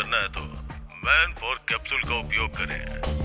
करना है तो मैन 4 कैप्सूल का उपयोग करें।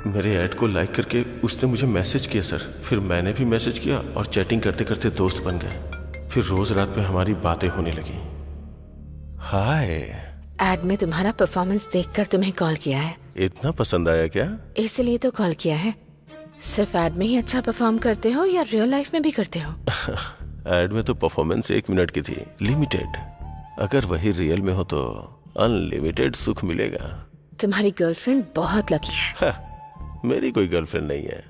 मेरे ऐड को लाइक करके उसने मुझे मैसेज किया सर। फिर मैंने भी मैसेज किया और चैटिंग करते करते दोस्त बन गए। फिर रोज रात में हमारी बातें होने लगी। हाय। ऐड में तुम्हारा परफॉर्मेंस देखकर तुम्हें कॉल किया है। इतना पसंद आया क्या? इसलिए तो कॉल किया है। सिर्फ ऐड में ही अच्छा परफॉर्म करते हो या रियल लाइफ में भी करते हो? ऐड में तो परफॉर्मेंस 1 मिनट की थी, लिमिटेड। अगर वही रियल में हो तो अनलिमिटेड सुख मिलेगा। तुम्हारी गर्लफ्रेंड बहुत लकी है। मेरी कोई गर्लफ्रेंड नहीं है।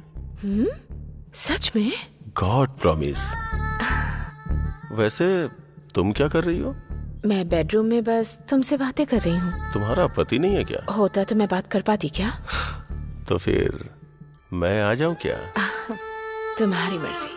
सच में? God promise. वैसे तुम क्या कर रही हो? मैं बेडरूम में बस तुमसे बातें कर रही हूँ। तुम्हारा पति नहीं है क्या? होता तो मैं बात कर पाती क्या? तो फिर मैं आ जाऊं क्या? तुम्हारी मर्जी।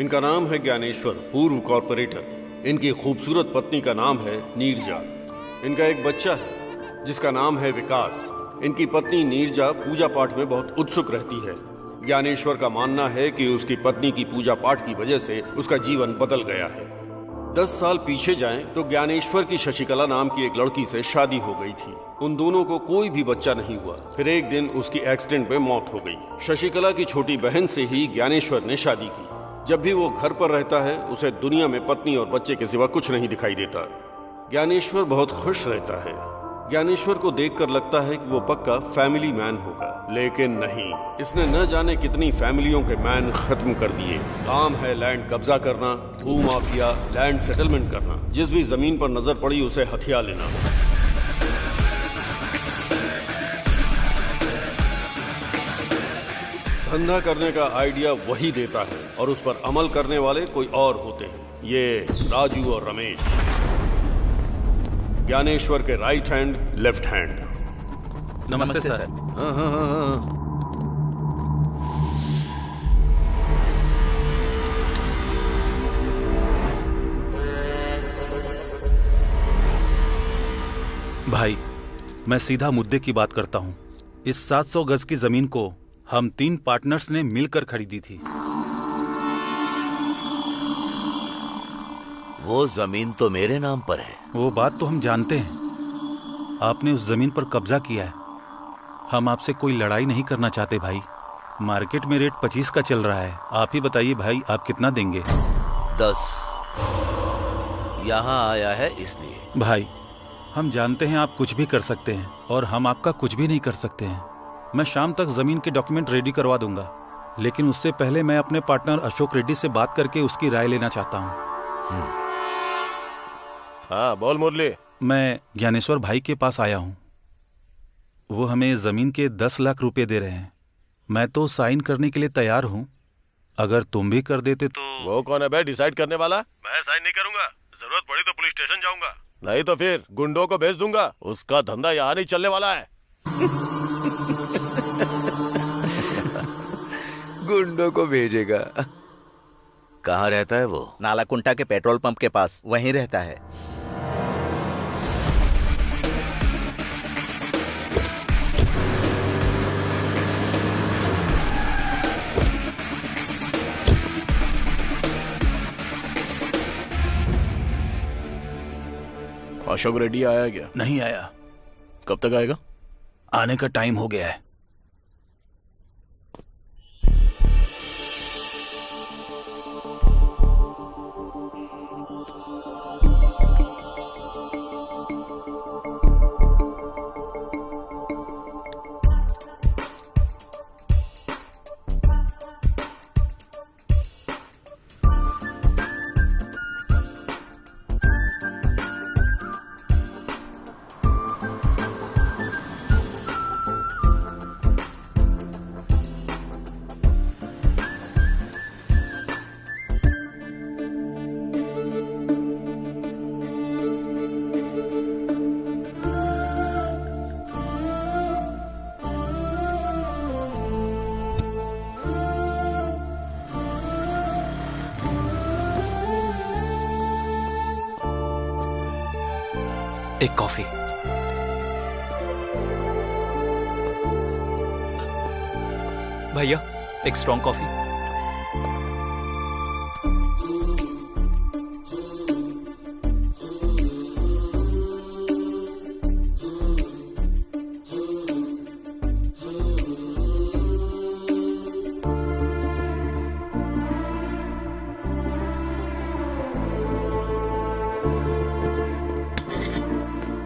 इनका नाम है ज्ञानेश्वर, पूर्व कॉर्पोरेटर। इनकी खूबसूरत पत्नी का नाम है नीरजा। इनका एक बच्चा है जिसका नाम है विकास। इनकी पत्नी नीरजा पूजा पाठ में बहुत उत्सुक रहती है। ज्ञानेश्वर का मानना है कि उसकी पत्नी की पूजा पाठ की वजह से उसका जीवन बदल गया है। 10 साल पीछे जाएं तो ज्ञानेश्वर की शशिकला नाम की एक लड़की से शादी हो गई थी। उन दोनों को कोई भी बच्चा नहीं हुआ। फिर एक दिन उसकी एक्सीडेंट में मौत हो गई। शशिकला की छोटी बहन से ही ज्ञानेश्वर ने शादी की। जब भी वो घर पर रहता है उसे दुनिया में पत्नी और बच्चे के सिवा कुछ नहीं दिखाई देता। ज्ञानेश्वर बहुत खुश रहता है। ज्ञानेश्वर को देखकर लगता है कि वो पक्का फैमिली मैन होगा, लेकिन नहीं। इसने न जाने कितनी फैमिलियों के मैन खत्म कर दिए। काम है लैंड कब्जा करना, भू माफिया, लैंड सेटलमेंट करना। जिस भी जमीन पर नजर पड़ी उसे हथिया लेना। धंधा करने का आइडिया वही देता है और उस पर अमल करने वाले कोई और होते हैं। ये राजू और रमेश, ज्ञानेश्वर के राइट हैंड लेफ्ट हैंड। नमस्ते सर। हाँ। भाई, मैं सीधा मुद्दे की बात करता हूँ। इस 700 गज की जमीन को हम 3 पार्टनर्स ने मिलकर खरीदी थी। वो जमीन तो मेरे नाम पर है। वो बात तो हम जानते हैं। आपने उस जमीन पर कब्जा किया है, हम आपसे कोई लड़ाई नहीं करना चाहते भाई। मार्केट में रेट 25 का चल रहा है। आप ही बताइए भाई, आप कितना देंगे? 10। यहाँ आया है इसलिए। भाई हम जानते हैं आप कुछ भी कर सकते हैं और हम आपका कुछ भी नहीं कर सकते हैं। मैं शाम तक जमीन के डॉक्यूमेंट रेडी करवा दूंगा, लेकिन उससे पहले मैं अपने पार्टनर अशोक रेड्डी से बात करके उसकी राय लेना चाहता हूँ। हाँ बोल मुरली। मैं ज्ञानेश्वर भाई के पास आया हूँ। वो हमें जमीन के 10 लाख रुपए दे रहे हैं। मैं तो साइन करने के लिए तैयार हूँ, अगर तुम भी कर देते तो। वो कौन है बे डिसाइड करने वाला? मैं साइन नहीं करूंगा। जरूरत पड़ी तो पुलिस स्टेशन जाऊंगा, नहीं तो फिर गुंडों को भेज दूंगा। उसका धंधा यहाँ नहीं चलने वाला है। गुंडों को भेजेगा? कहाँ रहता है वो? नालाकुंटा के पेट्रोल पंप के पास, वहीं रहता है। अशोक रेड्डी आया क्या? नहीं आया। कब तक आएगा? आने का टाइम हो गया है। एक कॉफी। भैया एक स्ट्रॉन्ग कॉफी।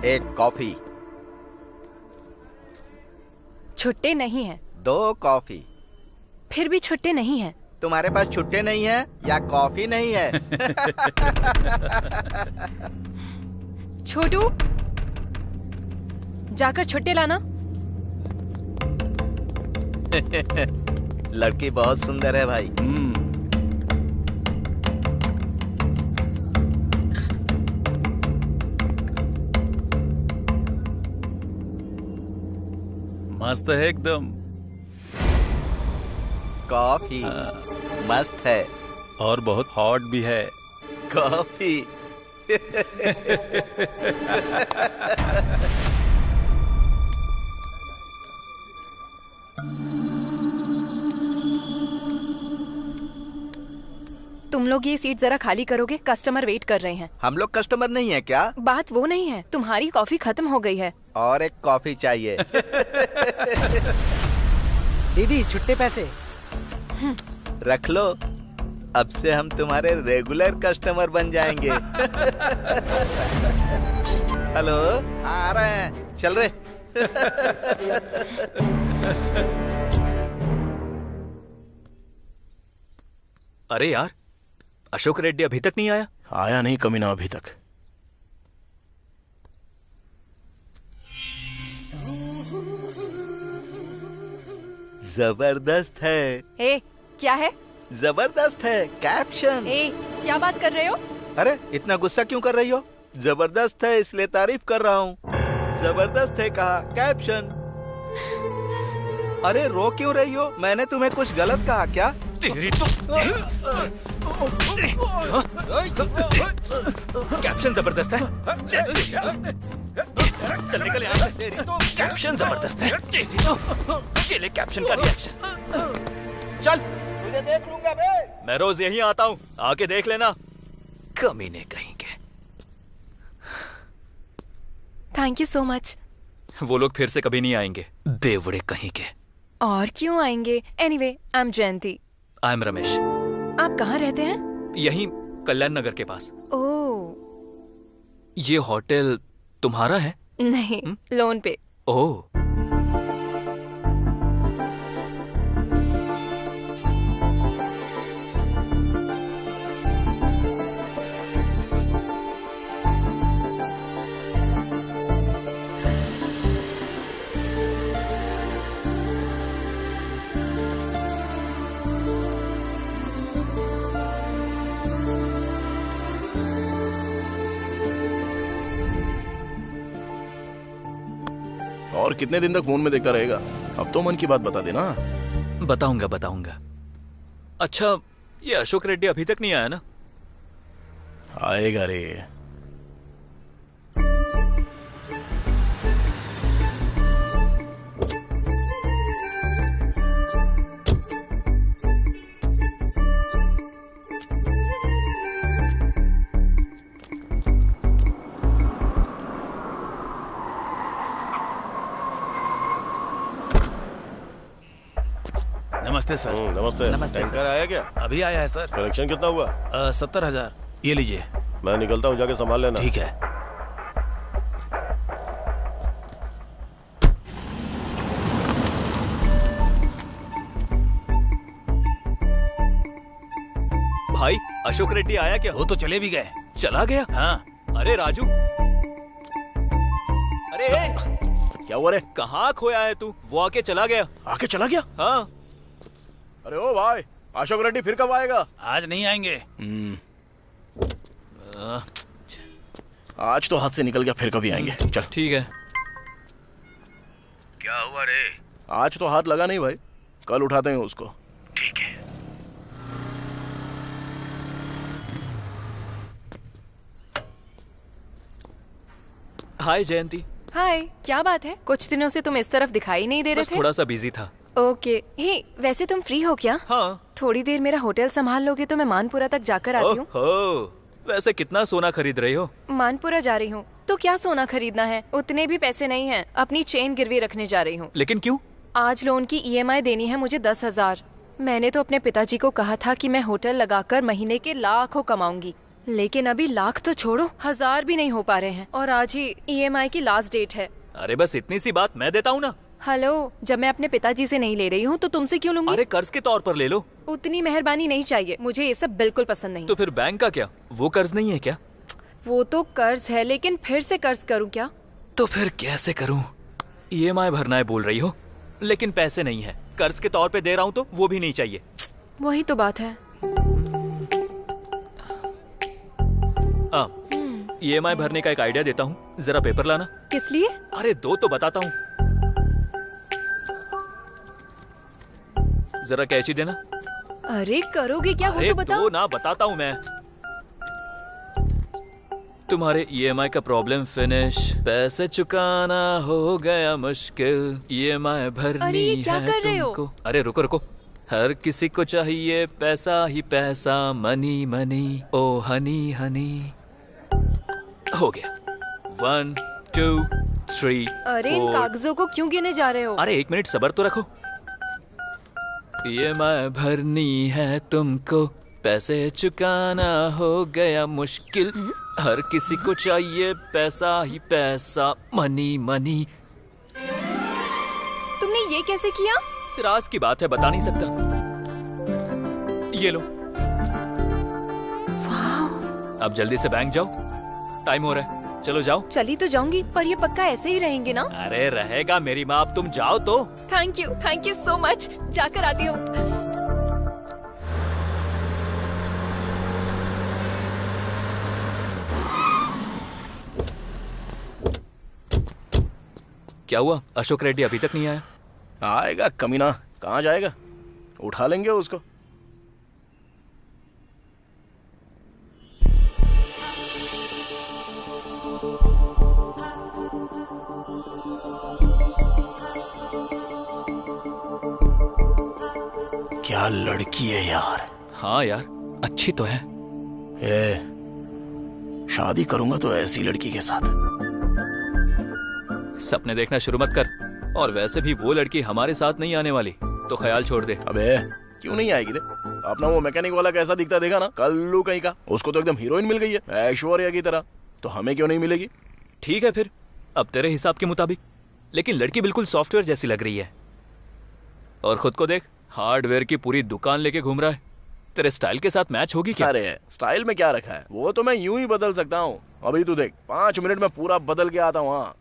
एक कॉफी। छुट्टे नहीं है। 2 कॉफी। फिर भी छुट्टे नहीं है। तुम्हारे पास छुट्टे नहीं है या कॉफी नहीं है? छोटू, जाकर छुट्टे लाना। लड़की बहुत सुंदर है भाई। मस्त है एकदम। कॉफी मस्त है और बहुत हॉट भी है। कॉफी। तुम लोग ये सीट जरा खाली करोगे? कस्टमर वेट कर रहे हैं। हम लोग कस्टमर नहीं है क्या? बात वो नहीं है, तुम्हारी कॉफी खत्म हो गई है। और एक कॉफी चाहिए। दीदी छुट्टे पैसे रख लो, अब से हम तुम्हारे रेगुलर कस्टमर बन जाएंगे। हेलो, आ रहे हैं, चल रहे। अरे यार, अशोक रेड्डी अभी तक नहीं आया। आया नहीं कमीना अभी तक। जबरदस्त है। ए, क्या है? जबरदस्त है कैप्शन। ए, क्या बात कर रहे हो? अरे इतना गुस्सा क्यों कर रही हो? जबरदस्त है इसलिए तारीफ कर रहा हूँ। जबरदस्त है कहा, कैप्शन। अरे रो क्यों रही हो? मैंने तुम्हें कुछ गलत कहा क्या? तेरी तो कैप्शन जबरदस्त है। चल निकल यहाँ से। कैप्शन जबरदस्त है। ये ले कैप्शन का रिएक्शन। चल, तुझे देख लूंगा बे। मैं रोज यहीं आता हूँ, आके देख लेना। कमीने कहीं के। Thank you so much. वो लोग फिर से कभी नहीं आएंगे, बेवड़े कहीं के। और क्यों आएंगे? Anyway, I am Jayanti. I am Ramesh. आप कहाँ रहते हैं? यहीं कल्याण नगर के पास। ओह ये होटल तुम्हारा है? नहीं, लोन पे। ओह, और कितने दिन तक फोन में देखता रहेगा? अब तो मन की बात बता देना। बताऊंगा बताऊंगा। अच्छा, ये अशोक रेड्डी अभी तक नहीं आया ना? आएगा रे। नमस्ते सर। नमस्ते। टैंकर आया क्या? अभी आया है सर। कलेक्शन कितना हुआ? 70,000। ये लीजिए। मैं निकलता हूँ, जाके संभाल लेना। ठीक है। भाई, अशोक रेड्डी आया क्या? वो तो चले भी गए। चला गया? हाँ। अरे राजू, अरे क्या हुआ रे? कहाँ खोया है तू? वो आके चला गया। आके चला गया? हाँ। अरे ओ भाई, अशोक रेड्डी फिर कब आएगा? आज नहीं आएंगे। आज तो हाथ से निकल गया, फिर कभी आएंगे। चल ठीक है। क्या हुआ रे? आज तो हाथ लगा नहीं भाई, कल उठाते हैं उसको। ठीक है। हाय जयंती। हाय, क्या बात है? कुछ दिनों से तुम इस तरफ दिखाई नहीं दे रहे बस थे। थोड़ा सा बिजी था। ओके। हे, वैसे तुम फ्री हो क्या? हाँ। थोड़ी देर मेरा होटल संभाल लोगे तो मैं मानपुरा तक जाकर आती हूँ। ओहो, वैसे कितना सोना खरीद रही हो? मानपुरा जा रही हूँ तो क्या सोना खरीदना है? उतने भी पैसे नहीं हैं। अपनी चेन गिरवी रखने जा रही हूँ। लेकिन क्यों? आज लोन की EMI देनी है मुझे 10,000। मैंने तो अपने पिताजी को कहा था कि मैं होटल लगाकर महीने के लाखों कमाऊंगी, लेकिन अभी लाख तो छोड़ो, 1000 भी नहीं हो पा रहे हैं। और आज ही EMI की लास्ट डेट है। अरे बस इतनी सी बात मैं देता हूँ ना। हेलो, जब मैं अपने पिताजी से नहीं ले रही हूँ तो तुमसे क्यों लूंगी? अरे कर्ज के तौर पर ले लो। उतनी मेहरबानी नहीं चाहिए, मुझे ये सब बिल्कुल पसंद नहीं। तो फिर बैंक का क्या? वो कर्ज नहीं है क्या? वो तो कर्ज है, लेकिन फिर से कर्ज करूँ क्या? तो फिर कैसे करूँ? EMI भरना है बोल रही हो, लेकिन पैसे नहीं है। कर्ज के तौर पे दे रहा हूँ तो वो भी नहीं चाहिए। वही तो बात है। EMI भरने का एक आइडिया देता हूँ, जरा पेपर लाना। किस लिए? अरे दो तो बताता हूँ, जरा कैची देना। अरे करोगे क्या? वो अरे तो बताओ। दो ना, बताता हूँ मैं। तुम्हारे EMI का प्रॉब्लम फिनिश, पैसे चुकाना हो गया मुश्किल, EMI भरनी अरे ये क्या है कर रहे हो? तुमको। अरे रुको रुको, हर किसी को चाहिए पैसा ही पैसा, मनी मनी ओ हनी हनी। हो गया। 1 2 3 अरे इन 4। कागजों को क्यों गिने जा रहे हो? अरे 1 मिनट सब्र तो रखो। EMI भरनी है तुमको, पैसे चुकाना हो गया मुश्किल, हर किसी को चाहिए पैसा ही पैसा, मनी मनी। तुमने ये कैसे किया? राज की बात है, बता नहीं सकता। ये लो। अब जल्दी से बैंक जाओ, टाइम हो रहा है। चलो जाओ। चली तो जाऊंगी, पर ये पक्का ऐसे ही रहेंगे ना? अरे रहेगा मेरी माँ, अब तुम जाओ तो। Thank you so much. जाकर आती हूँ। क्या हुआ? अशोक रेड्डी अभी तक नहीं आया? आएगा कमीना, कहाँ जाएगा? उठा लेंगे उसको। क्या लड़की है यार। हाँ यार, अच्छी तो है। शादी करूंगा तो ऐसी लड़की के साथ। सपने देखना शुरू मत कर। और वैसे भी वो लड़की हमारे साथ नहीं आने वाली, तो ख्याल छोड़ दे। अबे क्यों नहीं आएगी रे? अपना वो मैकेनिक वाला कैसा दिखता देखा ना, कल्लू कहीं का। उसको तो एकदम हीरोइन मिल गई है ऐश्वर्या की तरह, तो हमें क्यों नहीं मिलेगी? ठीक है फिर, अब तेरे हिसाब के मुताबिक। लेकिन लड़की बिल्कुल सॉफ्टवेयर जैसी लग रही है। और खुद को देख, हार्डवेयर की पूरी दुकान लेके घूम रहा है। तेरे स्टाइल के साथ मैच होगी क्या? अरे स्टाइल में क्या रखा है, वो तो मैं यूं ही बदल सकता हूँ। अभी तू देख, 5 मिनट में पूरा बदल के आता हूँ। हाँ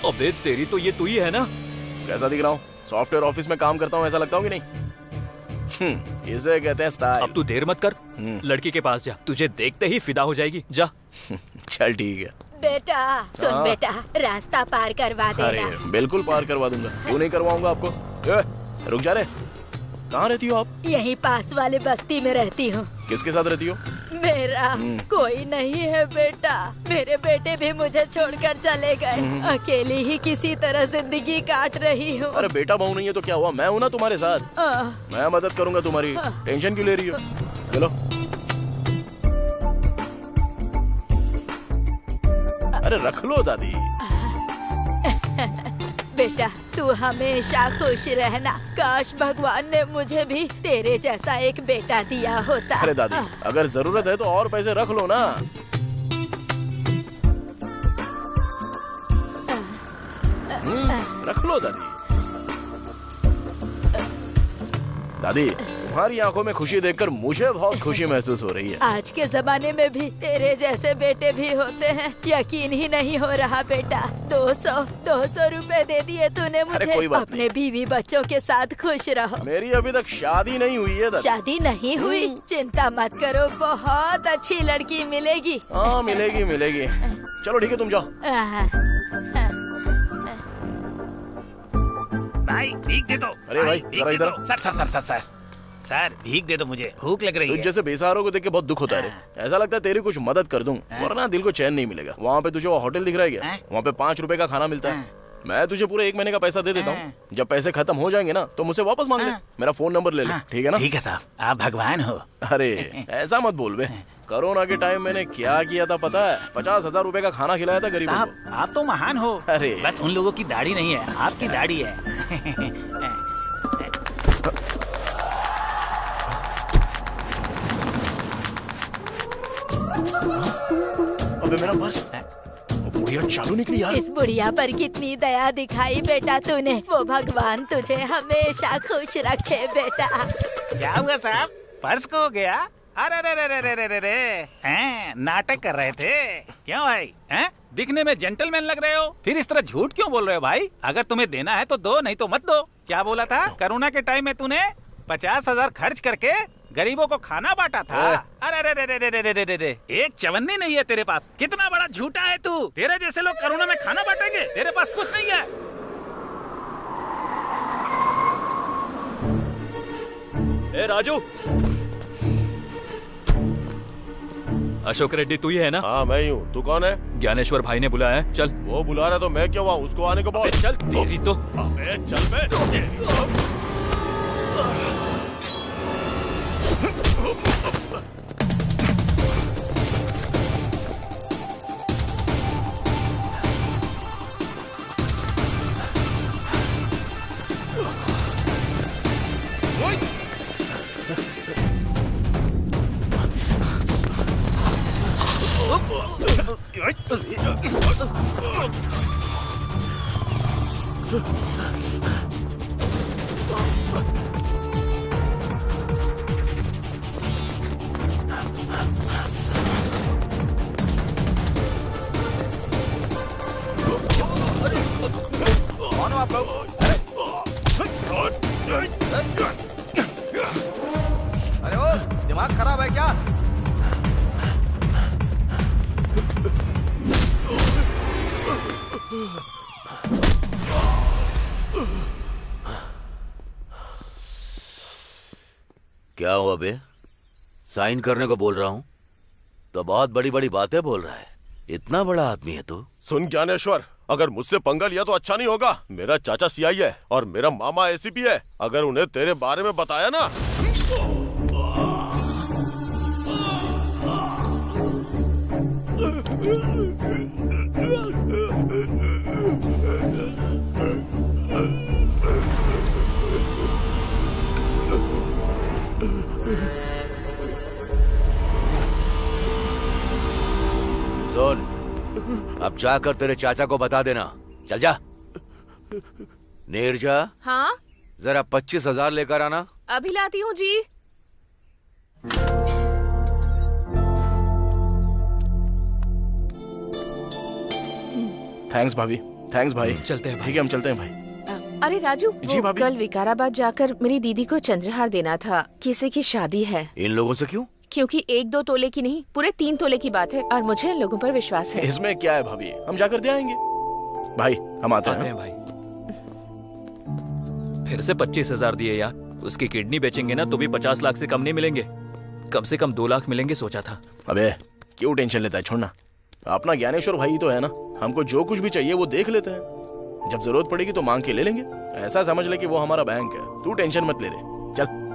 अबे तेरी तो ये तू ही है ना? कैसा दिख रहा हूँ? सॉफ्टवेयर ऑफिस में काम करता हूँ ऐसा लगता हूँ कि नहीं? इसे कहते हैं स्टाइल। अब तू देर मत कर, लड़की के पास जा, तुझे देखते ही फिदा हो जाएगी। जा। चल ठीक है। बेटा सुन बेटा, रास्ता पार करवा देना। अरे बिल्कुल पार करवा दूंगा, क्यों नहीं करवाऊंगा आपको। रुक जा रे, कहाँ रहती हो आप? यहीं पास वाले बस्ती में रहती हूँ। किसके साथ रहती हो? मेरा कोई नहीं है बेटा, मेरे बेटे भी मुझे छोड़कर चले गए। अकेली ही किसी तरह जिंदगी काट रही हूँ। अरे बेटा बहू नहीं है तो क्या हुआ, मैं हूँ ना तुम्हारे साथ। मैं मदद करूंगा तुम्हारी, टेंशन क्यों ले रही हो? चलो। अरे रख लो दादी। बेटा तू हमेशा खुश रहना। काश भगवान ने मुझे भी तेरे जैसा एक बेटा दिया होता। अरे दादी, अगर जरूरत है तो और पैसे रख लो ना। रख लो दादी। दादी तुम्हारी आंखों में खुशी देखकर मुझे बहुत खुशी महसूस हो रही है। आज के जमाने में भी तेरे जैसे बेटे भी होते हैं, यकीन ही नहीं हो रहा बेटा। 200 रुपए दे दिए तूने मुझे। कोई बात अपने नहीं। बीवी बच्चों के साथ खुश रहो। मेरी अभी तक शादी नहीं हुई है दादी। शादी नहीं हुई? चिंता मत करो, बहुत अच्छी लड़की मिलेगी। हाँ मिलेगी मिलेगी। चलो ठीक है तुम जाओ। भाई भीख दे दो। अरे भाई जरा इधर। सर भीख दे दो, मुझे भूख लग रही है। जैसे बेसहारों को देख के बहुत दुख होता है। ऐसा लगता है तेरी कुछ मदद कर दूं, वरना दिल को चैन नहीं मिलेगा। वहाँ पे तुझे वो होटल दिख रहा है क्या? वहाँ पे 5 रुपए का खाना मिलता है। मैं तुझे पूरे 1 महीने का पैसा दे देता हूँ। जब पैसे खत्म हो जाएंगे ना तो मुझसे वापस मांग ले। मेरा फोन नंबर ले ले, ठीक है ना? ठीक है साहब, आप भगवान हो। अरे ऐसा मत बोल बे। कोरोना के टाइम मैंने क्या किया था पता है? 50,000 रुपए का खाना खिलाया था गरीबों को। आप तो महान हो। अरे बस उन लोगों की दाढ़ी नहीं है, आपकी दाढ़ी है। अबे मेरा पर्स, बुढ़िया चालू निकली यार। इस बुढ़िया पर कितनी दया दिखाई बेटा तूने। वो भगवान तुझे हमेशा खुश रखे बेटा। क्या हुआ साहब, पर्स खो गया? अरे नाटक कर रहे थे क्यों भाई? हैं? दिखने में जेंटलमैन लग रहे हो, फिर इस तरह झूठ क्यों बोल रहे हो भाई? अगर तुम्हें देना है तो दो, नहीं तो मत दो। क्या बोला था? कोरोना के टाइम में तूने 50,000 खर्च करके गरीबों को खाना बांटा था। अरे एक चवन्नी नहीं है तेरे पास। कितना बड़ा झूठा है तू। तेरे जैसे लोग कोरोना में खाना बांटेंगे? तेरे पास कुछ नहीं है। ए राजू, अशोक रेड्डी तू ही है ना? हाँ मैं ही हूँ। तू कौन है? ज्ञानेश्वर भाई ने बुलाया है, चल। वो बुला रहा तो मैं क्या हुआ, उसको आने को बोल। चल तेरी तो। चल बे। कौन हो आप लोग? अरे ओ, दिमाग खराब है क्या? क्या हुआ बे? साइन करने को बोल रहा हूँ तो बहुत बड़ी बड़ी बातें बोल रहा है। इतना बड़ा आदमी है तू। सुन ज्ञानेश्वर, अगर मुझसे पंगा लिया तो अच्छा नहीं होगा। मेरा चाचा सीआई है और मेरा मामा एसीपी है। अगर उन्हें तेरे बारे में बताया ना। सुन, अब जाकर तेरे चाचा को बता देना। चल जा। नीरजा, हाँ जरा 25,000 लेकर आना। अभी लाती हूँ जी। थैंक्स भाभी, थैंक्स भाई। चलते हैं भाई। ठीक है, हम चलते हैं भाई। अरे राजू, जी वो भाभी। कल विकाराबाद जाकर मेरी दीदी को चंद्रहार देना था। किसी की शादी है। इन लोगों से क्यों? क्योंकि 1-2 तोले की नहीं, पूरे 3 तोले की बात है और मुझे इन लोगों पर विश्वास है। इसमें क्या है भाभी, हम जाकर दे आएंगे। भाई हम आते हैं भाई। फिर से 25,000 दिए यार। उसकी किडनी बेचेंगे ना तो भी 50 लाख से कम नहीं मिलेंगे। कम से कम 2 लाख मिलेंगे सोचा था। अबे क्यों टेंशन लेता है, छोड़ना। अपना ज्ञानेश्वर भाई तो है ना, हमको जो कुछ भी चाहिए वो देख लेते हैं। जब जरूरत पड़ेगी तो मांग के ले लेंगे। ऐसा समझ ले कि वो हमारा बैंक है। तू टेंशन मत ले रहे। चल।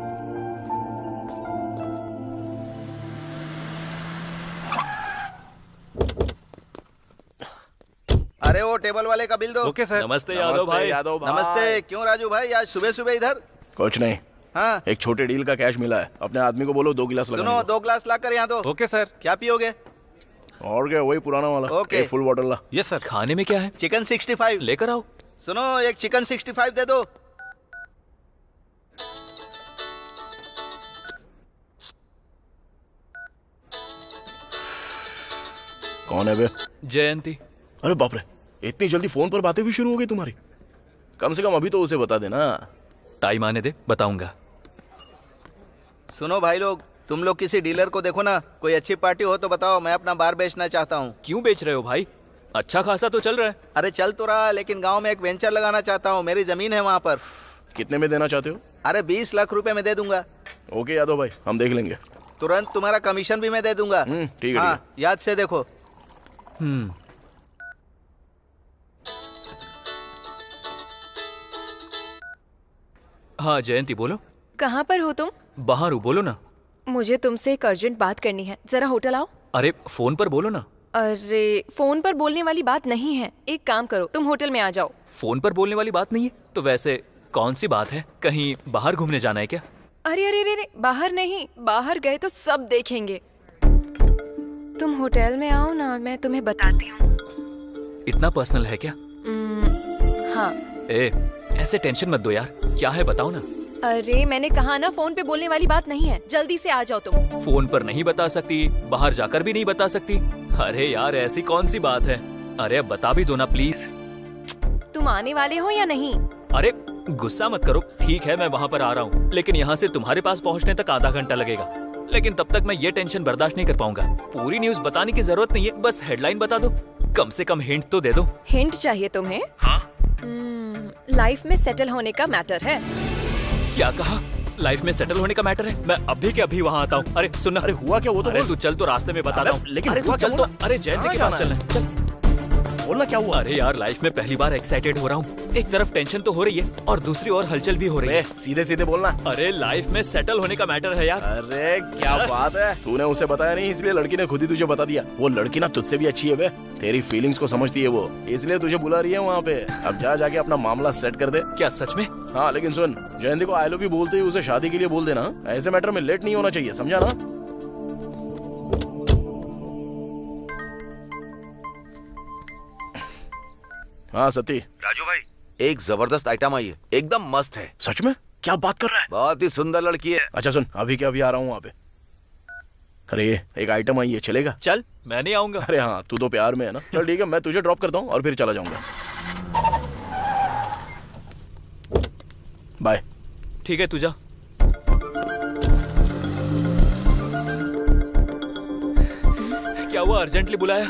अरे वो टेबल वाले का बिल दो। Okay sir. नमस्ते यादव भाई। यादव भाई। नमस्ते। क्यों राजू भाई आज सुबह सुबह इधर? कुछ नहीं, हाँ एक छोटे डील का कैश मिला है। अपने आदमी को बोलो 2 गिलास सुनो, लगाने 2 ग्लास लाकर यहाँ दो। Okay sir. क्या पियोगे? को। और क्या, वही पुराना वाला। ओके। एक फुल बॉटल ला। Yes sir. खाने में क्या है? चिकन 65 लेकर आओ। सुनो, एक चिकन 65 दे दो। कौन है बे? जयंती। अरे बाप रे, इतनी जल्दी फोन पर बातें भी शुरू हो गई तुम्हारी। कम से कम अभी तो उसे बता देना। टाइम आने दे, बताऊंगा। सुनो भाई लोग, तुम लोग किसी डीलर को देखो ना, कोई अच्छी पार्टी हो तो बताओ, मैं अपना बार बेचना चाहता हूँ। क्यों बेच रहे हो भाई? अच्छा खासा तो चल रहा है। अरे चल तो रहा, लेकिन गांव में एक वेंचर लगाना चाहता हूँ। मेरी जमीन है वहाँ पर। कितने में देना चाहते हो? अरे 20 लाख रुपए में दे दूंगा। ओके यादव भाई, हम देख लेंगे। तुरंत तुम्हारा कमीशन भी मैं दे दूंगा। ठीक है। हाँ, याद से देखो। हाँ जयंती बोलो। कहाँ पर हो तुम? बाहर हूँ, बोलो ना। मुझे तुमसे एक अर्जेंट बात करनी है, जरा होटल आओ। अरे फोन पर बोलो ना। अरे फोन पर बोलने वाली बात नहीं है। एक काम करो, तुम होटल में आ जाओ। फोन पर बोलने वाली बात नहीं है तो वैसे कौन सी बात है? कहीं बाहर घूमने जाना है क्या? अरे अरे अरे, बाहर नहीं, बाहर गए तो सब देखेंगे। तुम होटल में आओ ना, मैं तुम्हें बताती हूँ। इतना पर्सनल है क्या? हाँ। ए, ऐसे टेंशन मत दो यार। क्या है बताओ ना। अरे मैंने कहा ना, फोन पे बोलने वाली बात नहीं है। जल्दी से आ जाओ तुम। फोन पर नहीं बता सकती, बाहर जाकर भी नहीं बता सकती। अरे यार ऐसी कौन सी बात है? अरे अब बता भी दो ना प्लीज। तुम आने वाले हो या नहीं? अरे गुस्सा मत करो, ठीक है मैं वहाँ पर आ रहा हूँ, लेकिन यहाँ से तुम्हारे पास पहुँचने तक आधा घंटा लगेगा। लेकिन तब तक मैं ये टेंशन बर्दाश्त नहीं कर पाऊंगा। पूरी न्यूज बताने की जरूरत नहीं है, बस हेडलाइन बता दो। कम से कम हिंट तो दे दो। हिंट चाहिए तुम्हें? हाँ। लाइफ में सेटल होने का मैटर है। क्या कहा? लाइफ में सेटल होने का मैटर है? मैं अभी के अभी वहाँ आता हूँ। अरे सुन, अरे हुआ क्या? वो तो अरे बोल। तू चल, तो रास्ते में बताता हूँ। लेकिन अरे हुआ तू क्या? चल तो। अरे जयंती के पास चलना है, चल। बोलना क्या हुआ? अरे यार लाइफ में पहली बार एक्साइटेड हो रहा हूँ। एक तरफ टेंशन तो हो रही है और दूसरी ओर हलचल भी हो रही है। सीधे सीधे बोलना। अरे लाइफ में सेटल होने का मैटर है यार। अरे क्या बात है, तूने उसे बताया नहीं इसलिए लड़की ने खुद ही तुझे बता दिया। वो लड़की ना तुझसे भी अच्छी है बे, तेरी फीलिंग्स को समझती है वो, इसलिए तुझे बुला रही है वहाँ पे। अब जा जाके अपना मामला सेट कर दे। क्या सच में? हाँ, लेकिन सुन, जयंती को आई लव यू बोलते ही उसे शादी के लिए बोल देना। ऐसे मैटर में लेट नहीं होना चाहिए, समझा ना? हाँ सती। राजू भाई, एक जबरदस्त आइटम आई है, एकदम मस्त है। सच में? क्या बात कर रहा है? बहुत ही सुंदर लड़की है। अच्छा सुन, अभी क्या अभी आ रहा हूँ वहाँ पे। अरे एक आइटम आई है, चलेगा? चल, मैं नहीं आऊंगा। अरे हाँ, तू तो प्यार में है ना। चल ठीक है, मैं तुझे ड्रॉप करता हूँ और फिर चला जाऊंगा। बाय। ठीक है, तू जा। क्या हुआ, अर्जेंटली बुलाया?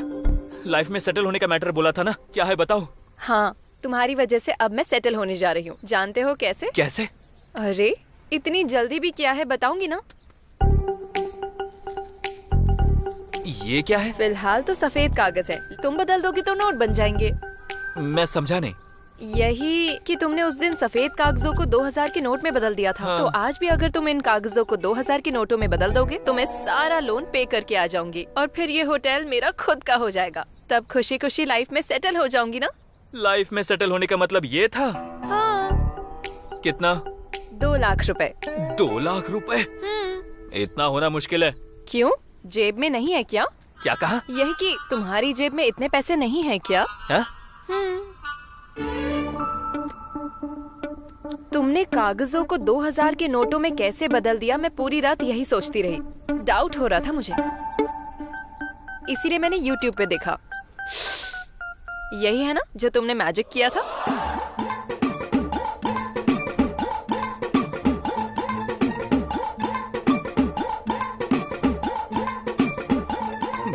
लाइफ में सेटल होने का मैटर बोला था ना, क्या है बताओ। हाँ, तुम्हारी वजह से अब मैं सेटल होने जा रही हूँ। जानते हो कैसे? कैसे? अरे इतनी जल्दी भी क्या है, बताऊंगी ना। ये क्या है? फिलहाल तो सफेद कागज है, तुम बदल दोगे तो नोट बन जाएंगे। मैं समझा नहीं। यही कि तुमने उस दिन सफेद कागजों को 2000 के नोट में बदल दिया था। तो आज भी अगर तुम इन कागजों को 2000 के नोटों में बदल दोगे तो मैं सारा लोन पे करके आ जाऊंगी और फिर ये होटल मेरा खुद का हो जाएगा। तब खुशी खुशी लाइफ में सेटल हो जाऊंगी ना। लाइफ में सेटल होने का मतलब ये था? हाँ। कितना? 2 लाख रुपए। 2 लाख रुपए? इतना होना मुश्किल है। क्यों, जेब में नहीं है क्या? क्या कहा? यही कि तुम्हारी जेब में इतने पैसे नहीं है क्या? तुमने कागजों को 2000 के नोटों में कैसे बदल दिया, मैं पूरी रात यही सोचती रही। डाउट हो रहा था मुझे, इसीलिए मैंने YouTube पे देखा। यही है ना जो तुमने मैजिक किया था?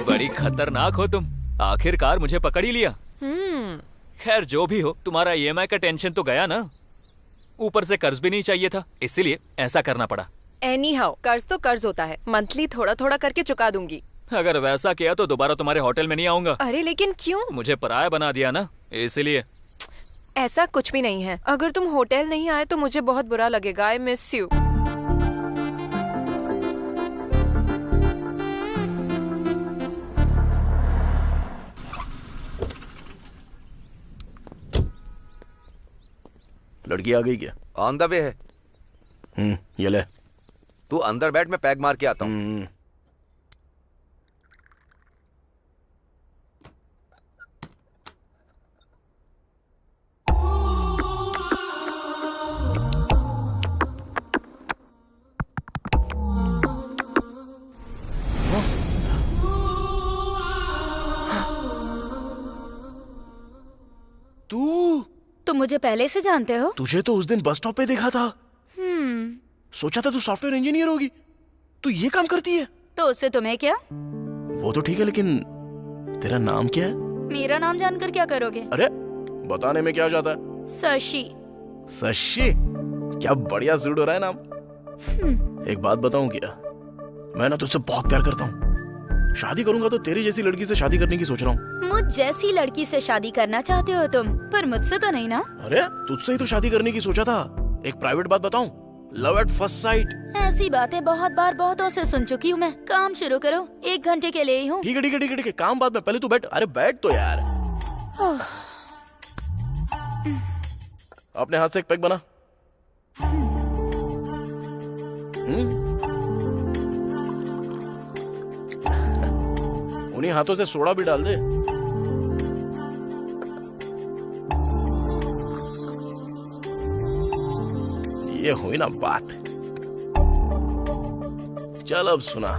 बड़ी खतरनाक हो तुम, आखिरकार मुझे पकड़ ही लिया। खैर जो भी हो, तुम्हारा EMI का टेंशन तो गया ना। ऊपर से कर्ज भी नहीं चाहिए था, इसीलिए ऐसा करना पड़ा। एनीहाउ, कर्ज तो कर्ज होता है, मंथली थोड़ा थोड़ा करके चुका दूंगी। अगर वैसा किया तो दोबारा तुम्हारे होटल में नहीं आऊंगा। अरे लेकिन क्यों? मुझे पराया बना दिया ना, इसलिए। ऐसा कुछ भी नहीं है। अगर तुम होटल नहीं आए तो मुझे बहुत बुरा लगेगा। I miss you. लड़की आ गई क्या? ऑन द वे है। ये ले। तू अंदर बैठ, मैं पैक मार के आता हूँ। तुम मुझे पहले से जानते हो? तुझे तो उस दिन बस स्टॉप पे देखा था। सोचा था तू सॉफ्टवेयर इंजीनियर होगी। तू ये काम करती है? तो उससे तुम्हें क्या? वो तो ठीक है, लेकिन तेरा नाम क्या है? मेरा नाम जानकर क्या करोगे? अरे बताने में क्या हो जाता है? शशि। शशि? क्या बढ़िया सूट हो रहा है नाम। एक बात बताऊं क्या, मैं ना तुझसे बहुत प्यार करता हूँ। शादी करूंगा तो तेरी जैसी लड़की से शादी करने की सोच रहा हूँ। मुझ जैसी लड़की से शादी करना चाहते हो तुम, पर मुझसे तो नहीं ना। अरे तुझसे ही तो शादी करने की सोचा था। एक प्राइवेट बात बताऊं, लव एट फर्स्ट साइट। ऐसी बातें बहुत बार बहुतों से सुन चुकी हूँ मैं। काम शुरू करो, 1 घंटे के लिए ही हूँ। ठीक है ठीक है ठीक है ठीक है, काम बाद में, पहले तू बैठ। अरे बैठ तो यार। अपने हाथ से एक पैक बना। उन्हीं हाथों से सोडा भी डाल दे। ये हुई ना बात। चल अब सुना,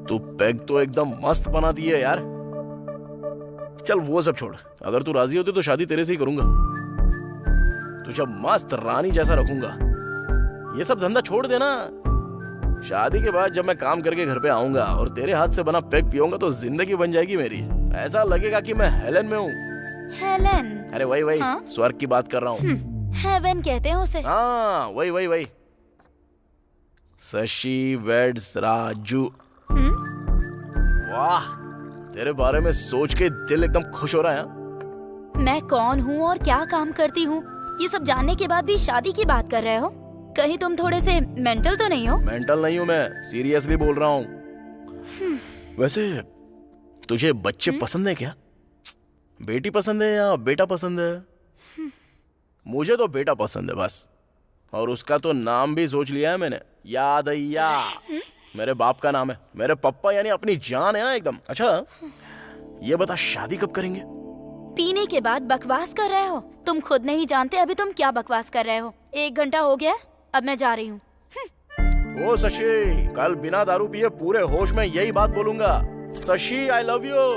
तू पैग तो एकदम मस्त बना दी है यार। चल वो सब छोड़, अगर तू राजी होती तो शादी तेरे से ही करूंगा। तुझे मस्त रानी जैसा रखूंगा। ये सब धंधा छोड़ देना। शादी के बाद जब मैं काम करके घर पे आऊंगा और तेरे हाथ से बना पैग पीऊंगा तो जिंदगी बन जाएगी मेरी। ऐसा लगेगा कि मैं हेलन में हूँ। हेलन? अरे वही हाँ? स्वर्ग की बात कर रहा हूँ। हेवन कहते हैं उसे। हाँ वही। शशि वेड्स राजू। वाह, तेरे बारे में सोच के दिल एकदम खुश हो रहा है। मैं कौन हूँ और क्या काम करती हूँ, ये सब जानने के बाद भी शादी की बात कर रहे हो? कहीं तुम थोड़े से मेंटल तो नहीं हो? मेंटल नहीं हूँ मैं, सीरियसली बोल रहा हूँ। वैसे तुझे बच्चे पसंद है क्या? बेटी पसंद है या बेटा पसंद है? मुझे तो बेटा पसंद है बस। और उसका तो नाम भी सोच लिया है मैंने, यादయ్యా। मेरे बाप का नाम है। मेरे पप्पा यानी अपनी जान है ना एकदम। अच्छा ये बता, शादी कब करेंगे? पीने के बाद बकवास कर रहे हो? तुम खुद नहीं जानते अभी तुम क्या बकवास कर रहे हो। 1 घंटा हो गया, अब मैं जा रही हूँ। ओ शशि, कल बिना दारू पिए पूरे होश में यही बात बोलूंगा। शशि आई लव यू।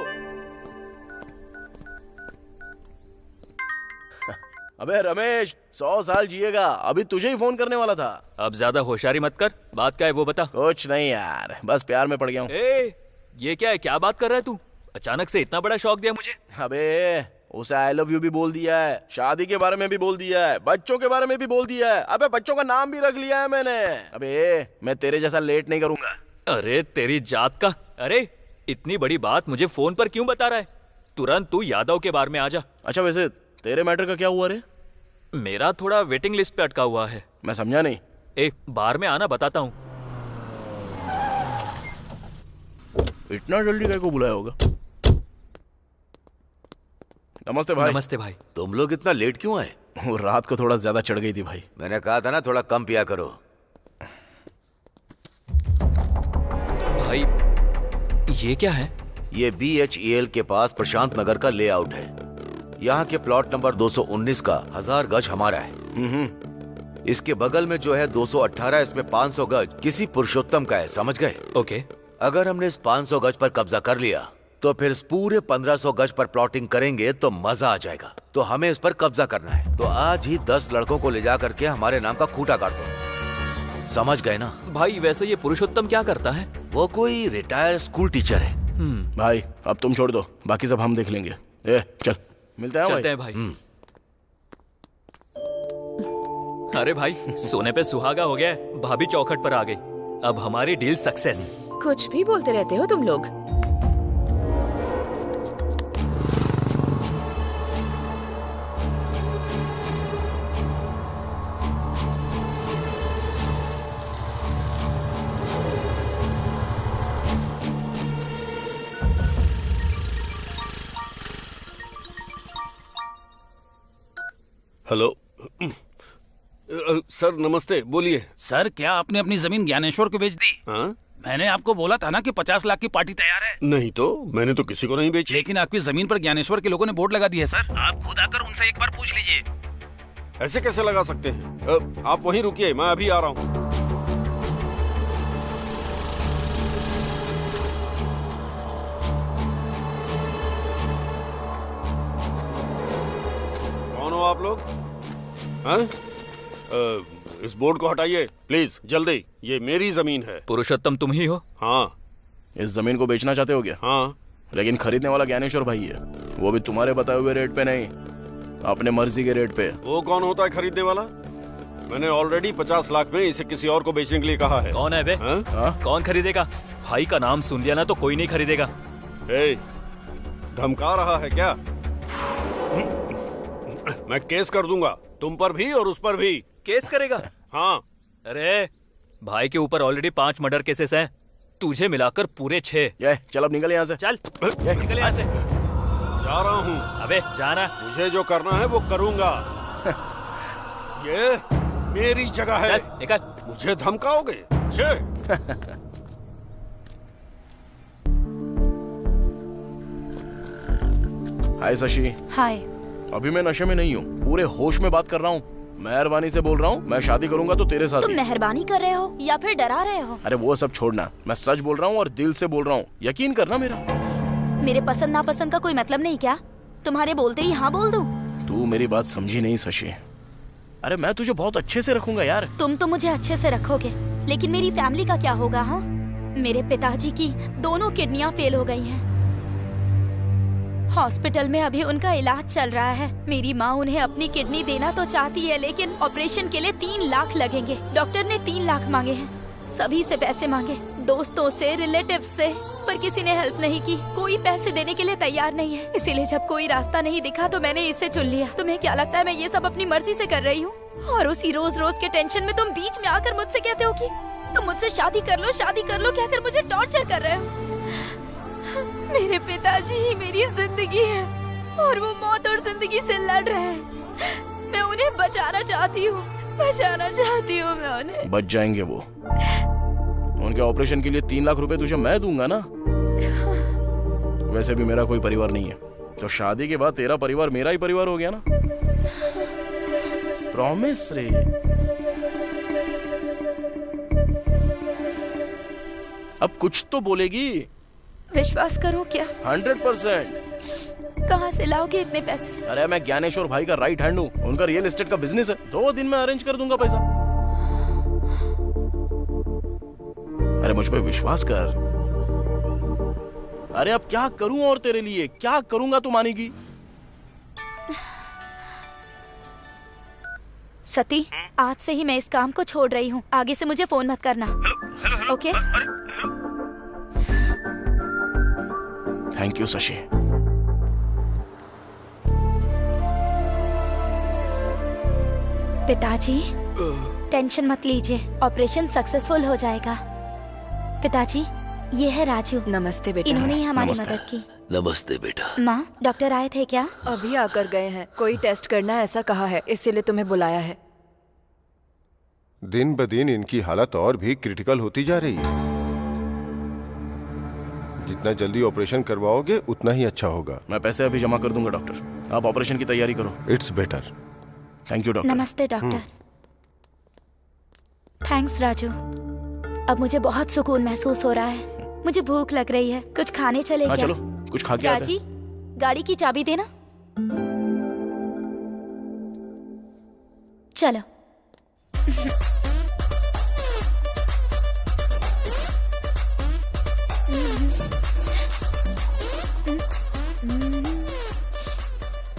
अबे रमेश, 100 साल जिएगा। अभी तुझे ही फोन करने वाला था। अब ज्यादा होशियारी मत कर। बात क्या है वो बता। कुछ नहीं यार, बस प्यार में पड़ गया हूँ। ये क्या है, क्या बात कर रहा है तू? अचानक से इतना बड़ा शौक दिया मुझे। अबे उसे आई लव यू भी बोल दिया है, शादी के बारे में भी बोल दिया है, बच्चों के बारे में भी बोल दिया है। अबे बच्चों का नाम भी रख लिया है मैंने। अबे मैं तेरे जैसा लेट नहीं करूंगा। अरे तेरी जात का। अरे इतनी बड़ी बात मुझे फोन पर क्यों बता रहा है? तुरंत तू यादव के बार में आ जा। अच्छा वैसे तेरे मैटर का क्या हुआ रे? मेरा थोड़ा वेटिंग लिस्ट पे अटका हुआ है। मैं समझा नहीं। बार में आना, बताता हूँ। इतना जल्दी क्या को बुलाया होगा? नमस्ते भाई। नमस्ते भाई। तुम लोग इतना लेट क्यों आए? वो रात को थोड़ा ज्यादा चढ़ गई थी भाई। मैंने कहा था ना थोड़ा कम पिया करो। भाई ये क्या है? ये BHEL के पास प्रशांत नगर का लेआउट है। यहाँ के प्लॉट नंबर 219 का 1000 गज हमारा है। इसके बगल में जो है 218, इसमें 500 गज किसी पुरुषोत्तम का है, समझ गए? ओके। अगर हमने इस 500 गज पर कब्जा कर लिया तो फिर इस पूरे 1500 गज पर प्लॉटिंग करेंगे तो मजा आ जाएगा। तो हमें इस पर कब्जा करना है। तो आज ही 10 लड़कों को ले जा करके हमारे नाम का खूंटा काट दो, समझ गए ना? भाई वैसे ये पुरुषोत्तम क्या करता है? वो कोई रिटायर्ड स्कूल टीचर है। भाई अब तुम छोड़ दो, बाकी सब हम देख लेंगे। चल मिलते हैं। चलते हैं भाई। अरे भाई सोने पे सुहागा हो गया। भाभी चौखट पर आ गई। अब हमारी डील सक्सेस। कुछ भी बोलते रहते हो तुम लोग। हेलो सर, नमस्ते, बोलिए। सर क्या आपने अपनी जमीन ज्ञानेश्वर को बेच दी? हाँ? मैंने आपको बोला था ना कि 50 लाख की पार्टी तैयार है। नहीं तो मैंने तो किसी को नहीं बेची। लेकिन आपकी जमीन पर ज्ञानेश्वर के लोगों ने बोर्ड लगा दी है सर। आप खुद आकर उनसे एक बार पूछ लीजिए। ऐसे कैसे लगा सकते हैं? आप वहीं रुकिए, मैं अभी आ रहा हूँ। कौन हो आप लोग? हाँ? इस बोर्ड को हटाइए प्लीज, जल्दी। ये मेरी जमीन है। पुरुषोत्तम तुम ही हो? हाँ। इस जमीन को बेचना चाहते हो क्या? हाँ। लेकिन खरीदने वाला ज्ञानेश्वर भाई है, वो भी तुम्हारे बताए हुए रेट पे नहीं, अपने मर्जी के रेट पे। वो कौन होता है खरीदने वाला? मैंने ऑलरेडी 50 लाख में इसे किसी और को बेचने के लिए कहा है। कौन है बे? कौन खरीदेगा? भाई का नाम सुन लिया ना तो कोई नहीं खरीदेगा। धमका रहा है क्या? मैं केस कर दूंगा, तुम पर भी और उस पर भी। केस करेगा? हाँ। अरे भाई के ऊपर ऑलरेडी 5 मर्डर केसेस हैं, तुझे मिलाकर पूरे 6। चल अब निकल यहाँ से। चल निकल यहाँ से। जा रहा हूँ। अबे जाना। मुझे जो करना है वो करूँगा। ये मेरी जगह है। निकल। मुझे धमकाओगे? हाय शशि। हाय। अभी मैं नशे में नहीं हूँ, पूरे होश में बात कर रहा हूँ। मेहरबानी से बोल रहा हूँ, मैं शादी करूंगा तो तेरे साथ। तुम मेहरबानी कर रहे हो या फिर डरा रहे हो? अरे वो सब छोड़ना, मैं सच बोल रहा हूँ और दिल से बोल रहा हूँ, यकीन करना मेरा। मेरे पसंद नापसंद का कोई मतलब नहीं क्या? तुम्हारे बोलते ही हाँ बोल दूं? तू मेरी बात समझी नहीं शशि। अरे मैं तुझे बहुत अच्छे से रखूंगा यार। तुम तो मुझे अच्छे से रखोगे, लेकिन मेरी फैमिली का क्या होगा? हाँ, मेरे पिताजी की दोनों किडनियां फेल हो गई हैं। हॉस्पिटल में अभी उनका इलाज चल रहा है। मेरी माँ उन्हें अपनी किडनी देना तो चाहती है, लेकिन ऑपरेशन के लिए 3 लाख लगेंगे। डॉक्टर ने 3 लाख मांगे हैं। सभी से पैसे मांगे, दोस्तों से, रिलेटिव्स से, पर किसी ने हेल्प नहीं की। कोई पैसे देने के लिए तैयार नहीं है। इसीलिए जब कोई रास्ता नहीं दिखा तो मैंने इसे चुन लिया। तुम्हें क्या लगता है मैं ये सब अपनी मर्जी से कर रही हूँ? और उसी रोज रोज के टेंशन में तुम बीच में आकर मुझसे कहते हो कि तुम मुझसे शादी कर लो, शादी कर लो, कहकर मुझे टॉर्चर कर रहे हो। मेरे पिताजी ही मेरी जिंदगी है और वो मौत और जिंदगी से लड़ रहे हैं। मैं उन्हें बचाना चाहती हूँ, बचाना चाहती हूँ मैं उन्हें। बच जाएंगे वो। उनके ऑपरेशन के लिए 3 लाख रुपए तुझे मैं दूंगा ना। वैसे भी मेरा कोई परिवार नहीं है, तो शादी के बाद तेरा परिवार मेरा ही परिवार हो गया ना। प्रॉमिस रे। अब कुछ तो बोलेगी। विश्वास करो क्या? 100%। कहाँ से लाओगे इतने पैसे? अरे मैं ज्ञानेश्वर भाई का राइट हैंड हूँ, उनका रियल एस्टेट का बिजनेस है। 2 दिन में अरेंज कर दूंगा पैसा। अरे मुझ पे विश्वास कर। अरे अब क्या करूं और तेरे लिए क्या करूंगा तू मानेगी? सती, आज से ही मैं इस काम को छोड़ रही हूँ। आगे से मुझे फोन मत करना। ओके? Thank you Shashi. पिताजी टेंशन मत लीजिए, ऑपरेशन सक्सेसफुल हो जाएगा। पिताजी ये है राजू। नमस्ते बेटा। इन्होंने ही हमारी मदद की। नमस्ते बेटा। माँ डॉक्टर आए थे क्या? अभी आकर गए हैं, कोई टेस्ट करना ऐसा कहा है, इसीलिए तुम्हें बुलाया है। दिन ब दिन इनकी हालत और भी क्रिटिकल होती जा रही है। जितना जल्दी ऑपरेशन करवाओगे उतना ही अच्छा होगा। मैं पैसे अभी जमा कर दूंगा डॉक्टर, आप ऑपरेशन की तैयारी करो। It's better. Thank you doctor. नमस्ते डॉक्टर। थैंक्स राजू। अब मुझे बहुत सुकून महसूस हो रहा है। मुझे भूख लग रही है, कुछ खाने चले क्या? चलो कुछ खा के आते हैं। राजी गाड़ी की चाबी देना। चलो।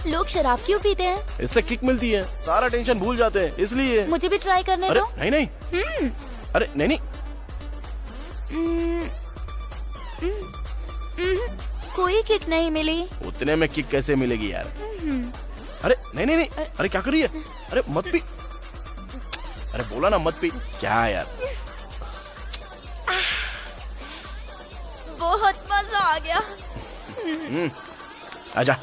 लोग शराब क्यों पीते हैं? इससे किक मिलती है, सारा टेंशन भूल जाते हैं, इसलिए। मुझे भी ट्राई करने अरे दो। नहीं नहीं। अरे नहीं नहीं। कोई किक नहीं मिली। उतने में किक कैसे मिलेगी यार? अरे नहीं नहीं नहीं। अरे क्या कर रही है? अरे मत पी। अरे बोला ना मत पी। क्या यार? बहुत मजा आ गया। आजा।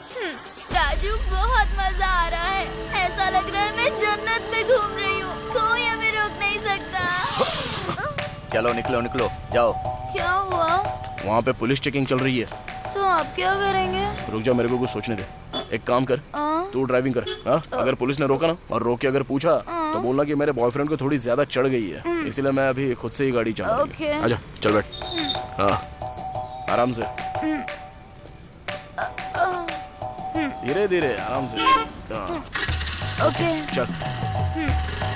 राजू बहुत मजा आ रहा है, ऐसा लग रहा है मैं जन्नत में घूम रही हूँ, कोई हमें रोक नहीं सकता। चलो निकलो निकलो जाओ। क्या हुआ? वहाँ पे पुलिस चेकिंग चल रही है। तो आप क्या करेंगे? रुक जा, मेरे को कुछ सोचने दे। एक काम कर, तू ड्राइविंग कर। हाँ, अगर पुलिस ने रोका ना और रोक के अगर पूछा तो बोलना कि मेरे बॉयफ्रेंड को थोड़ी ज्यादा चढ़ गई है, इसलिए मैं अभी खुद से ही गाड़ी चला रही हूँ। आजा चल बैठ। हाँ आराम से, धीरे धीरे आराम से। ओके चल।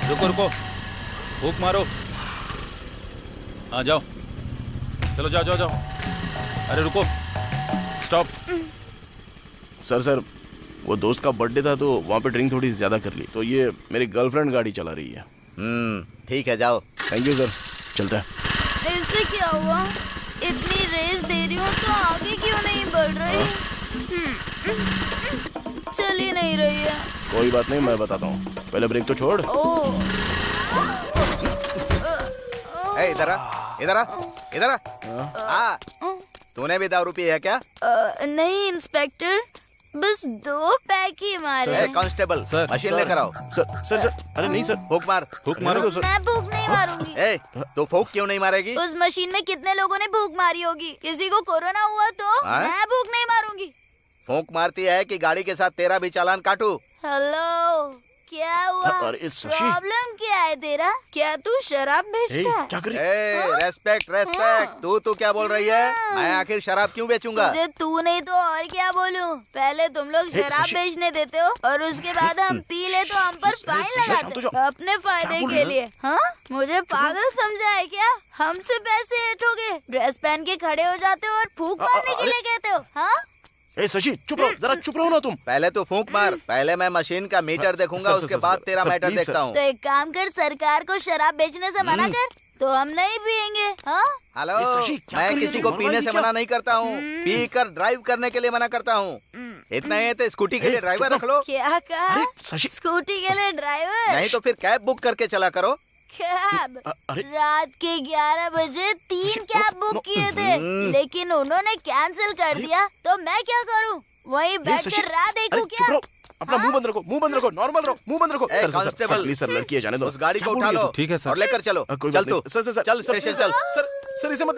रुको रुको, भूख मारो। हाँ जाओ, चलो जाओ जाओ जाओ। अरे रुको, स्टॉप। सर वो दोस्त का बर्थडे था तो वहाँ पे ड्रिंक थोड़ी ज्यादा कर ली, तो ये मेरी गर्लफ्रेंड गाड़ी चला रही है। ठीक है जाओ। थैंक यू सर, चलता है। इससे क्या हुआ? इतनी रेस दे रही हूँ तो आगे क्यों नहीं बढ़ रही? चल ही नहीं रही है। कोई बात नहीं, मैं बताता हूँ, पहले ब्रेक तो छोड़। इधर आ, इधर आ, इधर आ। तूने भी दारू पी है क्या? नहीं इंस्पेक्टर, बस 2 पैक ही मारे। कांस्टेबल मशीन लेकर आओ। सर अरे नहीं सर, फूक मार। फूक मारो तो सर। मैं भूख नहीं मारूंगी। तो फूक क्यों नहीं मारेगी? उस मशीन में कितने लोगों ने भूख मारी होगी, किसी को कोरोना हुआ तो मैं भूख नहीं मारूंगी। फूक मारती है कि गाड़ी के साथ तेरा भी चालान काटूं? हेलो, क्या हुआ? प्रॉब्लम क्या है तेरा? क्या तू शराब बेचता है? क्या कर रही है? Respect respect. तू क्या बोल रही है? मैं आखिर शराब क्यों बेचूंगा? मुझे तू नहीं तो और क्या बोलूं? पहले तुम लोग शराब बेचने देते हो और उसके बाद हम पी ले तो हम पर फाइन लगाते हो अपने फायदे के लिए। हाँ, मुझे पागल समझा है क्या? हमसे पैसे ऐठोगे, ड्रेस पहन के खड़े हो जाते हो और फूंक मारने के लिए कहते हो। हाँ शशि चुप रहो, जरा चुप रहो ना तुम। पहले तो फूंक मार, पहले मैं मशीन का मीटर देखूंगा, उसके बाद तेरा मैटर देखता हूँ। तो एक काम कर, सरकार को शराब बेचने से मना कर, तो हम नहीं पियेंगे। हाँ हेलो, मैं किसी को पीने से मना नहीं करता हूँ, पी कर ड्राइव करने के लिए मना करता हूँ। इतना ही है तो स्कूटी के लिए ड्राइवर रख लो। क्या कहा? स्कूटी के लिए ड्राइवर? नहीं तो फिर कैब बुक करके चला करो। कैब? रात के 11 बजे 3 कैब बुक किए थे, लेकिन उन्होंने कैंसिल कर दिया, तो मैं क्या करूं? वहीं बैठकर रात देखूं क्या? अपना मुंह बंद रखो, मुंह बंद रखो, नॉर्मल रहो, मुंह बंद रखो। सर प्लीज सर, लड़की है, जाने दो। उस गाड़ी को उठा लो। ठीक है सर। और लेकर चलो। चल तू। सर चल स्टेशन चल। सर इसे मत।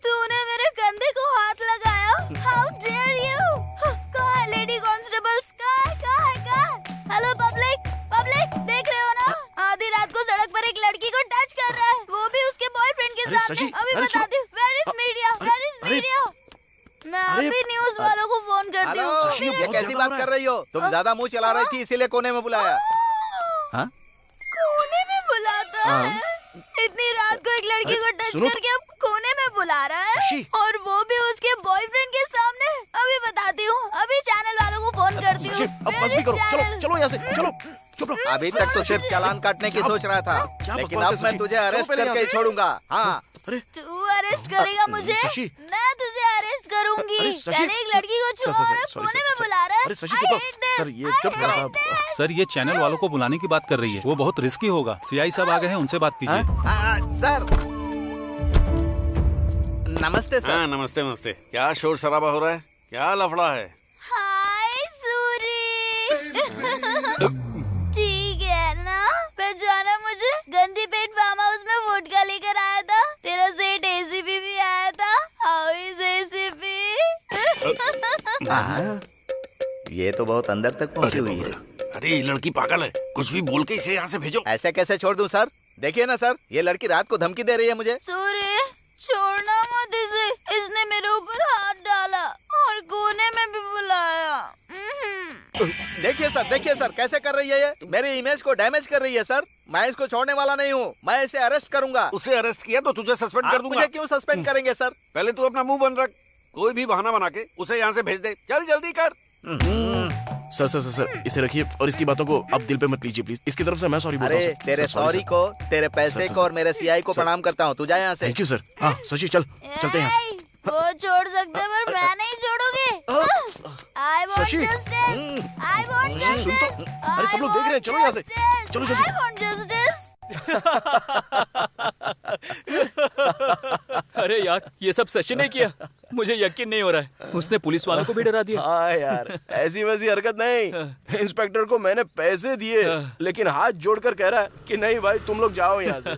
तूने मेरे कंधे को हाथ लगाया। How dare you? कहाँ है लेडी कांस्टेबल्स? कहाँ है? हेलो पब्लिक, देख रहे हो ना? आधी रात को सड़क पर एक लड़की को टच कर रहा है, वो भी उसके बॉयफ्रेंड के सामने। अभी बताती हूँ। Where is media? मैं अभी न्यूज वालों को फोन करती हूँ। ये कैसी बात कर रही हो? तुम ज्यादा मुंह चला रही थी, इसीलिए कोने में बुलाया। कोने में बुलाता है? इतनी रात को एक लड़की को टच करके अब कोने में बुला रहा है, और वो भी उसके बॉयफ्रेंड के सामने। अभी बताती हूँ, अभी चैनल वालों को फोन करती हूँ। अब बस भी करो, चलो यहाँ से, चलो चुप रहो। अभी तक तो सिर्फ चालान काटने की सोच रहा था, लेकिन अब मैं तुझे अरेस्ट करके ही छोड़ूंगा। हाँ, तू अरेस्ट करेगा मुझे? मैं तुझे अरेस्ट करूंगा। दूंगी। अरे शशि, पहले एक लड़की को छुआ और अब कोने में बुला रहा है। अरे शशि चुप हो। सर ये चुप करो साहब। सर ये चैनल वालों को बुलाने की बात कर रही है, वो बहुत रिस्की होगा। सीआई साहब आ गए हैं, उनसे बात कीजिए। सर नमस्ते सर। हाँ नमस्ते नमस्ते। क्या शोर शराबा हो रहा है, क्या लफड़ा है? हाय सूरी। ठीक है ना, पहचाना मुझे? गंदी पेट फार्म हाउस में वोडका लेकर आया था। तेरा सेठ एसीपी भी आया था। How is ACP? ये तो बहुत अंदर तक पहुंची हुई है। अरे ये लड़की पागल है, कुछ भी बोल के इसे यहाँ से भेजो। ऐसे कैसे छोड़ दूं सर? देखिए ना सर, ये लड़की रात को धमकी दे रही है मुझे। सूरी छोड़ना मत इसे, इसने मेरे ऊपर हाथ डाला और कोने में भी बुलाया। देखिए सर कैसे कर रही है ये, मेरी इमेज को डैमेज कर रही है सर। मैं इसको छोड़ने वाला नहीं हूँ, मैं इसे अरेस्ट करूंगा। उसे अरेस्ट किया तो तुझे सस्पेंड कर दूंगा। मुझे क्यों सस्पेंड करेंगे सर? पहले तू अपना मुंह बंद रख, कोई भी बहाना बना के उसे यहाँ से भेज दे। चल जल्दी कर। सर सर सर इसे रखिए और इसकी बातों को आप दिल पे मत लीजिए प्लीज। इसकी तरफ से मैं सॉरी बोल रहा हूँ। अरे तेरे सॉरी को, तेरे पैसे को और मेरे सीआई को प्रणाम करता हूँ। तू जा यहाँ से। Thank you sir. हाँ शशि चल चलते हैं यहाँ से। वो छोड़ सकते हैं पर मैं नहीं छोड़ूंगी। I want Shashi. justice. I want justice. सुन तो, अरे सब लोग देख रहे हैं, चलो यहाँ से, चलो जल्दी। I want justice. अरे यार ये सब सचिन ने किया, मुझे यकीन नहीं हो रहा है। उसने पुलिस वालों को भी डरा दिया। हाँ यार ऐसी वैसी हरकत नहीं। इंस्पेक्टर को मैंने पैसे दिए लेकिन हाथ जोड़कर कह रहा है कि नहीं भाई तुम लोग जाओ यहाँ से।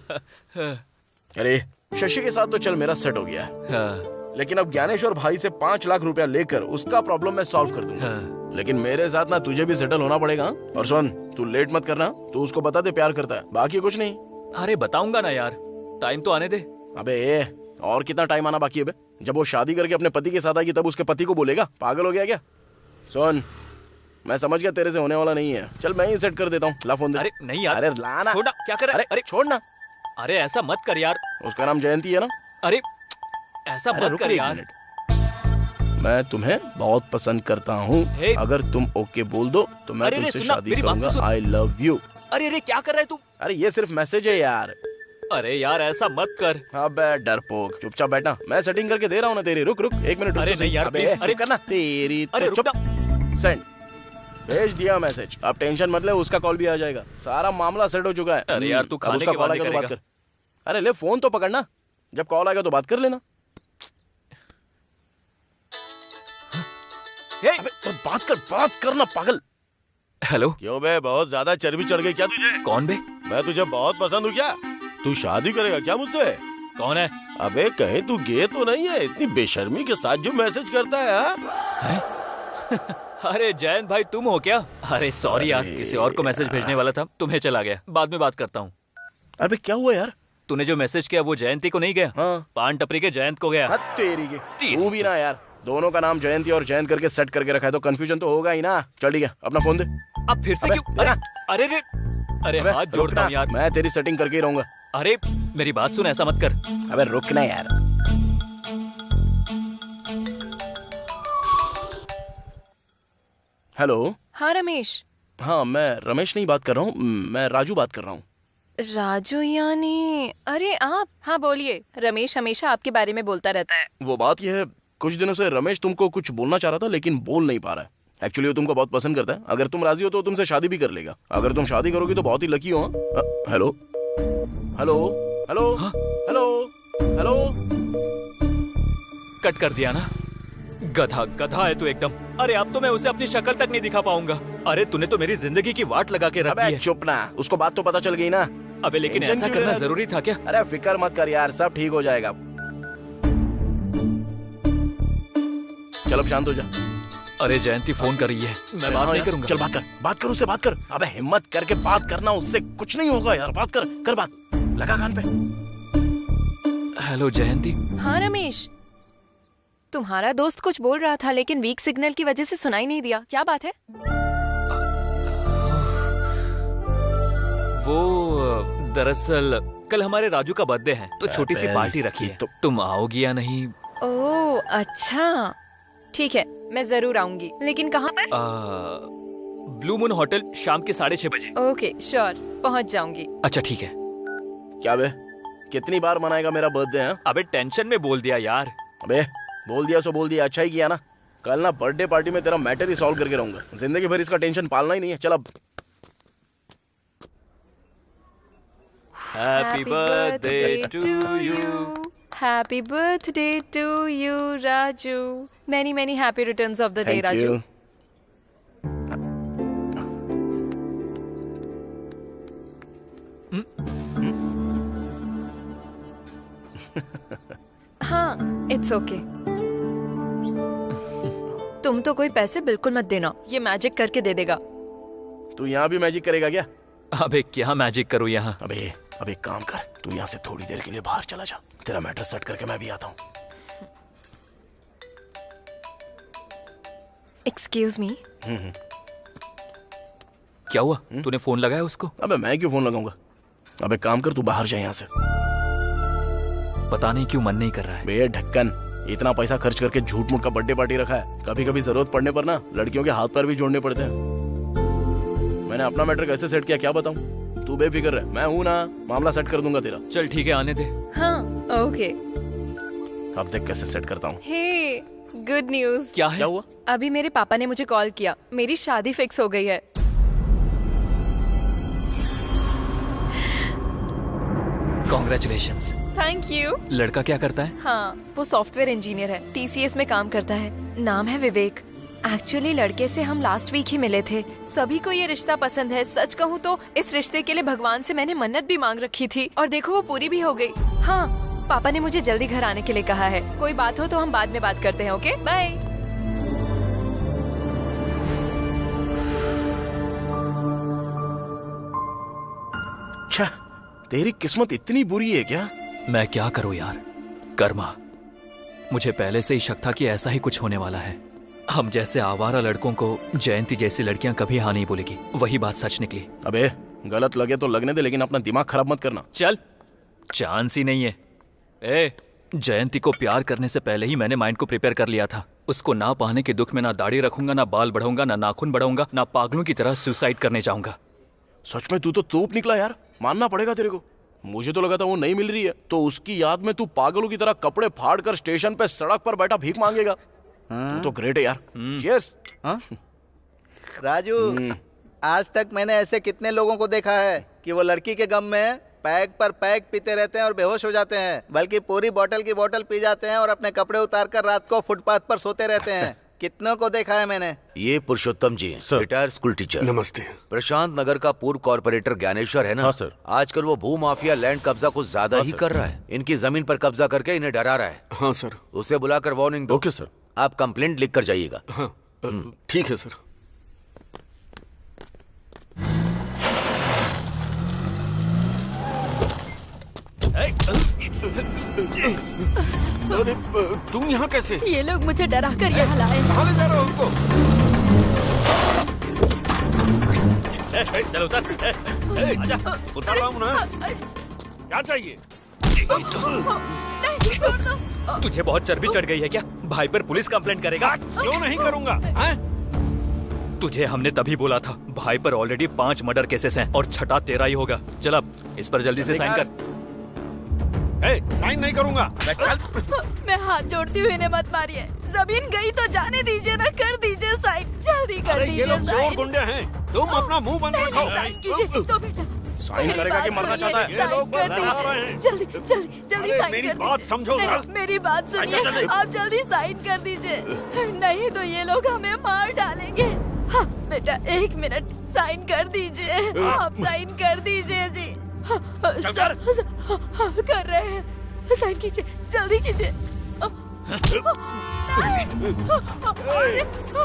अरे शशि के साथ तो चल मेरा सेट हो गया है। लेकिन अब ज्ञानेश्वर भाई से 5 लाख रुपया लेकर उसका प्रॉब्लम मैं सॉल्व कर दूंगा। लेकिन मेरे साथ ना तुझे भी सेटल होना पड़ेगा। और सुन तू लेट मत करना, तू उसको बता दे प्यार करता है, बाकी कुछ नहीं। अरे बताऊंगा ना यार, टाइम तो आने दे। अबे और कितना टाइम आना बाकी है बे? जब वो शादी करके अपने पति के साथ आएगी तब उसके पति को बोलेगा? पागल हो गया क्या? सुन मैं समझ गया तेरे से होने वाला नहीं है, चल मैं ही सेट कर देता हूँ। ला फोन दे। अरे नहीं यार, अरे लाना। छोड़ ना, क्या कर रहा है? अरे छोड़ ना। अरे ऐसा मत कर यार। उसका नाम जयंती है ना? अरे ऐसा मत कर यार। मैं तुम्हें बहुत पसंद करता हूँ, अगर तुम ओके बोल दो तो मैं तुमसे शादी करूंगा। आई लव यू। अरे अरे क्या कर रहा है तू? अरे ये सिर्फ मैसेज है यार। अरे यार ऐसा मत कर। अबे डरपोक चुपचाप बैठना, मैं सेटिंग करके दे रहा हूँ ना तेरी। रुक रुक 1 मिनट। अरे नहीं यार अरे करना तेरी। अरे चुप। सेंड भेज दिया मैसेज, अब टेंशन मत ले, उसका कॉल भी आ जाएगा। सारा मामला सेट हो चुका है। अरे यार तू खाने के बाद बात कर। अरे ले फोन तो पकड़ना, जब कॉल आएगा तो बात कर लेना। अबे तो बात करना पागल। हेलो। क्यों बे, बहुत ज्यादा चर्बी चढ़ गई क्या तुझे? कौन बे? मैं तुझे बहुत पसंद हूँ क्या? तू शादी करेगा क्या मुझसे? कौन है? अबे कहीं तू गे तो नहीं है? इतनी बेशर्मी के साथ जो मैसेज करता है। अरे जयंत भाई तुम हो क्या? अरे सॉरी यार, किसी और को मैसेज भेजने वाला था, तुम्हें चला गया। बाद में बात करता हूँ। अबे क्या हुआ यार? तूने जो मैसेज किया वो जयंती को नहीं गया? हाँ। पान टपरी के जयंत को गया। तेरी के तू भी ना यार, दोनों का नाम जयंती और जयंत करके सेट करके रखा है तो कंफ्यूजन तो होगा ही ना। चल ठीक है अपना फोन दे। अब फिर से क्यों? अरे हाथ जोड़ता हूँ यार, मैं तेरी सेटिंग करके ही रहूंगा। अरे मेरी बात सुन, ऐसा मत कर। अबे रुक ना यार। हेलो। हाँ रमेश। हाँ मैं रमेश नहीं बात कर रहा हूँ, मैं राजू बात कर रहा हूँ। राजू यानी? अरे आप? हाँ बोलिए। रमेश हमेशा आपके बारे में बोलता रहता है। वो बात यह है, कुछ दिनों से रमेश तुमको कुछ बोलना चाह रहा था लेकिन बोल नहीं पा रहा है। एक्चुअली वो तुमको बहुत पसंद करता है, अगर तुम राजी हो तो तुमसे शादी भी कर लेगा। अगर तुम शादी करोगी तो बहुत ही लकी हो। Hello hello hello hello hello. Cut कर दिया ना? गधा है तू एकदम। अरे अब तो मैं उसे अपनी शक्ल तक नहीं दिखा पाऊंगा। अरे तूने तो मेरी जिंदगी की वाट लगा के रख दी है। चुप ना, उसको बात तो पता चल गई ना। अबे लेकिन ऐसा करना जरूरी था क्या? अरे फिक्र मत कर यार, सब ठीक हो जाएगा। चल अब शांत हो जा। अरे जयंती फोन कर रही है, मैं बात नहीं करूंगा। चल बात कर उससे बात कर। अबे हिम्मत करके बात करना, उससे कुछ नहीं होगा यार। बात कर बात, लगा कान पे। हेलो जयंती। हाँ रमेश, तुम्हारा दोस्त कुछ बोल रहा था लेकिन वीक सिग्नल की वजह से सुनाई नहीं दिया। क्या बात है? वो दरअसल कल हमारे राजू का बर्थडे है तो छोटी सी पार्टी रखी है, तुम आओगी या नहीं? ओह अच्छा ठीक है, मैं जरूर आऊंगी, लेकिन कहाँ पर? ब्लू मून होटल, शाम के 6:30 बजे। ओके श्योर, पहुँच जाऊंगी। अच्छा ठीक है। क्या बे, कितनी बार मनाएगा मेरा बर्थडे है? अबे टेंशन में बोल दिया यार। अबे बोल दिया सो बोल दिया, अच्छा ही किया ना। कल ना बर्थडे पार्टी में तेरा मैटर ही सॉल्व करके रहूंगा। जिंदगी भर इसका टेंशन पालना ही नहीं है। चल अब। Happy birthday to you. Happy birthday to you Raju. Many many happy returns of the day Raju. हाँ, इट्स ओके। तुम तो कोई पैसे बिल्कुल मत देना, ये मैजिक करके दे देगा। तू यहाँ भी मैजिक करेगा क्या? अबे क्या मैजिक करूँ यहाँ? अबे अब एक काम कर, तू यहाँ से थोड़ी देर के लिए बाहर चला जा। तेरा मैटर सेट करके मैं भी आता हूँ। Excuse me. क्या हुआ? तूने फोन लगाया उसको? अबे मैं क्यों फोन लगाऊंगा? अबे काम कर, तू बाहर जा यहाँ से। पता नहीं क्यों मन नहीं कर रहा है। बे ढक्कन, इतना पैसा खर्च करके झूठ मूठ का बर्थडे पार्टी रखा है। कभी कभी जरूरत पड़ने पर ना लड़कियों के हाथ पैर भी जोड़ने पड़ते हैं। मैंने अपना मैटर कैसे सेट किया क्या बताऊं? तू बेफिक्र रह, मैं हूं ना, मामला सेट कर दूंगा तेरा। चल ठीक है, आने दे। हाँ ओके। अब देख कैसे सेट करता हूँ। हे गुड न्यूज। क्या है? क्या हुआ? अभी मेरे पापा ने मुझे कॉल किया, मेरी शादी फिक्स हो गई है। कॉन्ग्रेचुलेशंस। Thank you. लड़का क्या करता है? हाँ, वो सॉफ्टवेयर इंजीनियर है, TCS में काम करता है। नाम है विवेक। एक्चुअली लड़के से हम लास्ट वीक ही मिले थे। सभी को ये रिश्ता पसंद है। सच कहूँ तो इस रिश्ते के लिए भगवान से मैंने मन्नत भी मांग रखी थी और देखो वो पूरी भी हो गई। हाँ, पापा ने मुझे जल्दी घर आने के लिए कहा है। कोई बात हो तो हम बाद में बात करते हैं। Okay bye. अच्छा, तेरी किस्मत इतनी बुरी है क्या? मैं क्या करूं यार, कर्मा। मुझे पहले से ही शक था कि ऐसा ही कुछ होने वाला है। हम जैसे आवारा लड़कों को जयंती जैसी लड़कियां कभी हाँ नहीं बोलेगी। वही बात सच निकली। अबे गलत लगे तो लगने दे, लेकिन अपना दिमाग खराब मत करना। चल, चांस ही नहीं है। ए, जयंती को प्यार करने से पहले ही मैंने माइंड को प्रिपेयर कर लिया था। उसको ना पाने के दुख में ना दाढ़ी रखूंगा, ना बाल बढ़ाऊंगा, ना नाखून बढ़ाऊंगा, ना पागलों की तरह सुसाइड करने जाऊंगा। सच में तू तो तोप निकला यार, मानना पड़ेगा तेरे को। मुझे तो लगा था वो नहीं मिल रही है तो उसकी याद में तू पागलों की तरह कपड़े फाड़ कर स्टेशन पे सड़क पर बैठा भीख मांगेगा। तू तो ग्रेट है यार। चीयर्स। राजू, आज तक मैंने ऐसे कितने लोगों को देखा है कि वो लड़की के गम में पैक पर पैक पीते रहते हैं और बेहोश हो जाते हैं, बल्कि पूरी बोतल की बोतल पी जाते हैं और अपने कपड़े उतार कर रात को फुटपाथ पर सोते रहते हैं। कितनों को देखा है मैंने। ये पुरुषोत्तम जी हैं, रिटायर्ड स्कूल टीचर। नमस्ते। प्रशांत नगर का पूर्व कॉर्पोरेटर ज्ञानेश्वर है ना? हाँ सर। आजकल वो भू माफिया लैंड कब्जा कुछ ज्यादा ही कर रहा है। इनकी जमीन पर कब्जा करके इन्हें डरा रहा है। हाँ सर। उसे बुलाकर वार्निंग दो। Okay sir. आप कंप्लेंट लिख कर जाइएगा। हाँ ठीक है सर। अरे तुम यहाँ कैसे? ये लोग मुझे डरा कर यहाँ लाए। कहाँ ले जा रहे हो उनको? चल उतर। आजा। उतर रहा हूँ ना। क्या चाहिए? तुझे बहुत चर्बी चढ़ गई है क्या? भाई पर पुलिस कंप्लेंट करेगा? क्यों नहीं करूँगा? तुझे हमने तभी बोला था। भाई पर ऑलरेडी 5 मर्डर केसेस हैं और छठा तेरा ही होगा। चल अब इस पर जल्दी से साइन कर। साइन नहीं करूँगा। मैं हाथ जोड़ती हुई इन्हें मत मारिए। जमीन गई तो जाने दीजिए ना, कर दीजिए साइन, जल्दी कर दीजिए। ये लोग चोर गुंडे हैं, तुम अपना मुंह बंद रखो। साइन कीजिए तो बेटा। साइन करेगा कि मरना चाहता है? ये लोग कर बदला रहे हैं। जल्दी जल्दी जल्दी साइन मेरी कर बात दीजिए। समझो जरा। मेरी बात सुनिए, आप जल्दी साइन कर दीजिए, नहीं तो ये लोग हमें मार डालेंगे। हाँ बेटा 1 मिनट, साइन कर दीजिए। आप साइन कर दीजिए जी। कर रहे हैं, साइन कीजिए, जल्दी कीजिए।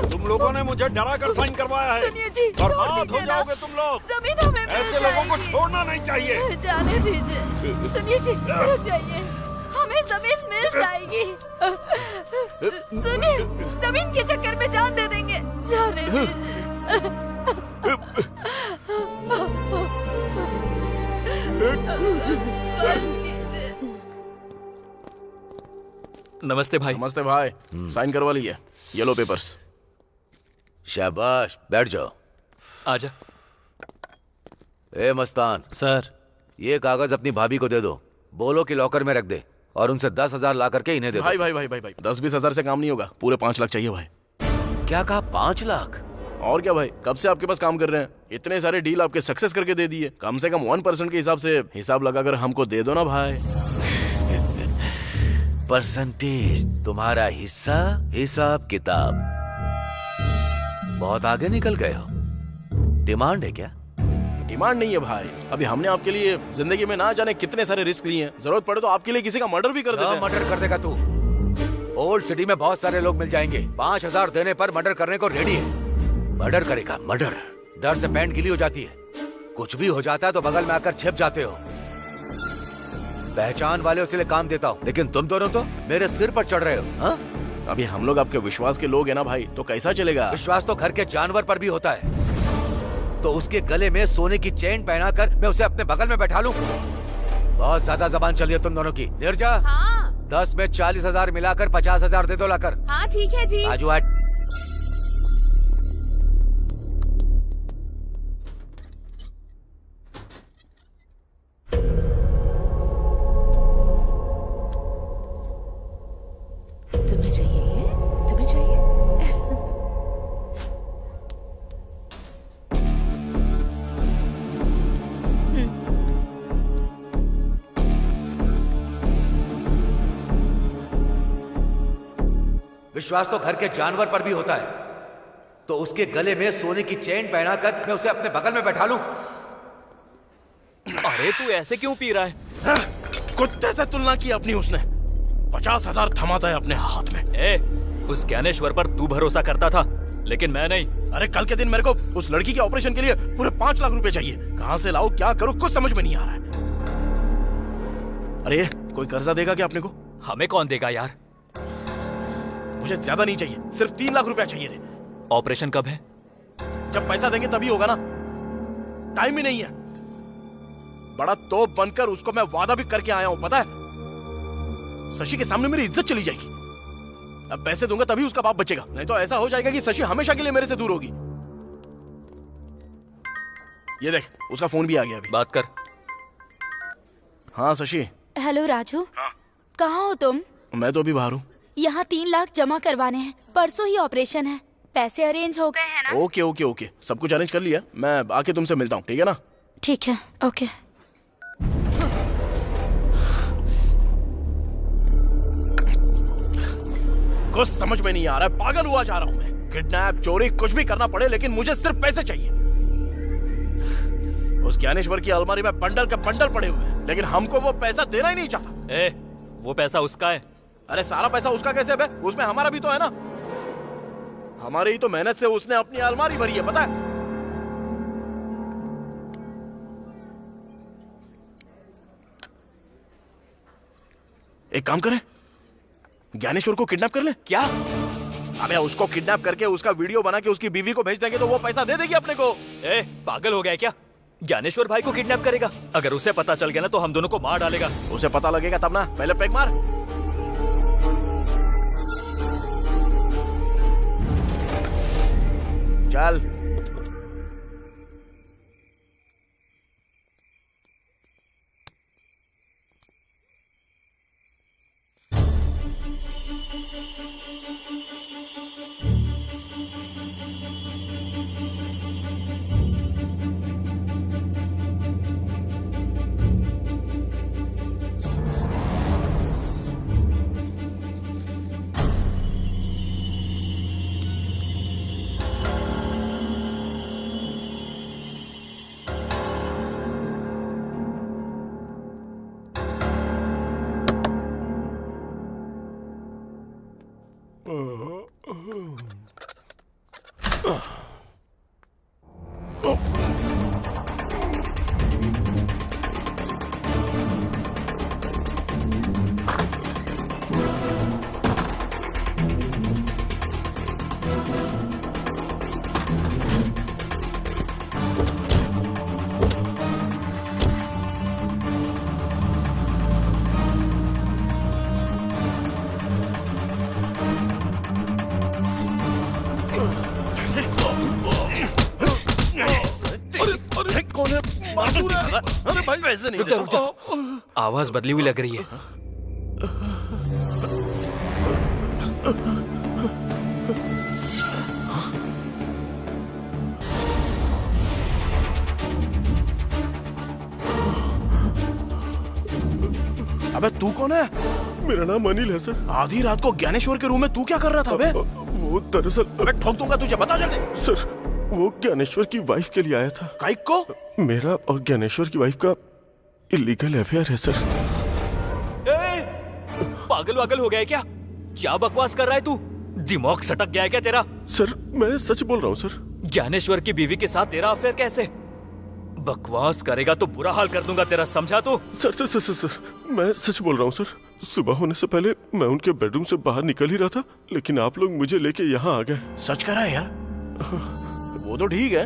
तुम लोगों ने मुझे डरा कर साइन करवाया है। सुनिए जी, बर्बाद हो जाओगे तुम लोग। जमीन हमें मिल ऐसे लोगों को जाएगी। छोड़ना नहीं चाहिए। जाने दीजिए। सुनिए जी, रुक जाइए, हमें जमीन मिल जाएगी। सुनिए, जमीन के चक्कर में जान दे देंगे। जाने दीजिए। नमस्ते भाई। नमस्ते भाई। साइन करवा लिए, येलो पेपर्स। शाबाश, बैठ जाओ। आजा। ए मस्तान सर, ये कागज अपनी भाभी को दे दो। बोलो कि लॉकर में रख दे। और उनसे 10,000 ला करके इन्हें दे दो। भाई भाई भाई भाई भाई 10-20 हजार से काम नहीं होगा, पूरे 5 लाख चाहिए भाई। क्या कहा? 5 लाख? और क्या भाई, कब से आपके पास काम कर रहे हैं, इतने सारे डील आपके सक्सेस करके दे दिए, कम से कम 1% के हिसाब से हिसाब लगाकर हमको दे दो ना भाई। परसेंटेज तुम्हारा हिस्सा, हिसाब किताब। बहुत आगे निकल गए हो। डिमांड है क्या? डिमांड नहीं है भाई, अभी हमने आपके लिए जिंदगी में ना जाने कितने सारे रिस्क लिए हैं, जरूरत पड़े तो आपके लिए किसी का मर्डर भी कर देते हैं। मर्डर कर देगा तू? ओल्ड सिटी में बहुत सारे लोग मिल जाएंगे, 5,000 देने पर मर्डर करने को रेडी है। मर्डर करेगा? मर्डर? डर से पैंट गीली हो जाती है, कुछ भी हो जाता है तो बगल में आकर छिप जाते हो। पहचान वाले उसके काम देता हूँ, लेकिन तुम दोनों तो मेरे सिर पर चढ़ रहे हो। हाँ? अभी हम लोग आपके विश्वास के लोग हैं ना भाई, तो कैसा चलेगा? विश्वास तो घर के जानवर पर भी होता है। तो उसके गले में सोने की चेन पहनाकर मैं उसे अपने बगल में बैठा लूं? बहुत ज्यादा जबान चली है तुम दोनों की। नीरजा, हाँ। 10 में 40,000 मिलाकर 50,000 दे दो लाकर। हाँ ठीक है जी। राजू हट। तुम्हें चाहिए ये? तुम्हें चाहिए? विश्वास तो घर के जानवर पर भी होता है। तो उसके गले में सोने की चेन पहनाकर मैं उसे अपने बगल में बैठा लूं? अरे तू ऐसे क्यों पी रहा है? कुत्ते से तुलना की अपनी उसने। 50,000 थमाता है अपने हाथ में। उस ज्ञानेश्वर पर तू भरोसा करता था, लेकिन मैं नहीं। अरे कल के दिन मेरे को उस लड़की के ऑपरेशन के लिए पूरे 5 लाख रुपए चाहिए। कहां से लाऊं, क्या करूं, कुछ समझ में नहीं आ रहा है। अरे कोई कर्जा देगा क्या अपने को? हमें कौन देगा यार? मुझे ज्यादा नहीं चाहिए, सिर्फ 3 लाख रुपया चाहिए रे। ऑपरेशन कब है? जब पैसा देंगे तभी होगा ना, टाइम ही नहीं है। बड़ा तोप बनकर उसको मैं वादा भी करके आया हूं, पता है? शशि के सामने मेरी इज्जत चली जाएगी। अब पैसे दूंगा तभी उसका बाप बचेगा, नहीं तो ऐसा हो जाएगा कि शशि हमेशा के लिए मेरे से दूर होगी। ये देख, उसका फोन भी आ गया अभी। बात कर। हाँ शशि। हेलो राजू। हाँ। कहाँ हो तुम? मैं तो अभी बाहर हूँ। यहाँ 3 लाख जमा करवाने हैं, परसों ही ऑपरेशन है। पैसे अरेंज हो गए हैं ना? ओके ओके ओके, सब कुछ अरेंज कर लिया। मैं आके तुमसे मिलता हूँ, ठीक है ना? ठीक है, ओके। कुछ समझ में नहीं आ रहा है, पागल हुआ जा रहा हूँ मैं। किडनैप, चोरी, कुछ भी करना पड़े, लेकिन मुझे सिर्फ पैसे चाहिए। उस ज्ञानेश्वर की अलमारी में बंडल के बंडल पड़े हुए हैं, लेकिन हमको वो पैसा देना ही नहीं चाहता। वो पैसा उसका है। अरे सारा पैसा उसका कैसे बे? उसमें हमारा भी तो है ना। हमारी ही तो मेहनत से उसने अपनी अलमारी भरी है, पता है? एक काम करें, ज्ञानेश्वर को किडनैप कर ले। क्या? अबे उसको किडनैप करके उसका वीडियो बना के उसकी बीवी को भेज देंगे तो वो पैसा दे देगी अपने को। पागल हो गया क्या? ज्ञानेश्वर भाई को किडनैप करेगा? अगर उसे पता चल गया ना तो हम दोनों को मार डालेगा। उसे पता लगेगा तब ना, पहले पैक मार। चल। अरे भाई वैसे नहीं। रुक जा। आवाज बदली हुई लग रही है। अबे तू कौन है? मेरा नाम अनिल है सर। आधी रात को ज्ञानेश्वर के रूम में तू क्या कर रहा था बे? वो दरअसल, अबे ठोक दूंगा तुझे, बता जल्दी। सर वो ज्ञानेश्वर की वाइफ के लिए आया था। काइक को? मेरा और ज्ञानेश्वर की वाइफ का इलीगल अफेयर है सर। पागल वागल हो गया है क्या? क्या बकवास कर रहा है तू? दिमाग सटक गया है क्या तेरा? सर मैं सच बोल रहा हूँ सर। ज्ञानेश्वर की बीवी के साथ तेरा अफेयर कैसे? बकवास करेगा तो बुरा हाल कर दूंगा तेरा, समझा तू? सर मैं सच बोल रहा हूँ सर। सुबह होने से पहले मैं उनके बेडरूम से बाहर निकल ही रहा था, लेकिन आप लोग मुझे लेके यहाँ आ गए। सच कह रहा है यार? वो तो ठीक है,